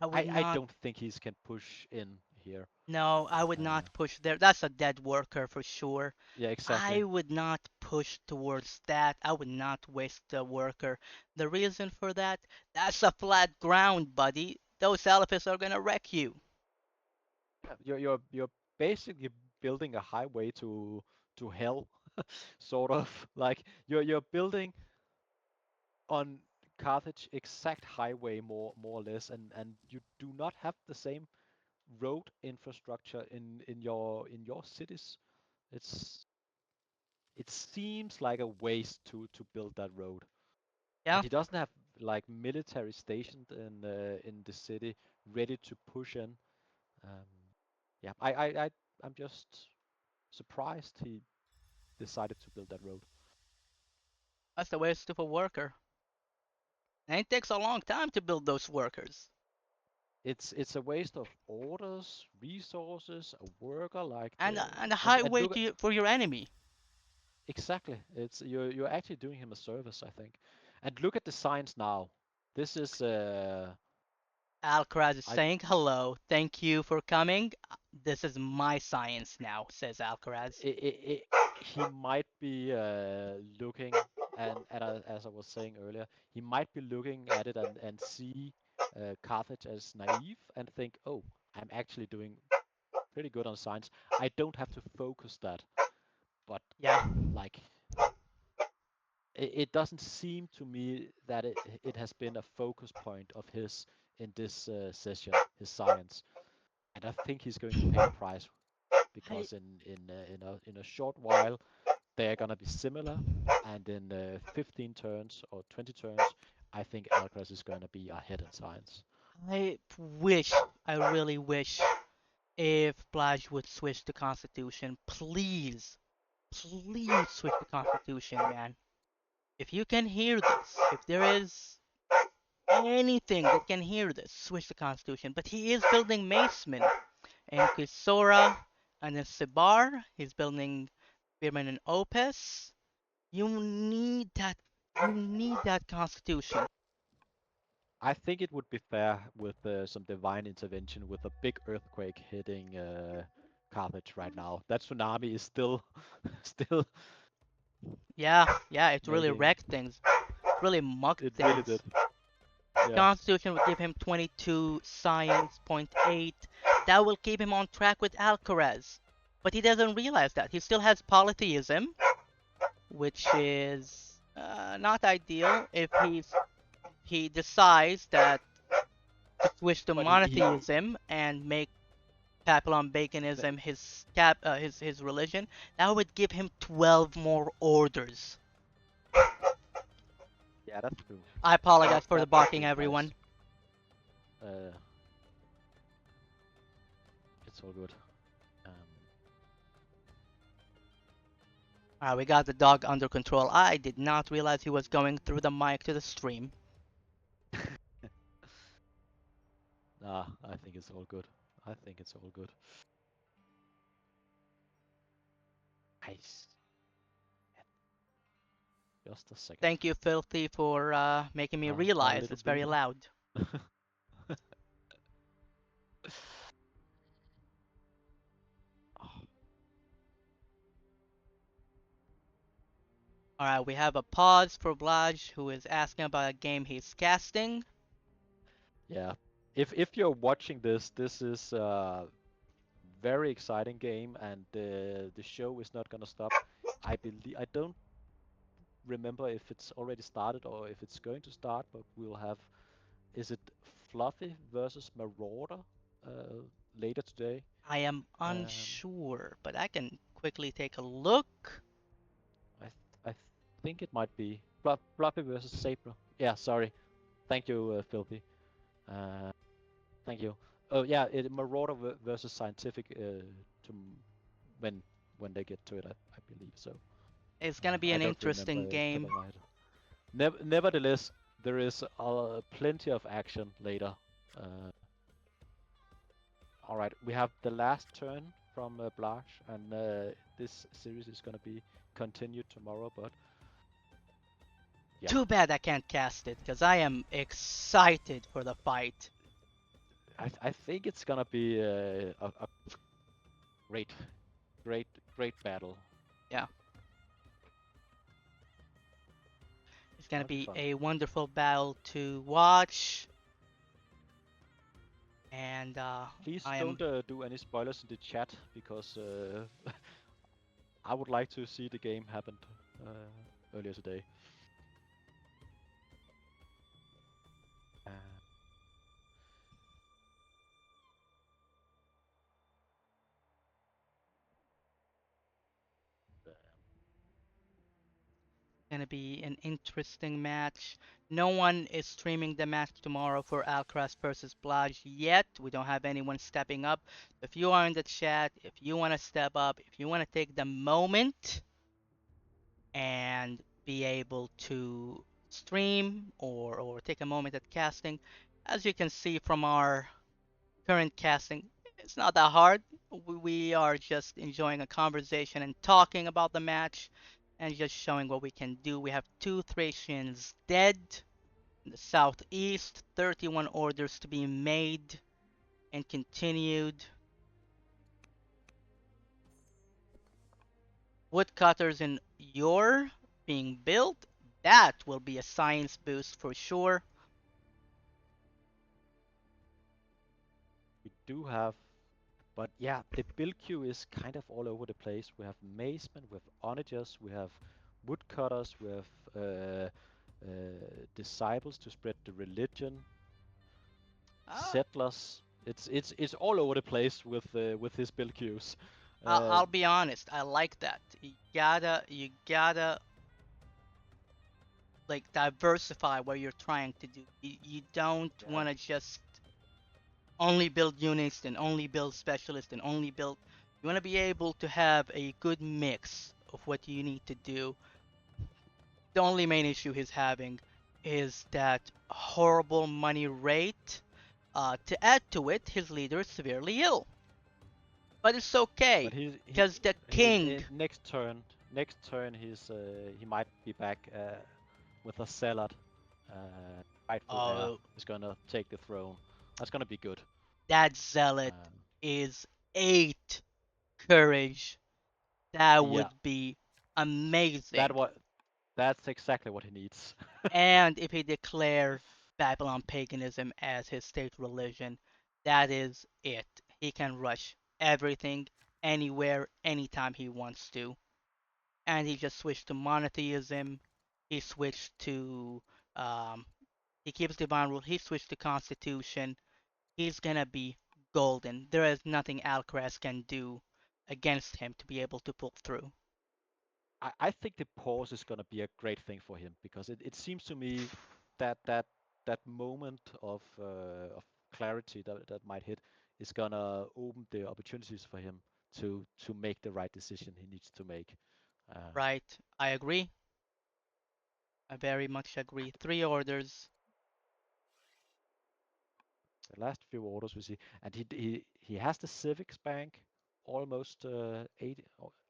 I would I not. don't think he's can push in here. No, I would Uh, not push there. That's a dead worker for sure. yeah, I exactly. would not push towards that. I would not waste the worker. The reason for that, that's a flat ground, buddy. Those elephants are gonna wreck you. Yeah, you're basically building a highway to hell, sort of. Like you're building on Carthage exact highway more or less, and you do not have the same road infrastructure in your cities. It's it seems like a waste to build that road. And Yeah, he doesn't have like military stationed in the city ready to push in. Um, yeah, I'm just surprised he decided to build that road. that's the waste of a worker. And it takes a long time to build those workers. It's a waste of orders, resources, a worker like And the a and highway look to for your enemy. exactly. It's you're actually doing him a service, I think. And look at the signs now. This is Alcaraz is I saying hello. Thank you for coming. This is my science now, says Alcaraz. it, he might be looking as I was saying earlier, he might be looking at it and see Carthage as naive and think, oh, I'm actually doing pretty good on science. I don't have to focus that, but Yeah. like it doesn't seem to me that it has been a focus point of his in this session, his science, and I think he's going to pay the price I because in a short while they're gonna be similar, and in 15 turns or 20 turns, I think Alcaraz is gonna be ahead in science. I wish, I really wish if Blaj would switch to Constitution. Please, please switch to Constitution, man. If you can hear this, if there is anything that can hear this, switch to Constitution. But he is building Maceman and Kisora and then Sibar. He's building Birman and Opus. You need that. You need that Constitution. I think it would be fair with some divine intervention with a big earthquake hitting Carthage right now. That tsunami is still still Yeah, yeah, it really making wrecked things. Really mucked it really things. did. Yeah, Constitution would give him 22 science, point 0.8. That will keep him on track with Alcaraz. But he doesn't realize that. He still has polytheism, which is not ideal if he decides that to switch to but he monotheism and make Papillon that, Baconism his religion. That would give him 12 more orders. yeah, that's true. I That apologize for the that might barking, be wise. everyone. Uh, it's all good. Um, We got the dog under control. I did not realize he was going through the mic to the stream. nah, I think it's all good. I think it's all good. Nice. Just a second. Thank you, Filthy, for making me A realize little it's very breather. loud. Oh, Alright, we have a pause for Blaj, who is asking about a game he's casting. yeah. If you're watching this, this is a very exciting game, and the show is not gonna stop. I don't remember if it's already started or if it's going to start, but we'll have. Is it Fluffy versus Marauder later today? I am Um, unsure, but I can quickly take a look. I think it might be Fluffy versus Saber. Yeah, sorry. Thank you, Filthy. Uh, thank you. Oh yeah, Marauder versus Scientific to when when they get to it, I believe so. It's gonna be I an don't remember interesting it top game. of my head. Nevertheless, there is plenty of action later. Uh, all right, we have the last turn from Blaj, and this series is gonna be continued tomorrow. But yeah, Too bad I can't cast it, because I am excited for the fight. I think it's gonna be a great, great, great battle. Yeah, it's gonna Gonna be be fun. a wonderful battle to watch, and Please I am. don't do any spoilers in the chat because I would like to see the game happen earlier today. Uh, Gonna be an interesting match. No one is streaming the match tomorrow for Alcaraz versus Blaj yet. We don't have anyone stepping up. If you are in the chat, if you want to step up, if you want to take the moment and be able to stream or take a moment at casting, as you can see from our current casting, it's not that hard. We are just enjoying a conversation and talking about the match and just showing what we can do. We have two Thracians dead in the southeast, 31 orders to be made and continued. Woodcutters in Yor being built. That will be a science boost for sure. We do have, but yeah, the build queue is kind of all over the place. We have macemen, we have onagers, we have woodcutters, we have disciples to spread the religion, Uh, settlers. It's all over the place with his build queues. Uh, I'll be honest, I like that. You gotta like diversify what you're trying to do. You don't yeah, want to just only build units and only build specialists and only build. You want to be able to have a good mix of what you need to do. The only main issue he's having is that horrible money rate. To add to it, his leader is severely ill. But it's but okay, because the king. in next turn he might be back with a salad. Rightful heir Oh, is gonna take the throne. That's gonna be good. that zealot Um, is 8 courage. That yeah, would be that amazing. what that's exactly what he needs. And if he declare Babylon paganism as his state religion, that is it. He can rush everything, anywhere, anytime he wants to. And he just switched to monotheism. He switched to um, he keeps divine rule. He switched to constitution. He's gonna be golden. There is nothing Alcaraz can do against him to be able to pull through. I think the pause is gonna be a great thing for him because it seems to me that that moment of clarity that might hit is gonna open the opportunities for him to make the right decision he needs to make. Um, Right? I agree. I very much agree. 3 orders. the last few orders we see, and he has the Civics Bank almost 80,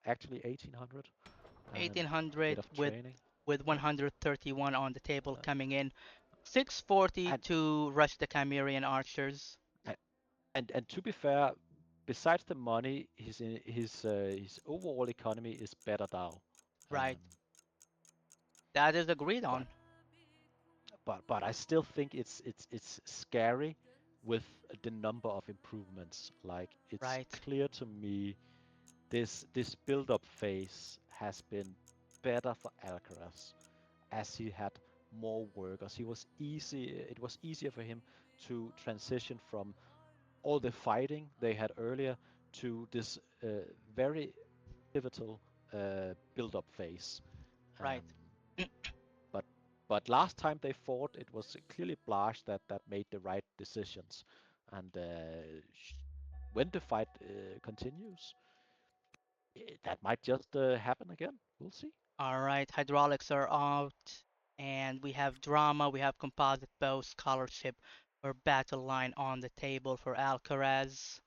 actually 1800, and bit 1800 of with training. with Yeah, 131 on the table uh, coming in. 640 and to rush the Chimerian archers. and to be fair, besides the money, his overall economy is better now. Right. Um, That is agreed but on. but I still think it's scary with the number of improvements. Like it's Right. clear to me this build-up phase has been better for Alcaraz as he had more workers. He was easy. It was easier for him to transition from all the fighting they had earlier to this very pivotal build-up phase. Right. Um, but but last time they fought, it was clearly Blaj that made the right decisions. And when the fight continues, that might just happen again. We'll see. All right. Hydraulics are out. And we have drama. We have composite bow, scholarship, or battle line on the table for Alcaraz.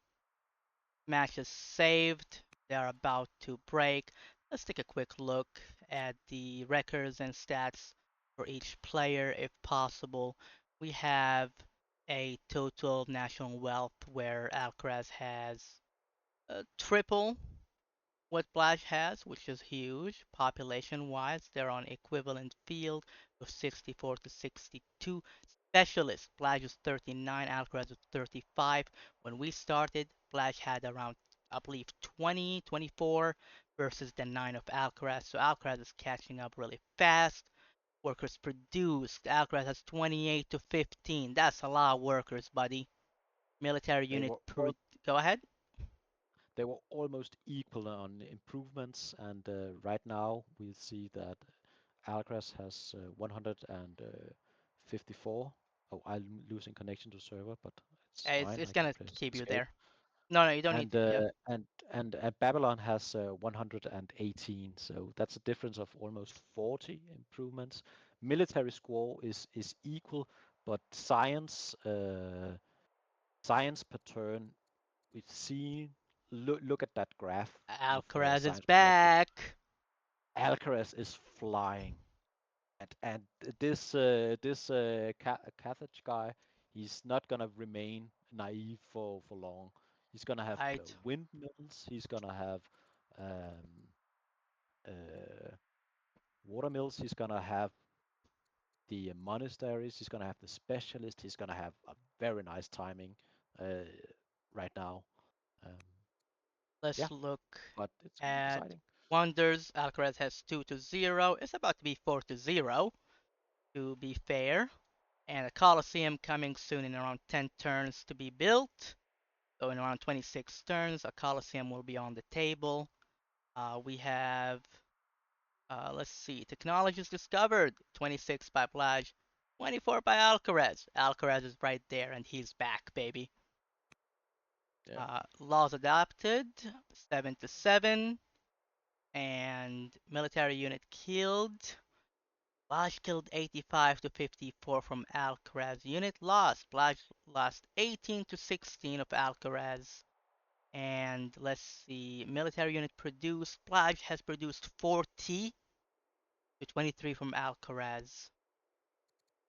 Match is saved. They are about to break. Let's take a quick look at the records and stats for each player if possible. We have a total national wealth where Alcaraz has triple what Blaj has, which is huge. Population-wise, they're on equivalent field with 64 to 62 specialists. Blaj is 39, Alcaraz is 35. When we started, Blaj had around, I believe, 20, 24 versus the 9 of Alcaraz. So Alcaraz is catching up really fast. Workers produced. Alcaraz has 28 to 15. That's a lot of workers, buddy. Military They unit were per. all Go ahead. they were almost equal on improvements, and right now we see that Alcaraz has 154. Oh, I'm losing connection to server, but it's It's, fine. it's I can gonna press keep you escape. there. No, no, you don't need And to. Yeah. Babylon has 118, so that's a difference of almost 40 improvements. Military score is equal, but science per turn we've seen. Look at that graph of Alcaraz is science production. back. Alcaraz is flying, and this Carthage guy, he's not gonna remain naive for long. He's gonna have Right. windmills. He's gonna have um, uh, water mills. He's gonna have the monasteries. He's gonna have the specialist. He's gonna have a very nice timing uh, right now. Um, yeah, Let's look but it's gonna be at exciting. Wonders. Alcaraz has 2-0. It's about to be 4-0, to be fair. And a Colosseum coming soon in around 10 turns to be built. So in around 26 turns, a Colosseum will be on the table. We have, let's see, technologies discovered. 26 by Blaj, 24 by Alcaraz. Alcaraz is right there, and he's back, baby. Yeah, Laws adopted, 7-7, and military unit killed. Blaj killed 85 to 54 from Alcaraz. Unit lost. Blaj lost 18 to 16 of Alcaraz. And let's see, military unit produced. Blaj has produced 40 to 23 from Alcaraz.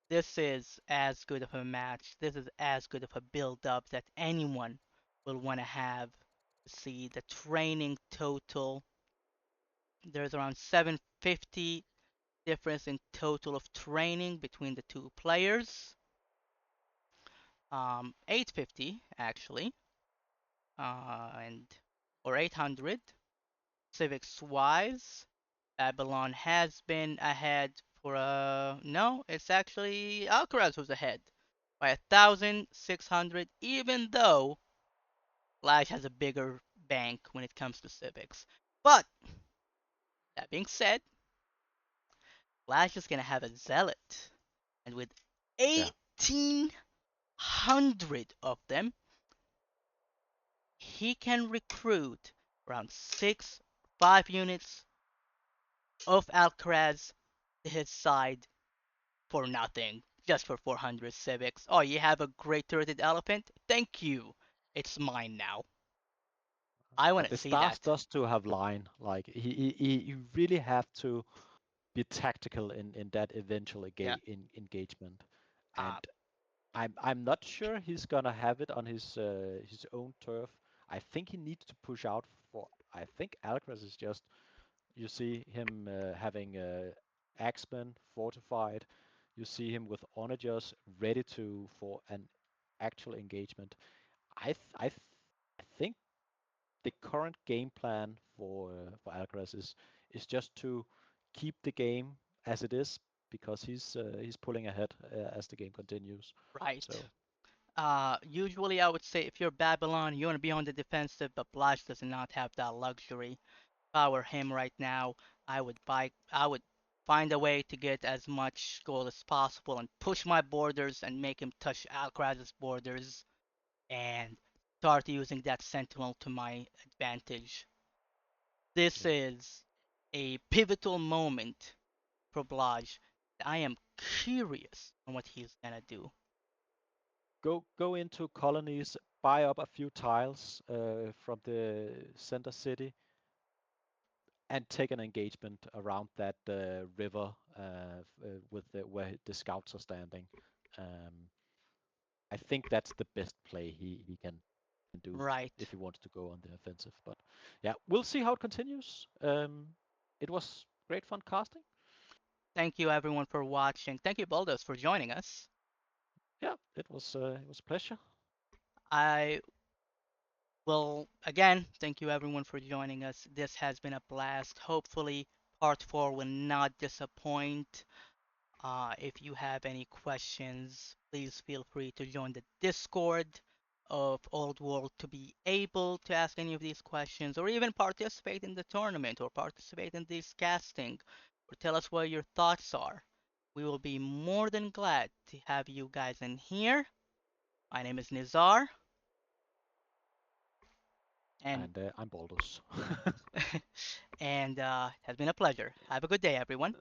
This is as good of a match. This is as good of a build up that anyone will want to have. See the training total. There's around 750 difference in total of training between the two players. 850 actually, and or 800 civics wise. Babylon has been ahead for no, it's actually Alcaraz who's ahead by 1,600, even though Flash has a bigger bank when it comes to civics. But that being said, Flash is gonna have a zealot, and with yeah. 1,800 of them, he can recruit around 5 units of Alcaraz to his side for nothing, just for 400 civics. Oh, you have a great turreted elephant? Thank you. It's mine now. I want But to the see stars that. does to have line. Like you really have to be tactical in that eventual Yeah. engagement. And Uh, I'm not sure he's gonna have it on his own turf. I think he needs to push out for. I think Alcaraz is just. You see him having Axemen fortified. You see him with onagers ready to for an actual engagement. I think the current game plan for Alcaraz is just to keep the game as it is because he's pulling ahead as the game continues. right. So Usually I would say if you're Babylon, you want to be on the defensive, but Blast does not have that luxury. If I were him right now, I would find a way to get as much gold as possible and push my borders and make him touch Alcaraz's borders and start using that sentinel to my advantage. This yeah. is a pivotal moment for Blaj. I am curious on what he's gonna do. Go into colonies, buy up a few tiles from the center city, and take an engagement around that river with where the scouts are standing. Um, I think that's the best play he can do Right. if he wants to go on the offensive. But yeah, we'll see how it continues. It was great fun casting. Thank you everyone for watching. Thank you, Boldus, for joining us. Yeah, it was a pleasure. I will again thank you everyone for joining us. This has been a blast. Hopefully, part 4 will not disappoint. If you have any questions, please feel free to join the Discord of Old World to be able to ask any of these questions or even participate in the tournament or participate in this casting or tell us what your thoughts are. We will be more than glad to have you guys in here. My name is Nizar, and I'm Boldus. and it has been a pleasure. Have a good day, everyone.